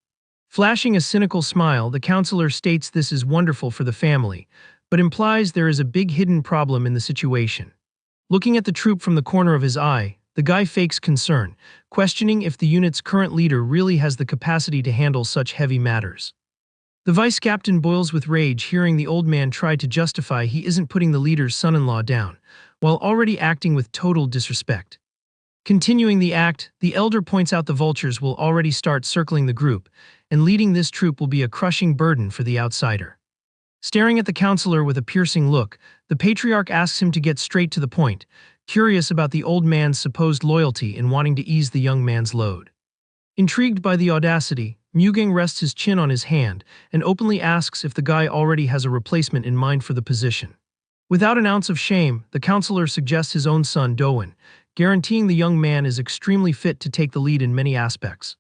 Flashing a cynical smile, the counselor states this is wonderful for the family, but implies there is a big hidden problem in the situation. Looking at the troop from the corner of his eye, the guy fakes concern, questioning if the unit's current leader really has the capacity to handle such heavy matters. The vice captain boils with rage hearing the old man try to justify he isn't putting the leader's son-in-law down, while already acting with total disrespect. Continuing the act, the elder points out the vultures will already start circling the group, and leading this troop will be a crushing burden for the outsider. Staring at the counselor with a piercing look, the patriarch asks him to get straight to the point, curious about the old man's supposed loyalty in wanting to ease the young man's load. Intrigued by the audacity, Mugang rests his chin on his hand and openly asks if the guy already has a replacement in mind for the position. Without an ounce of shame, the counselor suggests his own son, Doan, guaranteeing the young man is extremely fit to take the lead in many aspects.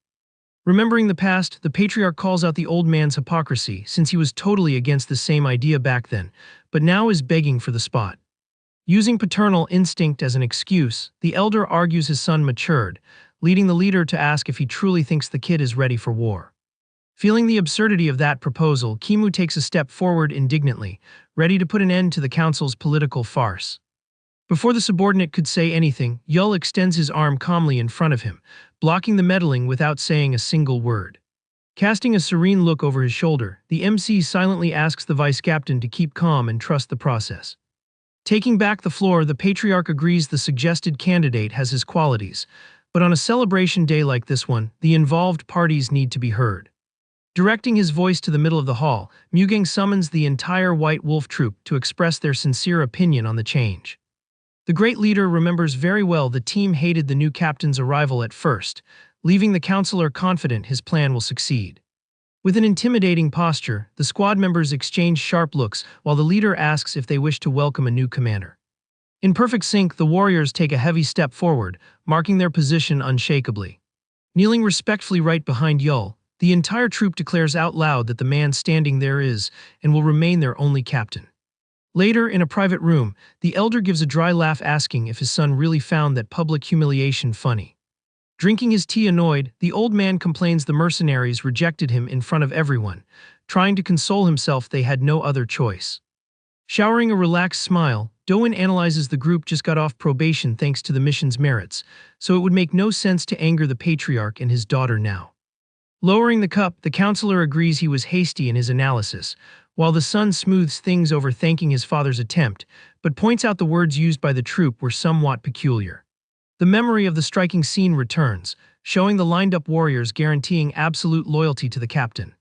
Remembering the past, the patriarch calls out the old man's hypocrisy since he was totally against the same idea back then, but now is begging for the spot. Using paternal instinct as an excuse, the elder argues his son matured, leading the leader to ask if he truly thinks the kid is ready for war. Feeling the absurdity of that proposal, Kimu takes a step forward indignantly, ready to put an end to the council's political farce. Before the subordinate could say anything, Yul extends his arm calmly in front of him, blocking the meddling without saying a single word. Casting a serene look over his shoulder, the MC silently asks the vice captain to keep calm and trust the process. Taking back the floor, the patriarch agrees the suggested candidate has his qualities, but on a celebration day like this one, the involved parties need to be heard. Directing his voice to the middle of the hall, Mugang summons the entire White Wolf troop to express their sincere opinion on the change. The great leader remembers very well the team hated the new captain's arrival at first, leaving the counselor confident his plan will succeed. With an intimidating posture, the squad members exchange sharp looks while the leader asks if they wish to welcome a new commander. In perfect sync, the warriors take a heavy step forward, marking their position unshakably. Kneeling respectfully right behind Yul, the entire troop declares out loud that the man standing there is and will remain their only captain. Later, in a private room, the elder gives a dry laugh asking if his son really found that public humiliation funny. Drinking his tea annoyed, the old man complains the mercenaries rejected him in front of everyone, trying to console himself they had no other choice. Showering a relaxed smile, Doan analyzes the group just got off probation thanks to the mission's merits, so it would make no sense to anger the patriarch and his daughter now. Lowering the cup, the counselor agrees he was hasty in his analysis, while the son smooths things over thanking his father's attempt, but points out the words used by the troop were somewhat peculiar. The memory of the striking scene returns, showing the lined-up warriors guaranteeing absolute loyalty to the captain.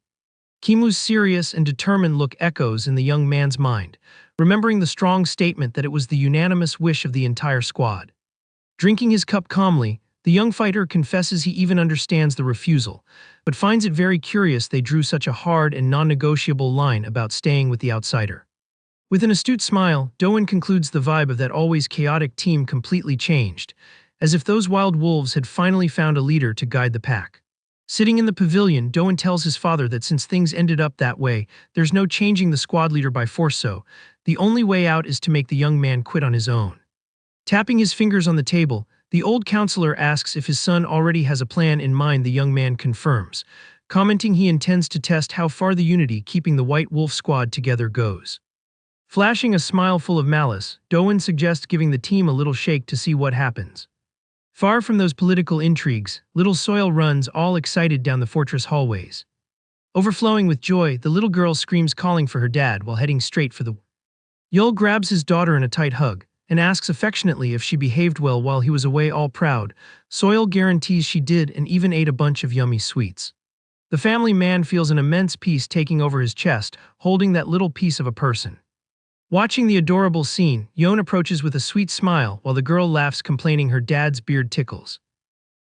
Kimu's serious and determined look echoes in the young man's mind, remembering the strong statement that it was the unanimous wish of the entire squad. Drinking his cup calmly, the young fighter confesses he even understands the refusal, but finds it very curious they drew such a hard and non-negotiable line about staying with the outsider. With an astute smile, Doan concludes the vibe of that always chaotic team completely changed, as if those wild wolves had finally found a leader to guide the pack. Sitting in the pavilion, Doan tells his father that since things ended up that way, there's no changing the squad leader by force, so the only way out is to make the young man quit on his own. Tapping his fingers on the table, the old counselor asks if his son already has a plan in mind. The young man confirms, commenting he intends to test how far the unity keeping the White Wolf squad together goes. Flashing a smile full of malice, Doan suggests giving the team a little shake to see what happens. Far from those political intrigues, little Soil runs all excited down the fortress hallways. Overflowing with joy, the little girl screams calling for her dad while heading straight for the... Yul grabs his daughter in a tight hug and asks affectionately if she behaved well while he was away. All proud, Soil guarantees she did and even ate a bunch of yummy sweets. The family man feels an immense peace taking over his chest, holding that little piece of a person. Watching the adorable scene, Yon approaches with a sweet smile while the girl laughs, complaining her dad's beard tickles.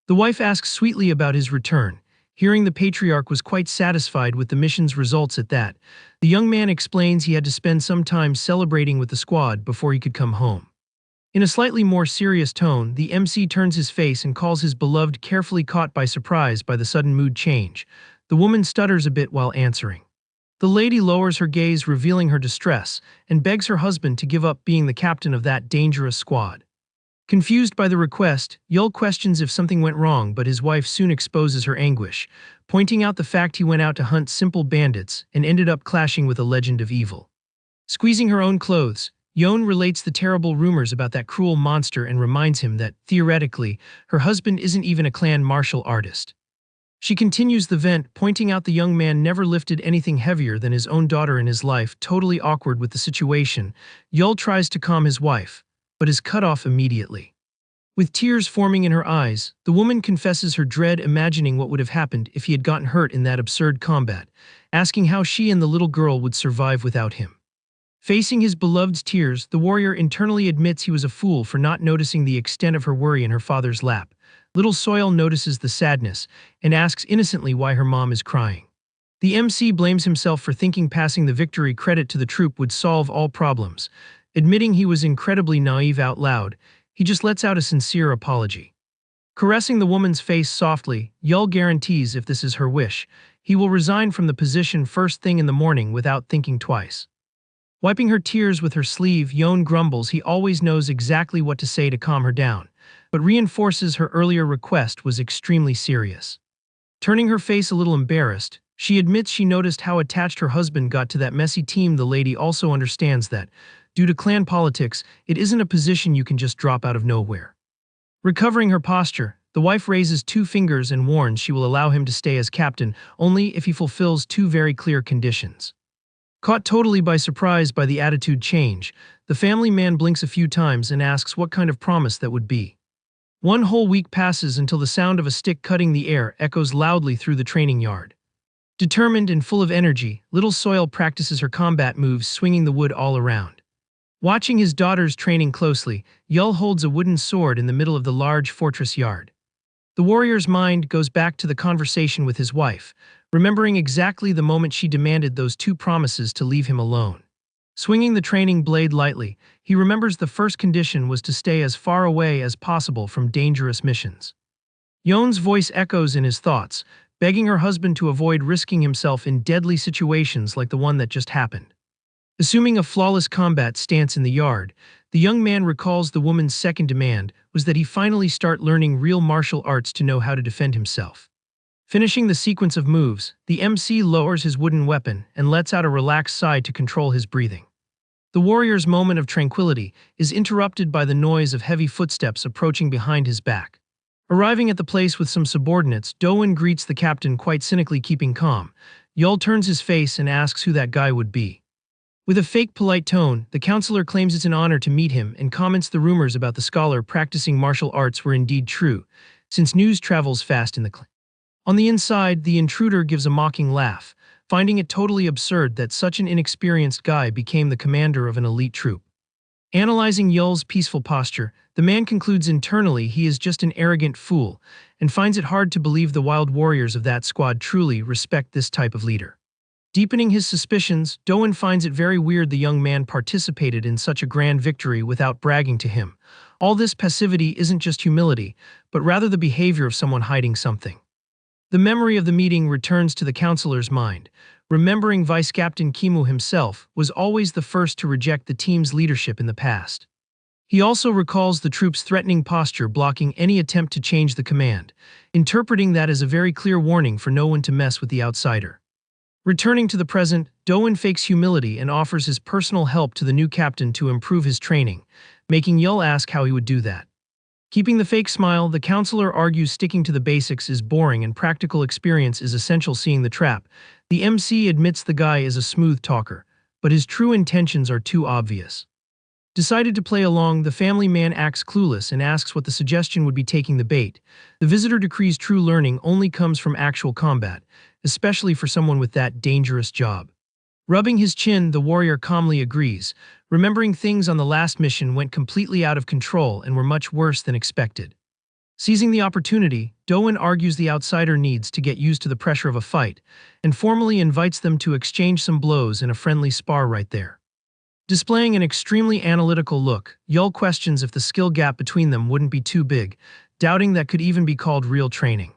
The wife asks sweetly about his return. Hearing the patriarch was quite satisfied with the mission's results at that, the young man explains he had to spend some time celebrating with the squad before he could come home. In a slightly more serious tone, the MC turns his face and calls his beloved, carefully caught by surprise by the sudden mood change. The woman stutters a bit while answering. The lady lowers her gaze, revealing her distress, and begs her husband to give up being the captain of that dangerous squad. Confused by the request, Yul questions if something went wrong, but his wife soon exposes her anguish, pointing out the fact he went out to hunt simple bandits and ended up clashing with a legend of evil. Squeezing her own clothes, Yon relates the terrible rumors about that cruel monster and reminds him that, theoretically, her husband isn't even a clan martial artist. She continues the vent, pointing out the young man never lifted anything heavier than his own daughter in his life. Totally awkward with the situation, Yul tries to calm his wife, but is cut off immediately. With tears forming in her eyes, the woman confesses her dread, imagining what would have happened if he had gotten hurt in that absurd combat, asking how she and the little girl would survive without him. Facing his beloved's tears, the warrior internally admits he was a fool for not noticing the extent of her worry in her father's lap. Little Soil notices the sadness and asks innocently why her mom is crying. The MC blames himself for thinking passing the victory credit to the troop would solve all problems. Admitting he was incredibly naive out loud, he just lets out a sincere apology. Caressing the woman's face softly, Yul guarantees if this is her wish, he will resign from the position first thing in the morning without thinking twice. Wiping her tears with her sleeve, Yon grumbles he always knows exactly what to say to calm her down, but reinforces her earlier request was extremely serious. Turning her face a little embarrassed, she admits she noticed how attached her husband got to that messy team. The lady also understands that, due to clan politics, it isn't a position you can just drop out of nowhere. Recovering her posture, the wife raises two fingers and warns she will allow him to stay as captain only if he fulfills two very clear conditions. Caught totally by surprise by the attitude change, the family man blinks a few times and asks what kind of promise that would be. One whole week passes until the sound of a stick cutting the air echoes loudly through the training yard. Determined and full of energy, Little Soil practices her combat moves, swinging the wood all around. Watching his daughter's training closely, Yul holds a wooden sword in the middle of the large fortress yard. The warrior's mind goes back to the conversation with his wife, remembering exactly the moment she demanded those two promises to leave him alone. Swinging the training blade lightly, he remembers the first condition was to stay as far away as possible from dangerous missions. Yon's voice echoes in his thoughts, begging her husband to avoid risking himself in deadly situations like the one that just happened. Assuming a flawless combat stance in the yard, the young man recalls the woman's second demand was that he finally start learning real martial arts to know how to defend himself. Finishing the sequence of moves, the MC lowers his wooden weapon and lets out a relaxed sigh to control his breathing. The warrior's moment of tranquility is interrupted by the noise of heavy footsteps approaching behind his back. Arriving at the place with some subordinates, Doan greets the captain quite cynically, keeping calm. Yul turns his face and asks who that guy would be. With a fake polite tone, the counselor claims it's an honor to meet him and comments the rumors about the scholar practicing martial arts were indeed true, since news travels fast in the clan. On the inside, the intruder gives a mocking laugh, finding it totally absurd that such an inexperienced guy became the commander of an elite troop. Analyzing Yul's peaceful posture, the man concludes internally he is just an arrogant fool, and finds it hard to believe the wild warriors of that squad truly respect this type of leader. Deepening his suspicions, Doan finds it very weird the young man participated in such a grand victory without bragging to him. All this passivity isn't just humility, but rather the behavior of someone hiding something. The memory of the meeting returns to the counselor's mind, remembering Vice Captain Kimu himself was always the first to reject the team's leadership in the past. He also recalls the troop's threatening posture blocking any attempt to change the command, interpreting that as a very clear warning for no one to mess with the outsider. Returning to the present, Doan fakes humility and offers his personal help to the new captain to improve his training, making Yul ask how he would do that. Keeping the fake smile, the counselor argues sticking to the basics is boring and practical experience is essential. Seeing the trap, the MC admits the guy is a smooth talker, but his true intentions are too obvious. Decided to play along, the family man acts clueless and asks what the suggestion would be. Taking the bait, the visitor decrees true learning only comes from actual combat, especially for someone with that dangerous job. Rubbing his chin, the warrior calmly agrees, remembering things on the last mission went completely out of control and were much worse than expected. Seizing the opportunity, Doan argues the outsider needs to get used to the pressure of a fight, and formally invites them to exchange some blows in a friendly spar right there. Displaying an extremely analytical look, Yul questions if the skill gap between them wouldn't be too big, doubting that could even be called real training.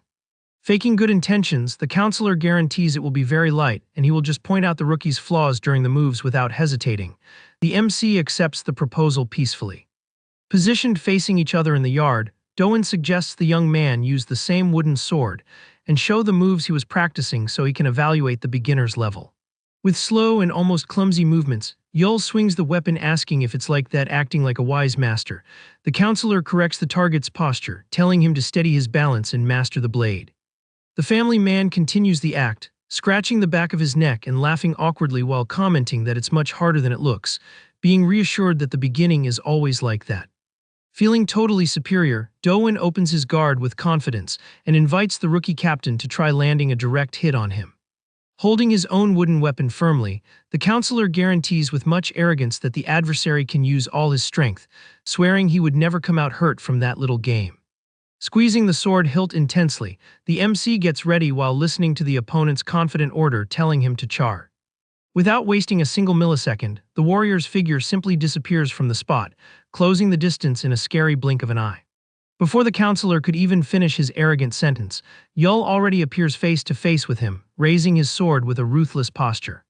Faking good intentions, the counselor guarantees it will be very light and he will just point out the rookie's flaws during the moves without hesitating. The MC accepts the proposal peacefully. Positioned facing each other in the yard, Doan suggests the young man use the same wooden sword and show the moves he was practicing so he can evaluate the beginner's level. With slow and almost clumsy movements, Yul swings the weapon, asking if it's like that, acting like a wise master. The counselor corrects the target's posture, telling him to steady his balance and master the blade. The family man continues the act, scratching the back of his neck and laughing awkwardly while commenting that it's much harder than it looks, being reassured that the beginning is always like that. Feeling totally superior, Doan opens his guard with confidence and invites the rookie captain to try landing a direct hit on him. Holding his own wooden weapon firmly, the counselor guarantees with much arrogance that the adversary can use all his strength, swearing he would never come out hurt from that little game. Squeezing the sword hilt intensely, the MC gets ready while listening to the opponent's confident order telling him to charge. Without wasting a single millisecond, the warrior's figure simply disappears from the spot, closing the distance in a scary blink of an eye. Before the counselor could even finish his arrogant sentence, Yul already appears face to face with him, raising his sword with a ruthless posture.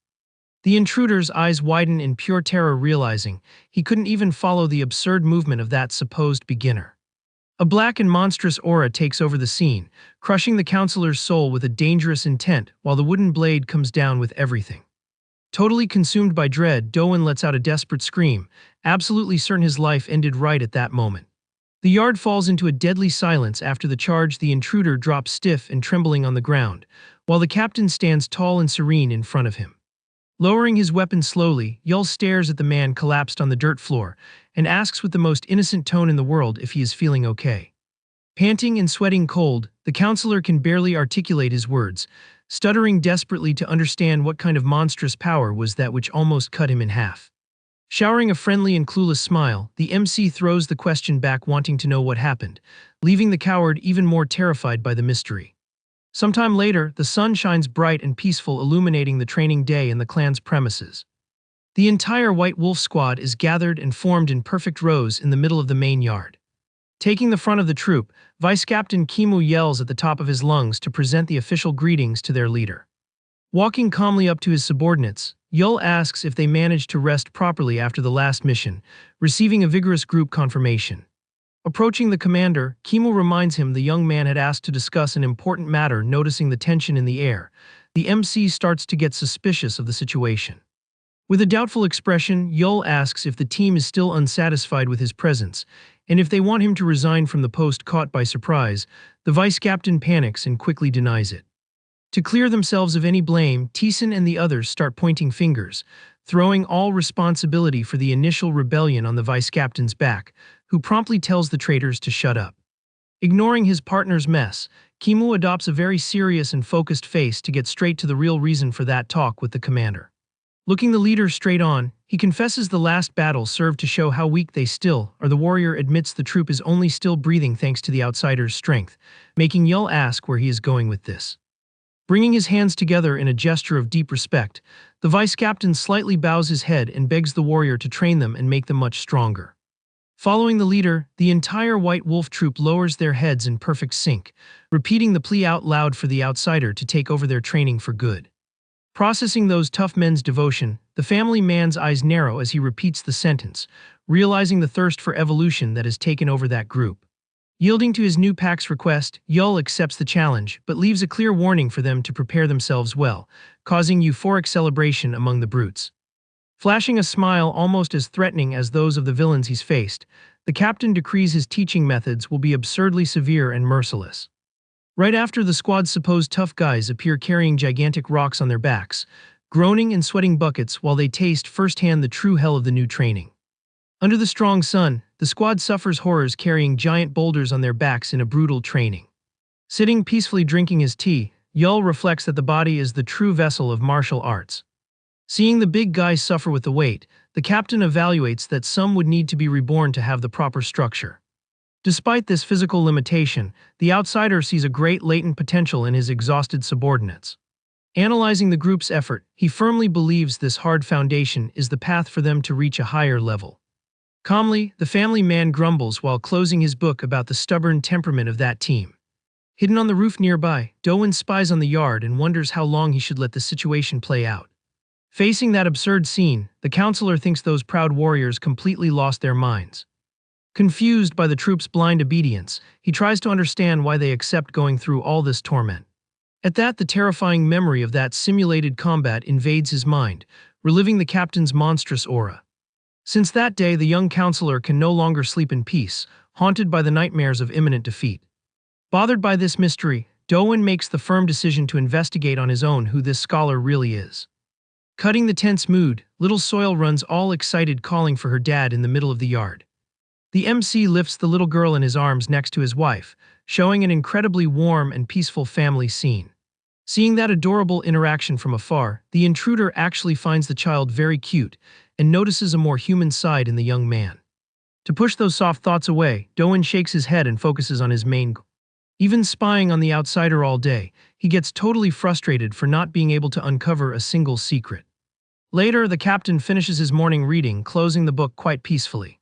The intruder's eyes widen in pure terror, realizing he couldn't even follow the absurd movement of that supposed beginner. A black and monstrous aura takes over the scene, crushing the counselor's soul with a dangerous intent while the wooden blade comes down with everything. Totally consumed by dread, Doan lets out a desperate scream, absolutely certain his life ended right at that moment. The yard falls into a deadly silence after the charge. The intruder drops stiff and trembling on the ground, while the captain stands tall and serene in front of him. Lowering his weapon slowly, Yul stares at the man collapsed on the dirt floor and asks with the most innocent tone in the world if he is feeling okay. Panting and sweating cold, the counselor can barely articulate his words, stuttering desperately to understand what kind of monstrous power was that which almost cut him in half. Showering a friendly and clueless smile, the MC throws the question back, wanting to know what happened, leaving the coward even more terrified by the mystery. Sometime later, the sun shines bright and peaceful, illuminating the training day in the clan's premises. The entire White Wolf squad is gathered and formed in perfect rows in the middle of the main yard. Taking the front of the troop, Vice Captain Kimu yells at the top of his lungs to present the official greetings to their leader. Walking calmly up to his subordinates, Yul asks if they managed to rest properly after the last mission, receiving a vigorous group confirmation. Approaching the commander, Kimu reminds him the young man had asked to discuss an important matter. Noticing the tension in the air, the MC starts to get suspicious of the situation. With a doubtful expression, Yul asks if the team is still unsatisfied with his presence, and if they want him to resign from the post. Caught by surprise, the vice captain panics and quickly denies it. To clear themselves of any blame, Teeson and the others start pointing fingers, throwing all responsibility for the initial rebellion on the vice captain's back, who promptly tells the traitors to shut up. Ignoring his partner's mess, Kimu adopts a very serious and focused face to get straight to the real reason for that talk with the commander. Looking the leader straight on, he confesses the last battle served to show how weak they still are. The warrior admits the troop is only still breathing thanks to the outsider's strength, making Yul ask where he is going with this. Bringing his hands together in a gesture of deep respect, the vice captain slightly bows his head and begs the warrior to train them and make them much stronger. Following the leader, the entire White Wolf troop lowers their heads in perfect sync, repeating the plea out loud for the outsider to take over their training for good. Processing those tough men's devotion, the family man's eyes narrow as he repeats the sentence, realizing the thirst for evolution that has taken over that group. Yielding to his new pack's request, Yul accepts the challenge, but leaves a clear warning for them to prepare themselves well, causing euphoric celebration among the brutes. Flashing a smile almost as threatening as those of the villains he's faced, the captain decrees his teaching methods will be absurdly severe and merciless. Right after, the squad's supposed tough guys appear carrying gigantic rocks on their backs, groaning and sweating buckets while they taste firsthand the true hell of the new training. Under the strong sun, the squad suffers horrors carrying giant boulders on their backs in a brutal training. Sitting peacefully drinking his tea, Yul reflects that the body is the true vessel of martial arts. Seeing the big guys suffer with the weight, the captain evaluates that some would need to be reborn to have the proper structure. Despite this physical limitation, the outsider sees a great latent potential in his exhausted subordinates. Analyzing the group's effort, he firmly believes this hard foundation is the path for them to reach a higher level. Calmly, the family man grumbles while closing his book about the stubborn temperament of that team. Hidden on the roof nearby, Doan spies on the yard and wonders how long he should let the situation play out. Facing that absurd scene, the counselor thinks those proud warriors completely lost their minds. Confused by the troop's blind obedience, he tries to understand why they accept going through all this torment. At that, the terrifying memory of that simulated combat invades his mind, reliving the captain's monstrous aura. Since that day, the young counselor can no longer sleep in peace, haunted by the nightmares of imminent defeat. Bothered by this mystery, Doan makes the firm decision to investigate on his own who this scholar really is. Cutting the tense mood, little Soil runs all excited calling for her dad in the middle of the yard. The MC lifts the little girl in his arms next to his wife, showing an incredibly warm and peaceful family scene. Seeing that adorable interaction from afar, the intruder actually finds the child very cute and notices a more human side in the young man. To push those soft thoughts away, Doan shakes his head and focuses on his main goal. Even spying on the outsider all day, he gets totally frustrated for not being able to uncover a single secret. Later, the captain finishes his morning reading, closing the book quite peacefully.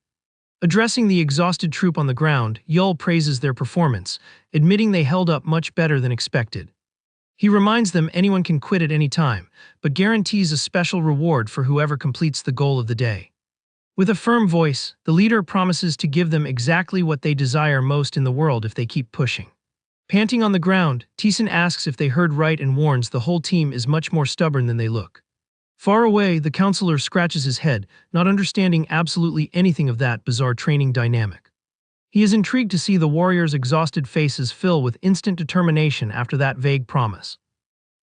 Addressing the exhausted troop on the ground, Yul praises their performance, admitting they held up much better than expected. He reminds them anyone can quit at any time, but guarantees a special reward for whoever completes the goal of the day. With a firm voice, the leader promises to give them exactly what they desire most in the world if they keep pushing. Panting on the ground, Teeson asks if they heard right and warns the whole team is much more stubborn than they look. Far away, the counselor scratches his head, not understanding absolutely anything of that bizarre training dynamic. He is intrigued to see the warriors' exhausted faces fill with instant determination after that vague promise.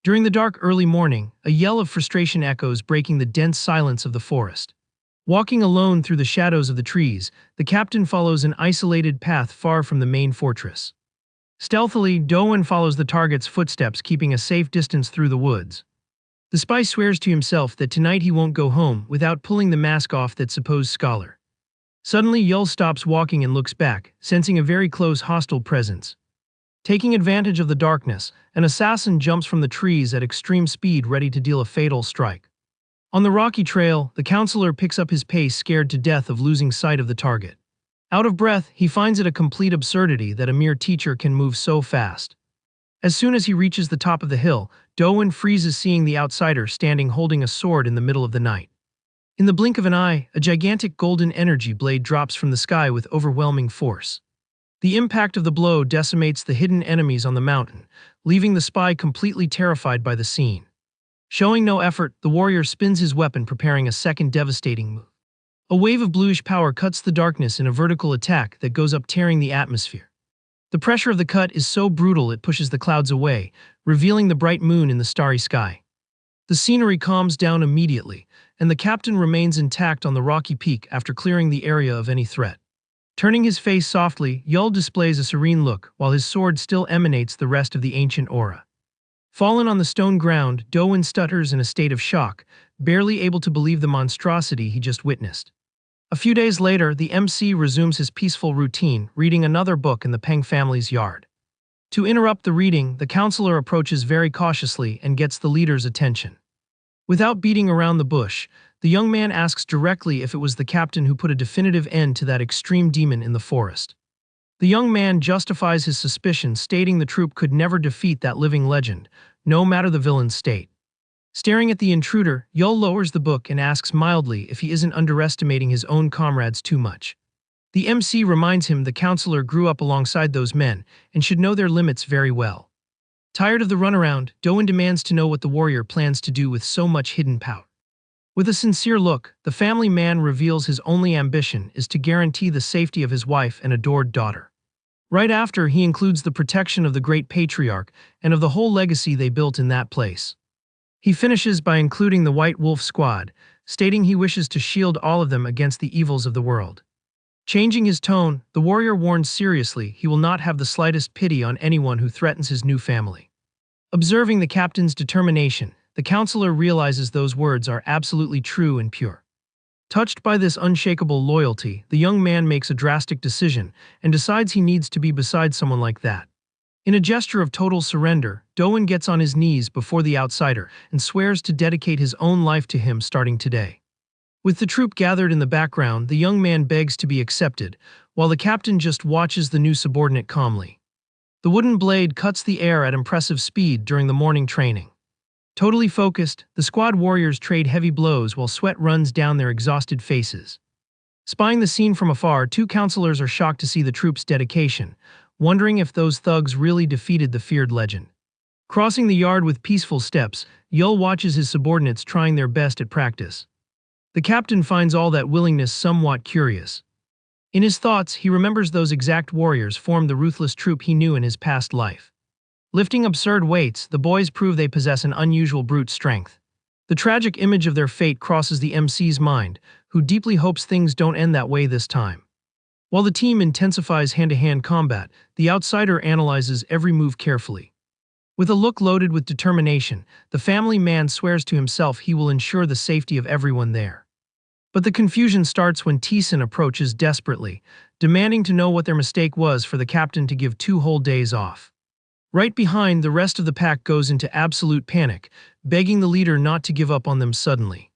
During the dark early morning, a yell of frustration echoes, breaking the dense silence of the forest. Walking alone through the shadows of the trees, the captain follows an isolated path far from the main fortress. Stealthily, Doan follows the target's footsteps, keeping a safe distance through the woods. The spy swears to himself that tonight he won't go home without pulling the mask off that supposed scholar. Suddenly, Yul stops walking and looks back, sensing a very close hostile presence. Taking advantage of the darkness, an assassin jumps from the trees at extreme speed, ready to deal a fatal strike. On the rocky trail, the counselor picks up his pace, scared to death of losing sight of the target. Out of breath, he finds it a complete absurdity that a mere teacher can move so fast. As soon as he reaches the top of the hill, Doan freezes, seeing the outsider standing holding a sword in the middle of the night. In the blink of an eye, a gigantic golden energy blade drops from the sky with overwhelming force. The impact of the blow decimates the hidden enemies on the mountain, leaving the spy completely terrified by the scene. Showing no effort, the warrior spins his weapon, preparing a second devastating move. A wave of bluish power cuts the darkness in a vertical attack that goes up, tearing the atmosphere. The pressure of the cut is so brutal it pushes the clouds away, revealing the bright moon in the starry sky. The scenery calms down immediately, and the captain remains intact on the rocky peak after clearing the area of any threat. Turning his face softly, Yul displays a serene look, while his sword still emanates the rest of the ancient aura. Fallen on the stone ground, Doan stutters in a state of shock, barely able to believe the monstrosity he just witnessed. A few days later, the MC resumes his peaceful routine, reading another book in the Peng family's yard. To interrupt the reading, the counselor approaches very cautiously and gets the leader's attention. Without beating around the bush, the young man asks directly if it was the captain who put a definitive end to that extreme demon in the forest. The young man justifies his suspicion, stating the troop could never defeat that living legend, no matter the villain's state. Staring at the intruder, Yul lowers the book and asks mildly if he isn't underestimating his own comrades too much. The MC reminds him the counselor grew up alongside those men and should know their limits very well. Tired of the runaround, Doan demands to know what the warrior plans to do with so much hidden power. With a sincere look, the family man reveals his only ambition is to guarantee the safety of his wife and adored daughter. Right after, he includes the protection of the great patriarch and of the whole legacy they built in that place. He finishes by including the White Wolf Squad, stating he wishes to shield all of them against the evils of the world. Changing his tone, the warrior warns seriously he will not have the slightest pity on anyone who threatens his new family. Observing the captain's determination, the counselor realizes those words are absolutely true and pure. Touched by this unshakable loyalty, the young man makes a drastic decision and decides he needs to be beside someone like that. In a gesture of total surrender, Doan gets on his knees before the outsider and swears to dedicate his own life to him starting today. With the troop gathered in the background, the young man begs to be accepted, while the captain just watches the new subordinate calmly. The wooden blade cuts the air at impressive speed during the morning training. Totally focused, the squad warriors trade heavy blows while sweat runs down their exhausted faces. Spying the scene from afar, two counselors are shocked to see the troop's dedication, wondering if those thugs really defeated the feared legend. Crossing the yard with peaceful steps, Yul watches his subordinates trying their best at practice. The captain finds all that willingness somewhat curious. In his thoughts, he remembers those exact warriors formed the ruthless troop he knew in his past life. Lifting absurd weights, the boys prove they possess an unusual brute strength. The tragic image of their fate crosses the MC's mind, who deeply hopes things don't end that way this time. While the team intensifies hand-to-hand combat, the outsider analyzes every move carefully. With a look loaded with determination, the family man swears to himself he will ensure the safety of everyone there. But the confusion starts when Teeson approaches desperately, demanding to know what their mistake was for the captain to give 2 whole days off. Right behind, the rest of the pack goes into absolute panic, begging the leader not to give up on them suddenly.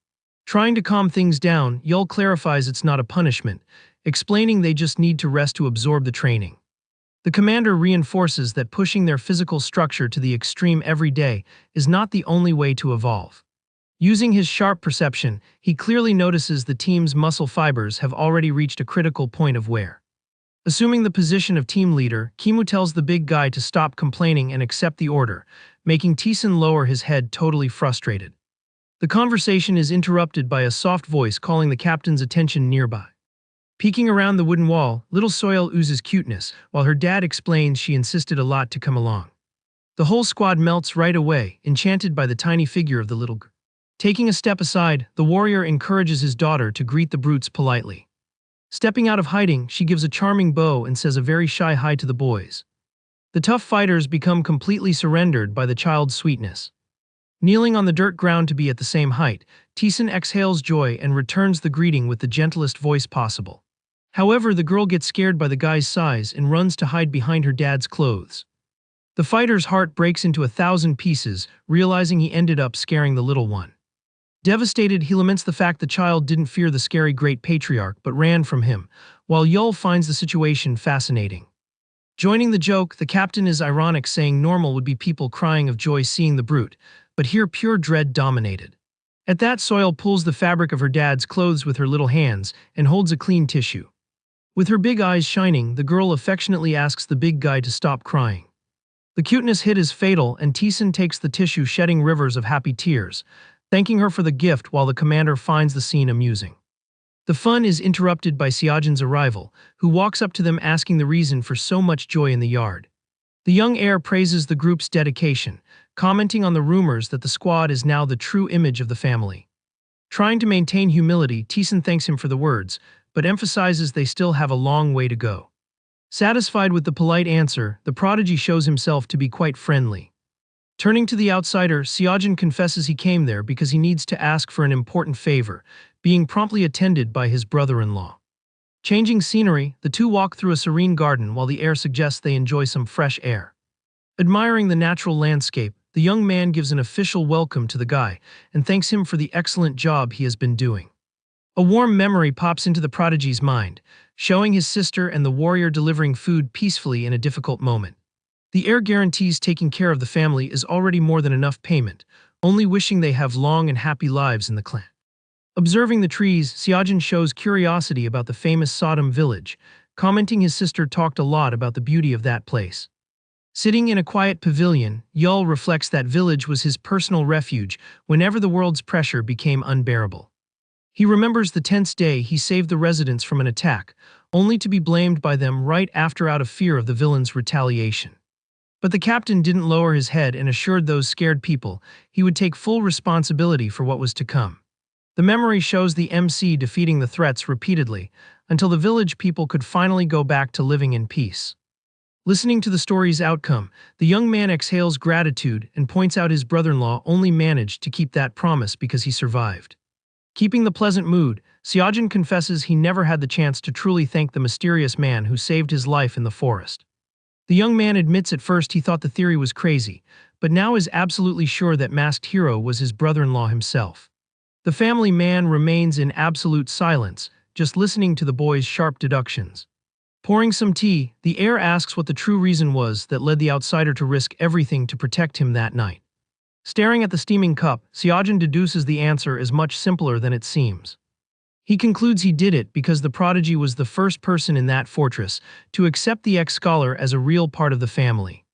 Trying to calm things down, Yul clarifies it's not a punishment, explaining they just need to rest to absorb the training. The commander reinforces that pushing their physical structure to the extreme every day is not the only way to evolve. Using his sharp perception, he clearly notices the team's muscle fibers have already reached a critical point of wear. Assuming the position of team leader, Kimu tells the big guy to stop complaining and accept the order, making Teeson lower his head, totally frustrated. The conversation is interrupted by a soft voice calling the captain's attention nearby. Peeking around the wooden wall, little Soil oozes cuteness, while her dad explains she insisted a lot to come along. The whole squad melts right away, enchanted by the tiny figure of the little girl. Taking a step aside, the warrior encourages his daughter to greet the brutes politely. Stepping out of hiding, she gives a charming bow and says a very shy hi to the boys. The tough fighters become completely surrendered by the child's sweetness. Kneeling on the dirt ground to be at the same height, Teeson exhales joy and returns the greeting with the gentlest voice possible. However, the girl gets scared by the guy's size and runs to hide behind her dad's clothes. The fighter's heart breaks into 1,000 pieces, realizing he ended up scaring the little one. Devastated, he laments the fact the child didn't fear the scary great patriarch but ran from him, while Yul finds the situation fascinating. Joining the joke, the captain is ironic, saying normal would be people crying of joy seeing the brute, but here pure dread dominated. At that, Soil pulls the fabric of her dad's clothes with her little hands and holds a clean tissue. With her big eyes shining, the girl affectionately asks the big guy to stop crying. The cuteness hit is fatal, and Teeson takes the tissue, shedding rivers of happy tears, thanking her for the gift while the commander finds the scene amusing. The fun is interrupted by Seojin's arrival, who walks up to them asking the reason for so much joy in the yard. The young heir praises the group's dedication, commenting on the rumors that the squad is now the true image of the family. Trying to maintain humility, Teeson thanks him for the words, but emphasizes they still have a long way to go. Satisfied with the polite answer, the prodigy shows himself to be quite friendly. Turning to the outsider, Seojin confesses he came there because he needs to ask for an important favor, being promptly attended by his brother-in-law. Changing scenery, the two walk through a serene garden while the heir suggests they enjoy some fresh air. Admiring the natural landscape, the young man gives an official welcome to the guy and thanks him for the excellent job he has been doing. A warm memory pops into the prodigy's mind, showing his sister and the warrior delivering food peacefully in a difficult moment. The heir guarantees taking care of the family is already more than enough payment, only wishing they have long and happy lives in the clan. Observing the trees, Seojin shows curiosity about the famous Sodom village, commenting his sister talked a lot about the beauty of that place. Sitting in a quiet pavilion, Yul reflects that village was his personal refuge whenever the world's pressure became unbearable. He remembers the tense day he saved the residents from an attack, only to be blamed by them right after out of fear of the villain's retaliation. But the captain didn't lower his head and assured those scared people he would take full responsibility for what was to come. The memory shows the MC defeating the threats repeatedly until the village people could finally go back to living in peace. Listening to the story's outcome, the young man exhales gratitude and points out his brother-in-law only managed to keep that promise because he survived. Keeping the pleasant mood, Seojin confesses he never had the chance to truly thank the mysterious man who saved his life in the forest. The young man admits at first he thought the theory was crazy, but now is absolutely sure that masked hero was his brother-in-law himself. The family man remains in absolute silence, just listening to the boy's sharp deductions. Pouring some tea, the heir asks what the true reason was that led the outsider to risk everything to protect him that night. Staring at the steaming cup, Seojin deduces the answer is much simpler than it seems. He concludes he did it because the prodigy was the first person in that fortress to accept the ex-scholar as a real part of the family.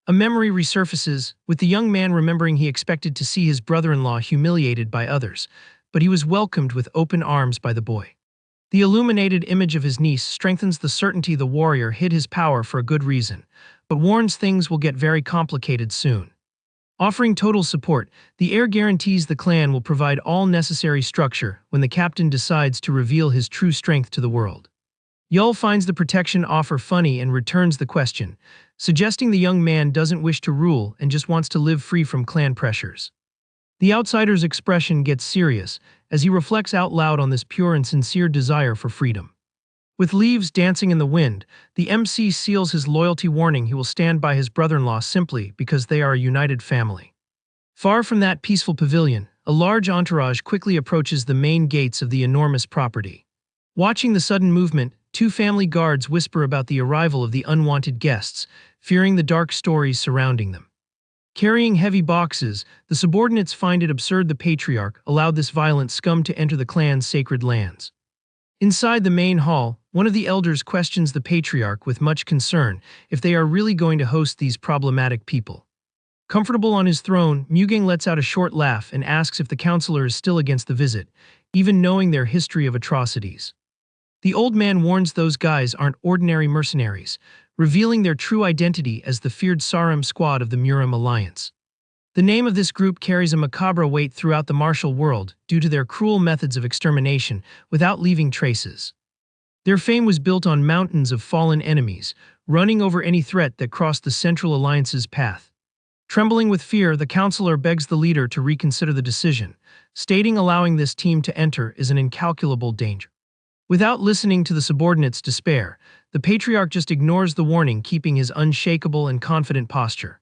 A memory resurfaces, with the young man remembering he expected to see his brother-in-law humiliated by others, but he was welcomed with open arms by the boy. The illuminated image of his niece strengthens the certainty the warrior hid his power for a good reason, but warns things will get very complicated soon. Offering total support, the heir guarantees the clan will provide all necessary structure when the captain decides to reveal his true strength to the world. Yul finds the protection offer funny and returns the question, suggesting the young man doesn't wish to rule and just wants to live free from clan pressures. The outsider's expression gets serious as he reflects out loud on this pure and sincere desire for freedom. With leaves dancing in the wind, the MC seals his loyalty, warning he will stand by his brother-in-law simply because they are a united family. Far from that peaceful pavilion, a large entourage quickly approaches the main gates of the enormous property. Watching the sudden movement, two family guards whisper about the arrival of the unwanted guests, fearing the dark stories surrounding them. Carrying heavy boxes, the subordinates find it absurd the patriarch allowed this violent scum to enter the clan's sacred lands. Inside the main hall, one of the elders questions the patriarch with much concern if they are really going to host these problematic people. Comfortable on his throne, Mugang lets out a short laugh and asks if the counselor is still against the visit, even knowing their history of atrocities. The old man warns those guys aren't ordinary mercenaries, revealing their true identity as the feared Saram squad of the Muram Alliance. The name of this group carries a macabre weight throughout the martial world due to their cruel methods of extermination without leaving traces. Their fame was built on mountains of fallen enemies, running over any threat that crossed the Central Alliance's path. Trembling with fear, the counselor begs the leader to reconsider the decision, stating allowing this team to enter is an incalculable danger. Without listening to the subordinates' despair, the patriarch just ignores the warning, keeping his unshakable and confident posture.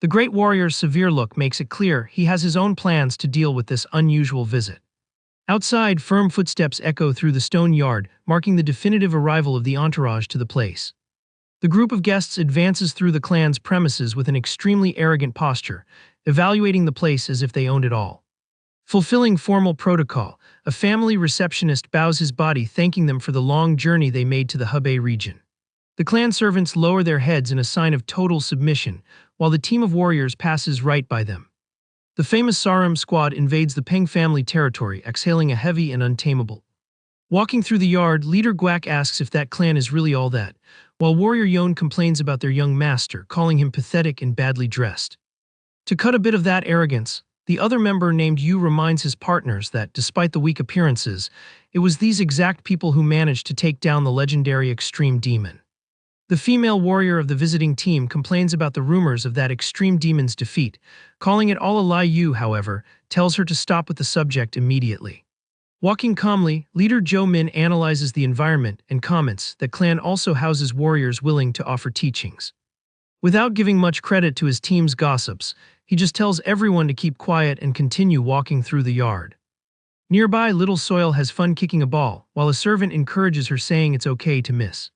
The great warrior's severe look makes it clear he has his own plans to deal with this unusual visit. Outside, firm footsteps echo through the stone yard, marking the definitive arrival of the entourage to the place. The group of guests advances through the clan's premises with an extremely arrogant posture, evaluating the place as if they owned it all. Fulfilling formal protocol, a family receptionist bows his body, thanking them for the long journey they made to the Hebei region. The clan servants lower their heads in a sign of total submission, while the team of warriors passes right by them. The famous Saram squad invades the Peng family territory, exhaling a heavy and untamable. Walking through the yard, leader Guak asks if that clan is really all that, while warrior Yon complains about their young master, calling him pathetic and badly dressed. To cut a bit of that arrogance, the other member named Yu reminds his partners that, despite the weak appearances, it was these exact people who managed to take down the legendary Extreme Demon. The female warrior of the visiting team complains about the rumors of that Extreme Demon's defeat, calling it all a lie. Yu, however, tells her to stop with the subject immediately. Walking calmly, leader Zhou Min analyzes the environment and comments that clan also houses warriors willing to offer teachings. Without giving much credit to his team's gossips, he just tells everyone to keep quiet and continue walking through the yard. Nearby, little Soil has fun kicking a ball, while a servant encourages her, saying it's okay to miss.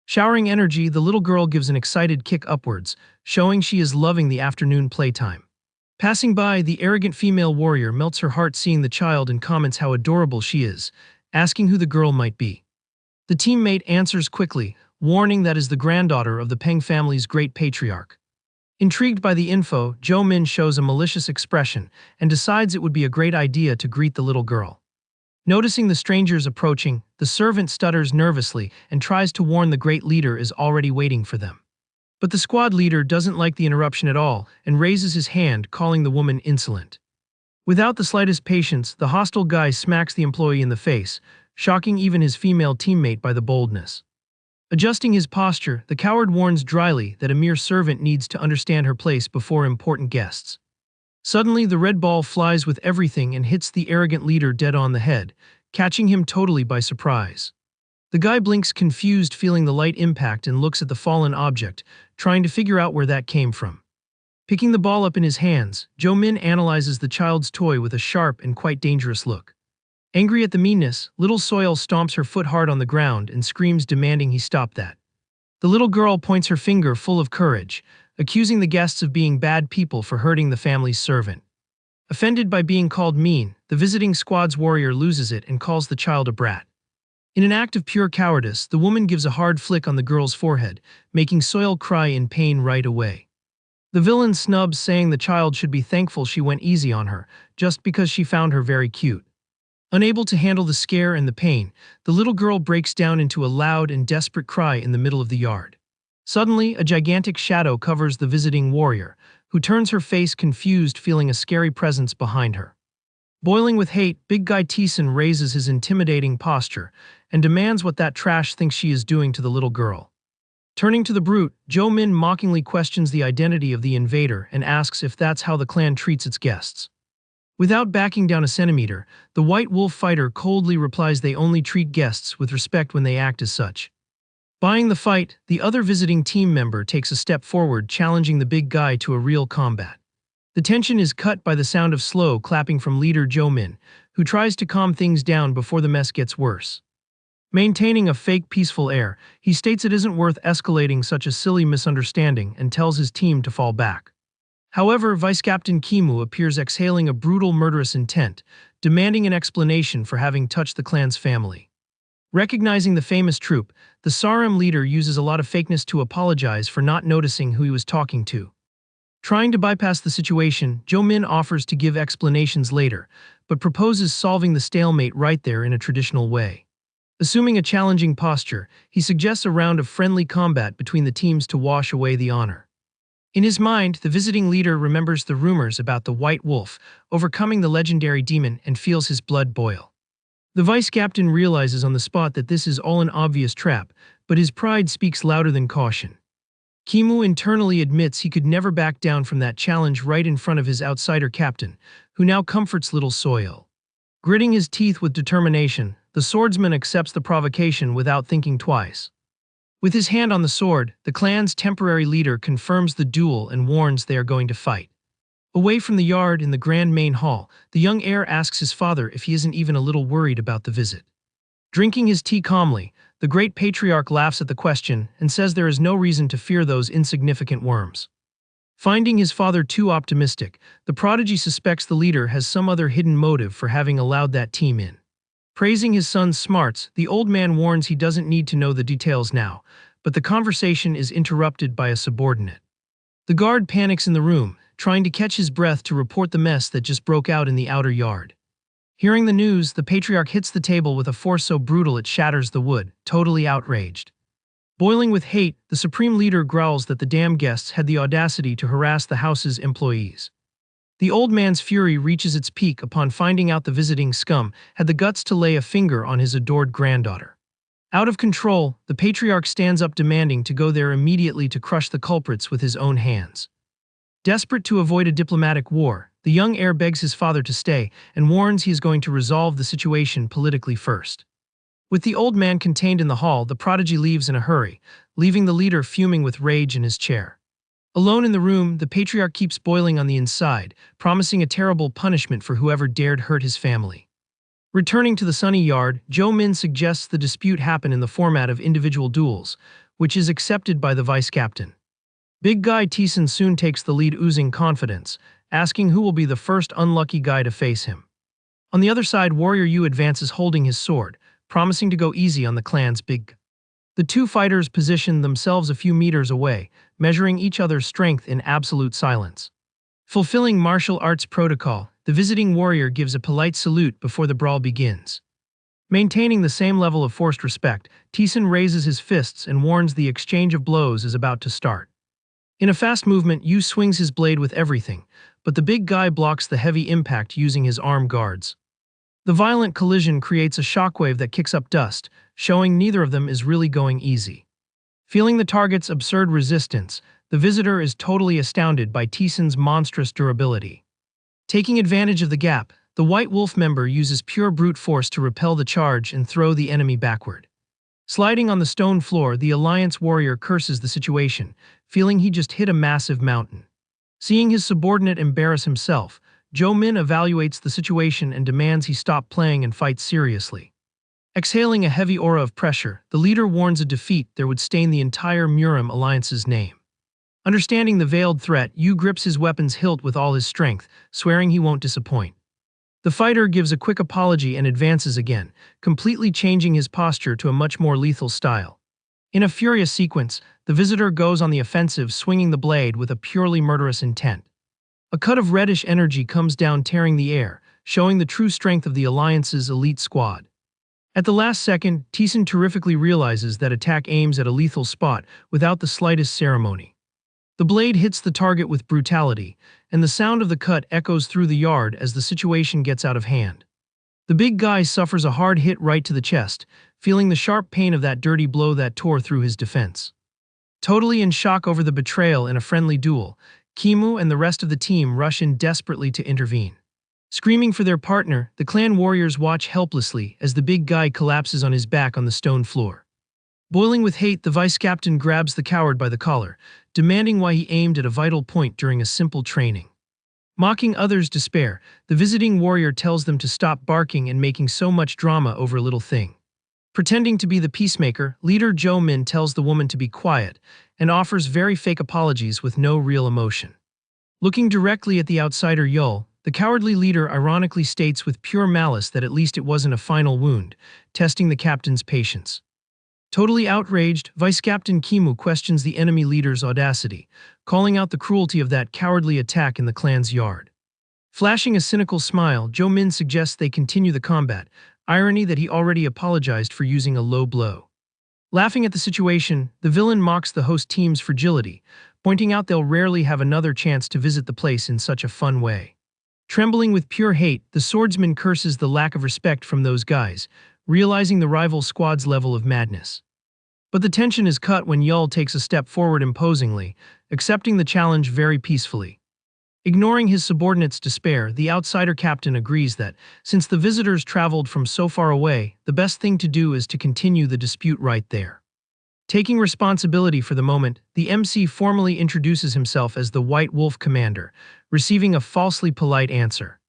Showering energy, the little girl gives an excited kick upwards, showing she is loving the afternoon playtime. Passing by, the arrogant female warrior melts her heart seeing the child and comments how adorable she is, asking who the girl might be. The teammate answers quickly, warning that is the granddaughter of the Peng family's great patriarch. Intrigued by the info, Zhou Min shows a malicious expression and decides it would be a great idea to greet the little girl. Noticing the strangers approaching, the servant stutters nervously and tries to warn the great leader is already waiting for them. But the squad leader doesn't like the interruption at all and raises his hand, calling the woman insolent. Without the slightest patience, the hostile guy smacks the employee in the face, shocking even his female teammate by the boldness. Adjusting his posture, the coward warns dryly that a mere servant needs to understand her place before important guests. Suddenly, the red ball flies with everything and hits the arrogant leader dead on the head, catching him totally by surprise. The guy blinks confused, feeling the light impact, and looks at the fallen object, trying to figure out where that came from. Picking the ball up in his hands, Zhou Min analyzes the child's toy with a sharp and quite dangerous look. Angry at the meanness, little Soil stomps her foot hard on the ground and screams, demanding he stop that. The little girl points her finger full of courage, accusing the guests of being bad people for hurting the family's servant. Offended by being called mean, the visiting squad's warrior loses it and calls the child a brat. In an act of pure cowardice, the woman gives a hard flick on the girl's forehead, making Soil cry in pain right away. The villain snubs, saying the child should be thankful she went easy on her, just because she found her very cute. Unable to handle the scare and the pain, the little girl breaks down into a loud and desperate cry in the middle of the yard. Suddenly, a gigantic shadow covers the visiting warrior, who turns her face confused, feeling a scary presence behind her. Boiling with hate, big guy Teeson raises his intimidating posture and demands what that trash thinks she is doing to the little girl. Turning to the brute, Jo Min mockingly questions the identity of the invader and asks if that's how the clan treats its guests. Without backing down a centimeter, the White Wolf fighter coldly replies they only treat guests with respect when they act as such. Buying the fight, the other visiting team member takes a step forward, challenging the big guy to a real combat. The tension is cut by the sound of slow clapping from leader Jo Min, who tries to calm things down before the mess gets worse. Maintaining a fake peaceful air, he states it isn't worth escalating such a silly misunderstanding and tells his team to fall back. However, Vice Captain Kimu appears exhaling a brutal murderous intent, demanding an explanation for having touched the clan's family. Recognizing the famous troop, the Saram leader uses a lot of fakeness to apologize for not noticing who he was talking to. Trying to bypass the situation, Jo Min offers to give explanations later, but proposes solving the stalemate right there in a traditional way. Assuming a challenging posture, he suggests a round of friendly combat between the teams to wash away the honor. In his mind, the visiting leader remembers the rumors about the White Wolf overcoming the legendary demon and feels his blood boil. The vice captain realizes on the spot that this is all an obvious trap, but his pride speaks louder than caution. Kimu internally admits he could never back down from that challenge right in front of his outsider captain, who now comforts little Soil. Gritting his teeth with determination, the swordsman accepts the provocation without thinking twice. With his hand on the sword, the clan's temporary leader confirms the duel and warns they are going to fight. Away from the yard in the grand main hall, the young heir asks his father if he isn't even a little worried about the visit. Drinking his tea calmly, the great patriarch laughs at the question and says there is no reason to fear those insignificant worms. Finding his father too optimistic, the prodigy suspects the leader has some other hidden motive for having allowed that team in. Praising his son's smarts, the old man warns he doesn't need to know the details now, but the conversation is interrupted by a subordinate. The guard panics in the room, trying to catch his breath to report the mess that just broke out in the outer yard. Hearing the news, the patriarch hits the table with a force so brutal it shatters the wood, totally outraged. Boiling with hate, the supreme leader growls that the damn guests had the audacity to harass the house's employees. The old man's fury reaches its peak upon finding out the visiting scum had the guts to lay a finger on his adored granddaughter. Out of control, the patriarch stands up demanding to go there immediately to crush the culprits with his own hands. Desperate to avoid a diplomatic war, the young heir begs his father to stay and warns he is going to resolve the situation politically first. With the old man contained in the hall, the prodigy leaves in a hurry, leaving the leader fuming with rage in his chair. Alone in the room, the patriarch keeps boiling on the inside, promising a terrible punishment for whoever dared hurt his family. Returning to the sunny yard, Jo Min suggests the dispute happen in the format of individual duels, which is accepted by the vice captain. Big guy Teeson soon takes the lead, oozing confidence, asking who will be the first unlucky guy to face him. On the other side, Warrior Yu advances holding his sword, promising to go easy on the clan's big. The two fighters position themselves a few meters away, measuring each other's strength in absolute silence. Fulfilling martial arts protocol, the visiting warrior gives a polite salute before the brawl begins. Maintaining the same level of forced respect, Teeson raises his fists and warns the exchange of blows is about to start. In a fast movement, Yu swings his blade with everything, but the big guy blocks the heavy impact using his arm guards. The violent collision creates a shockwave that kicks up dust, showing neither of them is really going easy. Feeling the target's absurd resistance, the visitor is totally astounded by Teeson's monstrous durability. Taking advantage of the gap, the White Wolf member uses pure brute force to repel the charge and throw the enemy backward. Sliding on the stone floor, the Alliance warrior curses the situation, feeling he just hit a massive mountain. Seeing his subordinate embarrass himself, Jo Min evaluates the situation and demands he stop playing and fight seriously. Exhaling a heavy aura of pressure, the leader warns a defeat that would stain the entire Murim Alliance's name. Understanding the veiled threat, Yu grips his weapon's hilt with all his strength, swearing he won't disappoint. The fighter gives a quick apology and advances again, completely changing his posture to a much more lethal style. In a furious sequence, the visitor goes on the offensive, swinging the blade with a purely murderous intent. A cut of reddish energy comes down, tearing the air, showing the true strength of the Alliance's elite squad. At the last second, Teeson terrifically realizes that attack aims at a lethal spot without the slightest ceremony. The blade hits the target with brutality, and the sound of the cut echoes through the yard as the situation gets out of hand. The big guy suffers a hard hit right to the chest, feeling the sharp pain of that dirty blow that tore through his defense. Totally in shock over the betrayal in a friendly duel, Kimu and the rest of the team rush in desperately to intervene. Screaming for their partner, the clan warriors watch helplessly as the big guy collapses on his back on the stone floor. Boiling with hate, the vice captain grabs the coward by the collar, demanding why he aimed at a vital point during a simple training. Mocking others' despair, the visiting warrior tells them to stop barking and making so much drama over a little thing. Pretending to be the peacemaker, leader Jo Min tells the woman to be quiet and offers very fake apologies with no real emotion. Looking directly at the outsider Yul, the cowardly leader ironically states with pure malice that at least it wasn't a final wound, testing the captain's patience. Totally outraged, Vice Captain Kimu questions the enemy leader's audacity, calling out the cruelty of that cowardly attack in the clan's yard. Flashing a cynical smile, Jo Min suggests they continue the combat, irony that he already apologized for using a low blow. Laughing at the situation, the villain mocks the host team's fragility, pointing out they'll rarely have another chance to visit the place in such a fun way. Trembling with pure hate, the swordsman curses the lack of respect from those guys, realizing the rival squad's level of madness. But the tension is cut when Yul takes a step forward imposingly, accepting the challenge very peacefully. Ignoring his subordinate's despair, the outsider captain agrees that, since the visitors traveled from so far away, the best thing to do is to continue the dispute right there. Taking responsibility for the moment, the MC formally introduces himself as the White Wolf Commander, receiving a falsely polite answer.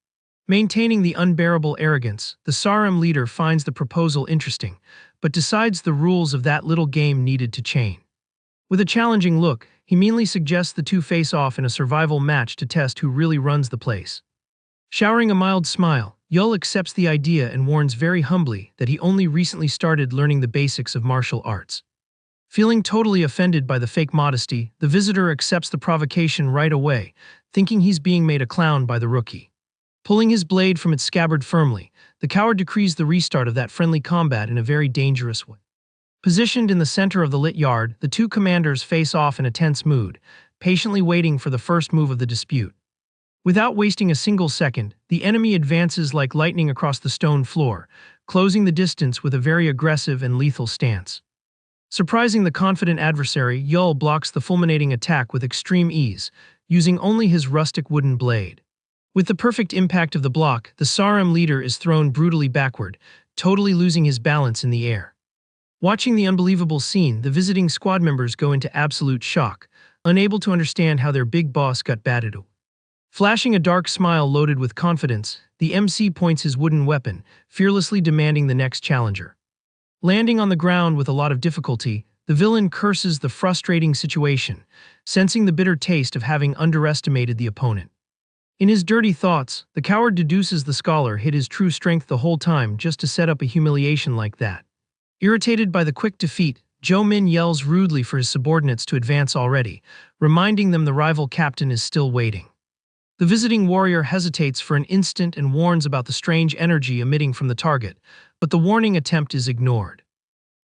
Maintaining the unbearable arrogance, the Saram leader finds the proposal interesting, but decides the rules of that little game needed to change. With a challenging look, he meanly suggests the two face off in a survival match to test who really runs the place. Showering a mild smile, Yul accepts the idea and warns very humbly that he only recently started learning the basics of martial arts. Feeling totally offended by the fake modesty, the visitor accepts the provocation right away, thinking he's being made a clown by the rookie. Pulling his blade from its scabbard firmly, the coward decrees the restart of that friendly combat in a very dangerous way. Positioned in the center of the lit yard, the two commanders face off in a tense mood, patiently waiting for the first move of the dispute. Without wasting a single second, the enemy advances like lightning across the stone floor, closing the distance with a very aggressive and lethal stance. Surprising the confident adversary, Yul blocks the fulminating attack with extreme ease, using only his rustic wooden blade. With the perfect impact of the block, the Saram leader is thrown brutally backward, totally losing his balance in the air. Watching the unbelievable scene, the visiting squad members go into absolute shock, unable to understand how their big boss got batted. Flashing a dark smile loaded with confidence, the MC points his wooden weapon, fearlessly demanding the next challenger. Landing on the ground with a lot of difficulty, the villain curses the frustrating situation, sensing the bitter taste of having underestimated the opponent. In his dirty thoughts, the coward deduces the scholar hid his true strength the whole time just to set up a humiliation like that. Irritated by the quick defeat, Jo Min yells rudely for his subordinates to advance already, reminding them the rival captain is still waiting. The visiting warrior hesitates for an instant and warns about the strange energy emitting from the target, but the warning attempt is ignored.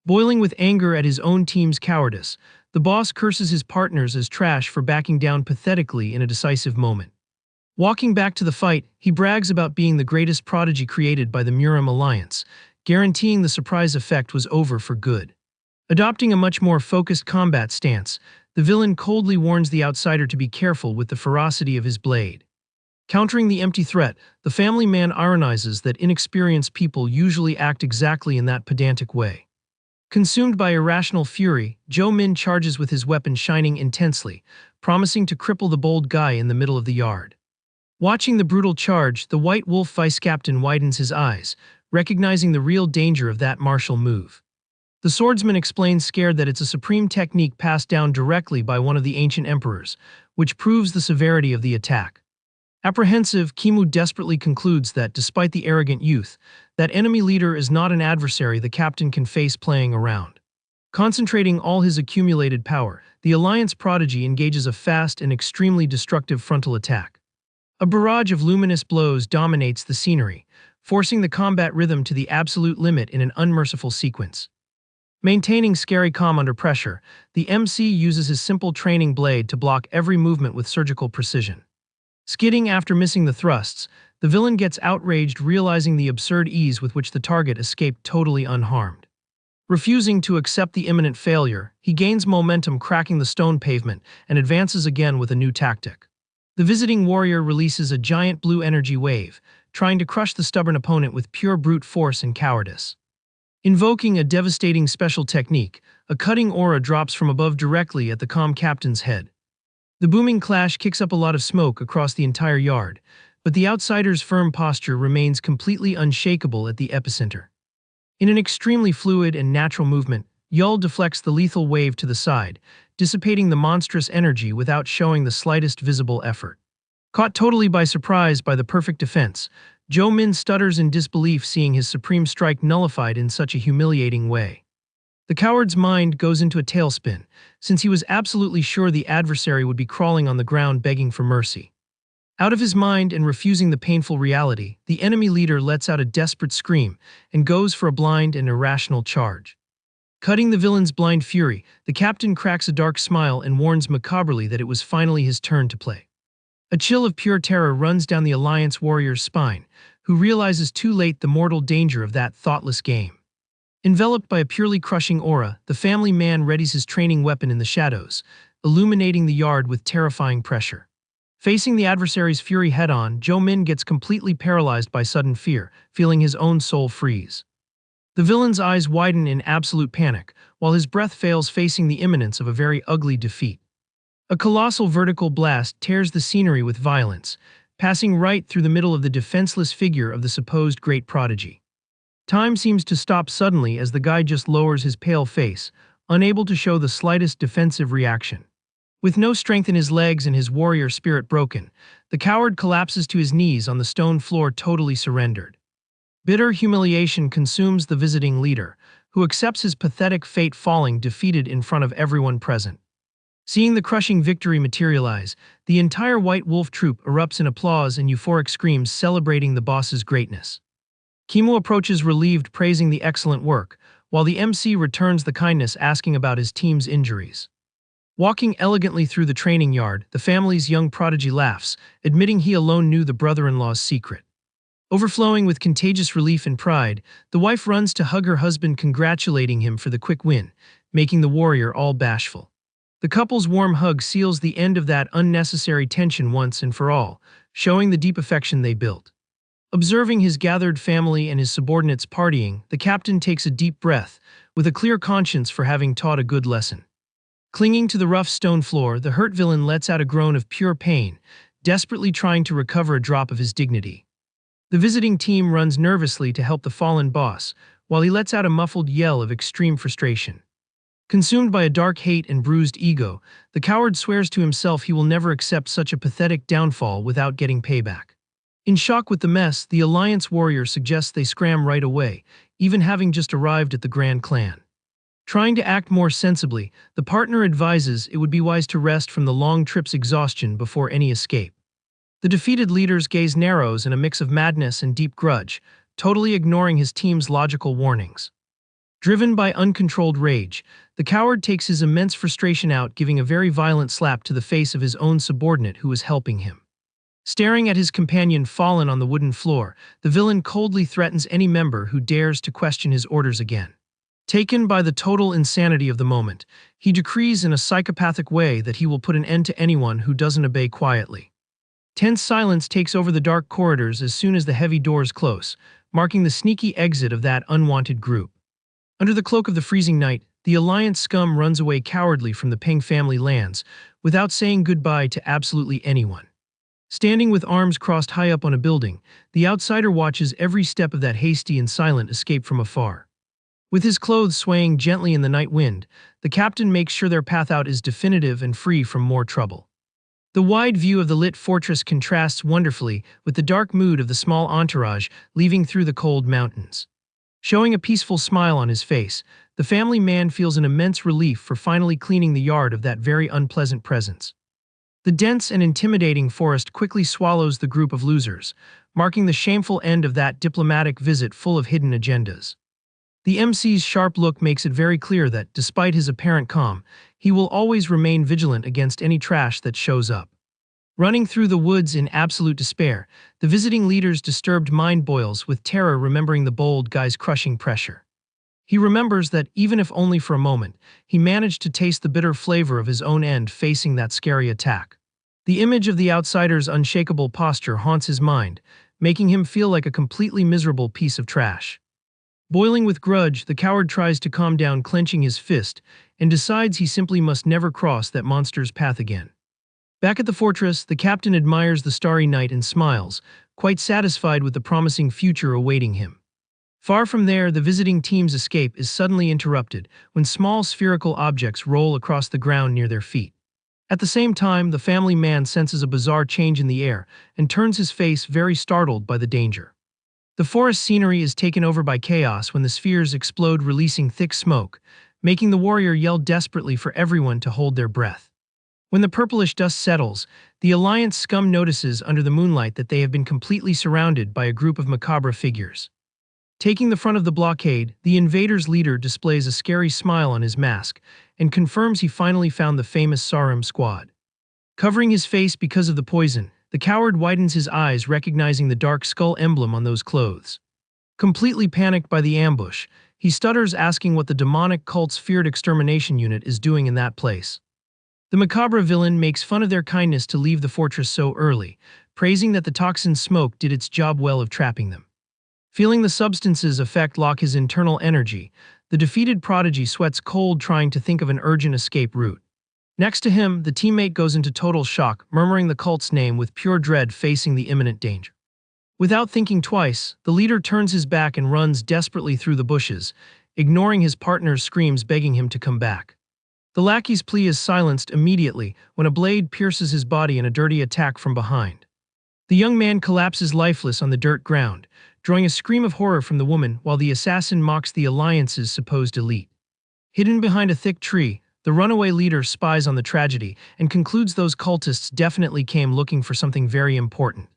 Boiling with anger at his own team's cowardice, the boss curses his partners as trash for backing down pathetically in a decisive moment. Walking back to the fight, he brags about being the greatest prodigy created by the Muram Alliance, guaranteeing the surprise effect was over for good. Adopting a much more focused combat stance, the villain coldly warns the outsider to be careful with the ferocity of his blade. Countering the empty threat, the family man ironizes that inexperienced people usually act exactly in that pedantic way. Consumed by irrational fury, Jo Min charges with his weapon shining intensely, promising to cripple the bold guy in the middle of the yard. Watching the brutal charge, the White Wolf vice captain widens his eyes, recognizing the real danger of that martial move. The swordsman explains scared that it's a supreme technique passed down directly by one of the ancient emperors, which proves the severity of the attack. Apprehensive, Kimu desperately concludes that, despite the arrogant youth, that enemy leader is not an adversary the captain can face playing around. Concentrating all his accumulated power, the Alliance prodigy engages a fast and extremely destructive frontal attack. A barrage of luminous blows dominates the scenery, forcing the combat rhythm to the absolute limit in an unmerciful sequence. Maintaining scary calm under pressure, the MC uses his simple training blade to block every movement with surgical precision. Skidding after missing the thrusts, the villain gets outraged realizing the absurd ease with which the target escaped totally unharmed. Refusing to accept the imminent failure, he gains momentum cracking the stone pavement and advances again with a new tactic. The visiting warrior releases a giant blue energy wave, trying to crush the stubborn opponent with pure brute force and cowardice. Invoking a devastating special technique, a cutting aura drops from above directly at the calm captain's head. The booming clash kicks up a lot of smoke across the entire yard, but the outsider's firm posture remains completely unshakable at the epicenter. In an extremely fluid and natural movement, Yul deflects the lethal wave to the side, dissipating the monstrous energy without showing the slightest visible effort. Caught totally by surprise by the perfect defense, Jo Min stutters in disbelief seeing his supreme strike nullified in such a humiliating way. The coward's mind goes into a tailspin, since he was absolutely sure the adversary would be crawling on the ground begging for mercy. Out of his mind and refusing the painful reality, the enemy leader lets out a desperate scream and goes for a blind and irrational charge. Cutting the villain's blind fury, the captain cracks a dark smile and warns macabrely that it was finally his turn to play. A chill of pure terror runs down the Alliance warrior's spine, who realizes too late the mortal danger of that thoughtless game. Enveloped by a purely crushing aura, the family man readies his training weapon in the shadows, illuminating the yard with terrifying pressure. Facing the adversary's fury head-on, Jo Min gets completely paralyzed by sudden fear, feeling his own soul freeze. The villain's eyes widen in absolute panic, while his breath fails facing the imminence of a very ugly defeat. A colossal vertical blast tears the scenery with violence, passing right through the middle of the defenseless figure of the supposed great prodigy. Time seems to stop suddenly as the guy just lowers his pale face, unable to show the slightest defensive reaction. With no strength in his legs and his warrior spirit broken, the coward collapses to his knees on the stone floor totally surrendered. Bitter humiliation consumes the visiting leader, who accepts his pathetic fate falling defeated in front of everyone present. Seeing the crushing victory materialize, the entire White Wolf troop erupts in applause and euphoric screams celebrating the boss's greatness. Kimu approaches relieved praising the excellent work, while the MC returns the kindness asking about his team's injuries. Walking elegantly through the training yard, the family's young prodigy laughs, admitting he alone knew the brother-in-law's secret. Overflowing with contagious relief and pride, the wife runs to hug her husband congratulating him for the quick win, making the warrior all bashful. The couple's warm hug seals the end of that unnecessary tension once and for all, showing the deep affection they built. Observing his gathered family and his subordinates partying, the captain takes a deep breath, with a clear conscience for having taught a good lesson. Clinging to the rough stone floor, the hurt villain lets out a groan of pure pain, desperately trying to recover a drop of his dignity. The visiting team runs nervously to help the fallen boss, while he lets out a muffled yell of extreme frustration. Consumed by a dark hate and bruised ego, the coward swears to himself he will never accept such a pathetic downfall without getting payback. In shock with the mess, the Alliance warrior suggests they scram right away, even having just arrived at the Grand Clan. Trying to act more sensibly, the partner advises it would be wise to rest from the long trip's exhaustion before any escape. The defeated leader's gaze narrows in a mix of madness and deep grudge, totally ignoring his team's logical warnings. Driven by uncontrolled rage, the coward takes his immense frustration out, giving a very violent slap to the face of his own subordinate who was helping him. Staring at his companion fallen on the wooden floor, the villain coldly threatens any member who dares to question his orders again. Taken by the total insanity of the moment, he decrees in a psychopathic way that he will put an end to anyone who doesn't obey quietly. Tense silence takes over the dark corridors as soon as the heavy doors close, marking the sneaky exit of that unwanted group. Under the cloak of the freezing night, the Alliance scum runs away cowardly from the Peng family lands, without saying goodbye to absolutely anyone. Standing with arms crossed high up on a building, the outsider watches every step of that hasty and silent escape from afar. With his clothes swaying gently in the night wind, the captain makes sure their path out is definitive and free from more trouble. The wide view of the lit fortress contrasts wonderfully with the dark mood of the small entourage leaving through the cold mountains. Showing a peaceful smile on his face, the family man feels an immense relief for finally cleaning the yard of that very unpleasant presence. The dense and intimidating forest quickly swallows the group of losers, marking the shameful end of that diplomatic visit full of hidden agendas. The MC's sharp look makes it very clear that, despite his apparent calm, he will always remain vigilant against any trash that shows up. Running through the woods in absolute despair, the visiting leader's disturbed mind boils with terror, remembering the bold guy's crushing pressure. He remembers that, even if only for a moment, he managed to taste the bitter flavor of his own end facing that scary attack. The image of the outsider's unshakable posture haunts his mind, making him feel like a completely miserable piece of trash. Boiling with grudge, the coward tries to calm down, clenching his fist, and decides he simply must never cross that monster's path again. Back at the fortress, the captain admires the starry night and smiles, quite satisfied with the promising future awaiting him. Far from there, the visiting team's escape is suddenly interrupted when small spherical objects roll across the ground near their feet. At the same time, the family man senses a bizarre change in the air and turns his face, very startled by the danger. The forest scenery is taken over by chaos when the spheres explode, releasing thick smoke, making the warrior yell desperately for everyone to hold their breath. When the purplish dust settles, the Alliance scum notices under the moonlight that they have been completely surrounded by a group of macabre figures. Taking the front of the blockade, the invaders' leader displays a scary smile on his mask and confirms he finally found the famous Sarum squad. Covering his face because of the poison, the coward widens his eyes, recognizing the dark skull emblem on those clothes. Completely panicked by the ambush, he stutters, asking what the demonic cult's feared extermination unit is doing in that place. The macabre villain makes fun of their kindness to leave the fortress so early, praising that the toxin smoke did its job well of trapping them. Feeling the substance's effect lock his internal energy, the defeated prodigy sweats cold, trying to think of an urgent escape route. Next to him, the teammate goes into total shock, murmuring the cult's name with pure dread, facing the imminent danger. Without thinking twice, the leader turns his back and runs desperately through the bushes, ignoring his partner's screams begging him to come back. The lackey's plea is silenced immediately when a blade pierces his body in a dirty attack from behind. The young man collapses lifeless on the dirt ground, drawing a scream of horror from the woman, while the assassin mocks the Alliance's supposed elite. Hidden behind a thick tree, the runaway leader spies on the tragedy and concludes those cultists definitely came looking for something very important.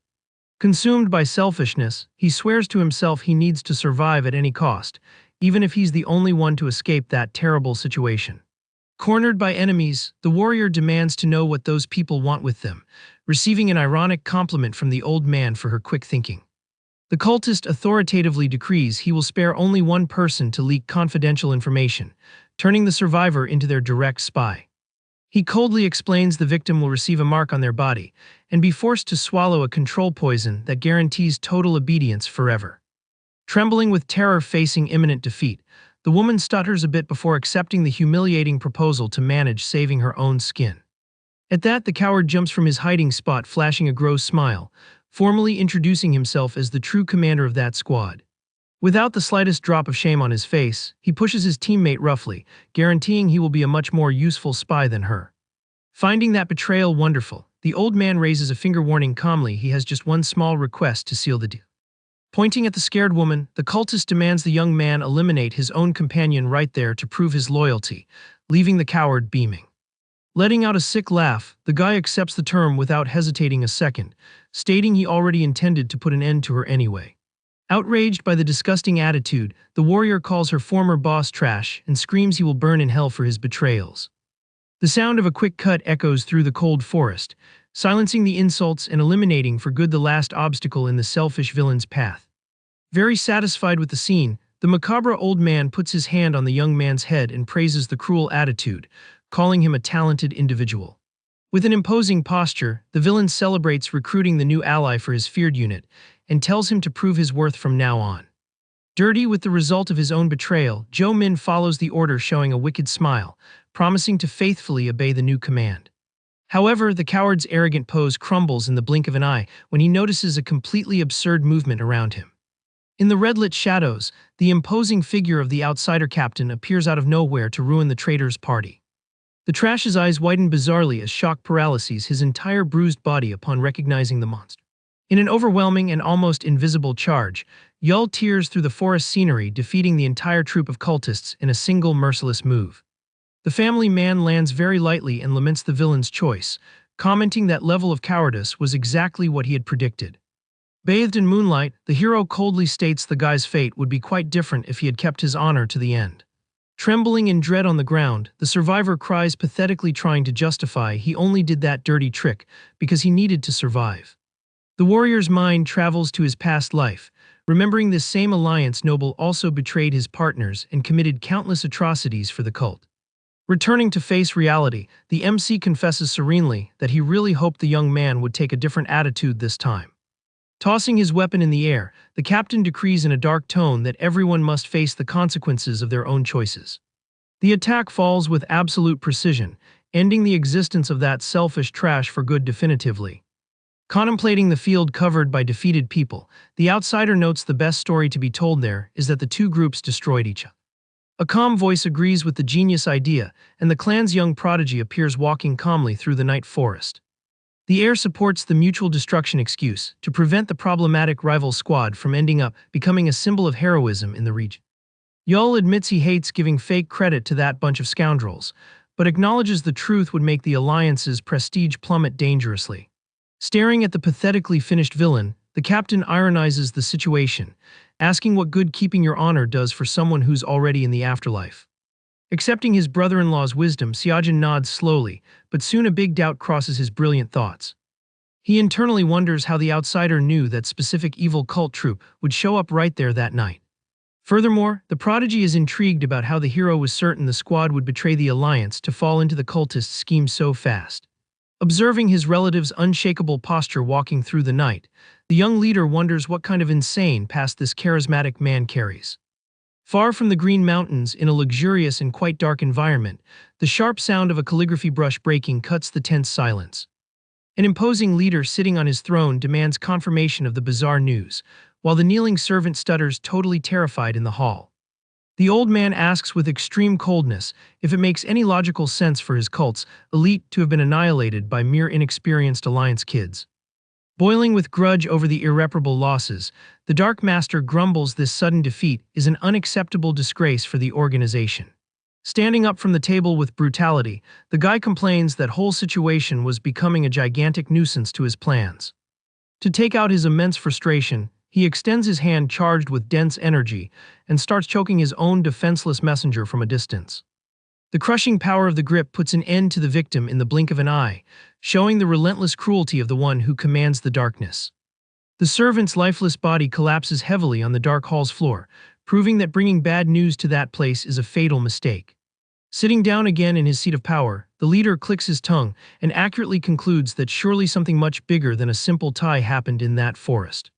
Consumed by selfishness, he swears to himself he needs to survive at any cost, even if he's the only one to escape that terrible situation. Cornered by enemies, the warrior demands to know what those people want with them, receiving an ironic compliment from the old man for her quick thinking. The cultist authoritatively decrees he will spare only one person to leak confidential information, turning the survivor into their direct spy. He coldly explains the victim will receive a mark on their body and be forced to swallow a control poison that guarantees total obedience forever. Trembling with terror facing imminent defeat, the woman stutters a bit before accepting the humiliating proposal to manage saving her own skin. At that, the coward jumps from his hiding spot, flashing a gross smile, formally introducing himself as the true commander of that squad. Without the slightest drop of shame on his face, he pushes his teammate roughly, guaranteeing he will be a much more useful spy than her. Finding that betrayal wonderful, the old man raises a finger, warning calmly he has just one small request to seal the deal. Pointing at the scared woman, the cultist demands the young man eliminate his own companion right there to prove his loyalty, leaving the coward beaming. Letting out a sick laugh, the guy accepts the term without hesitating a second, stating he already intended to put an end to her anyway. Outraged by the disgusting attitude, the warrior calls her former boss trash and screams he will burn in hell for his betrayals. The sound of a quick cut echoes through the cold forest, silencing the insults and eliminating for good the last obstacle in the selfish villain's path. Very satisfied with the scene, the macabre old man puts his hand on the young man's head and praises the cruel attitude, calling him a talented individual. With an imposing posture, the villain celebrates recruiting the new ally for his feared unit and tells him to prove his worth from now on. Dirty with the result of his own betrayal, Joe Min follows the order, showing a wicked smile, promising to faithfully obey the new command. However, the coward's arrogant pose crumbles in the blink of an eye when he notices a completely absurd movement around him. In the red-lit shadows, the imposing figure of the outsider captain appears out of nowhere to ruin the traitor's party. The trash's eyes widen bizarrely as shock paralyzes his entire bruised body upon recognizing the monster. In an overwhelming and almost invisible charge, Yul tears through the forest scenery, defeating the entire troop of cultists in a single merciless move. The family man lands very lightly and laments the villain's choice, commenting that level of cowardice was exactly what he had predicted. Bathed in moonlight, the hero coldly states the guy's fate would be quite different if he had kept his honor to the end. Trembling in dread on the ground, the survivor cries pathetically, trying to justify he only did that dirty trick because he needed to survive. The warrior's mind travels to his past life, remembering this same alliance noble also betrayed his partners and committed countless atrocities for the cult. Returning to face reality, the MC confesses serenely that he really hoped the young man would take a different attitude this time. Tossing his weapon in the air, the captain decrees in a dark tone that everyone must face the consequences of their own choices. The attack falls with absolute precision, ending the existence of that selfish trash for good definitively. Contemplating the field covered by defeated people, the outsider notes the best story to be told there is that the two groups destroyed each other. A calm voice agrees with the genius idea, and the clan's young prodigy appears walking calmly through the night forest. The air supports the mutual destruction excuse to prevent the problematic rival squad from ending up becoming a symbol of heroism in the region. Yahello admits he hates giving fake credit to that bunch of scoundrels, but acknowledges the truth would make the alliance's prestige plummet dangerously. Staring at the pathetically finished villain, the captain ironizes the situation, asking what good keeping your honor does for someone who's already in the afterlife. Accepting his brother-in-law's wisdom, Seojin nods slowly, but soon a big doubt crosses his brilliant thoughts. He internally wonders how the outsider knew that specific evil cult troop would show up right there that night. Furthermore, the prodigy is intrigued about how the hero was certain the squad would betray the alliance to fall into the cultist scheme so fast. Observing his relative's unshakable posture walking through the night, the young leader wonders what kind of insane past this charismatic man carries. Far from the Green Mountains, in a luxurious and quite dark environment, the sharp sound of a calligraphy brush breaking cuts the tense silence. An imposing leader sitting on his throne demands confirmation of the bizarre news, while the kneeling servant stutters, totally terrified in the hall. The old man asks with extreme coldness if it makes any logical sense for his cult's elite to have been annihilated by mere inexperienced alliance kids. Boiling with grudge over the irreparable losses, the Dark Master grumbles this sudden defeat is an unacceptable disgrace for the organization. Standing up from the table with brutality, the guy complains that whole situation was becoming a gigantic nuisance to his plans. To take out his immense frustration, he extends his hand charged with dense energy and starts choking his own defenseless messenger from a distance. The crushing power of the grip puts an end to the victim in the blink of an eye, showing the relentless cruelty of the one who commands the darkness. The servant's lifeless body collapses heavily on the dark hall's floor, proving that bringing bad news to that place is a fatal mistake. Sitting down again in his seat of power, the leader clicks his tongue and accurately concludes that surely something much bigger than a simple tie happened in that forest.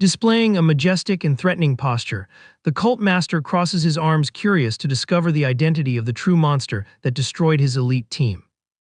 Displaying a majestic and threatening posture, the cult master crosses his arms, curious to discover the identity of the true monster that destroyed his elite team.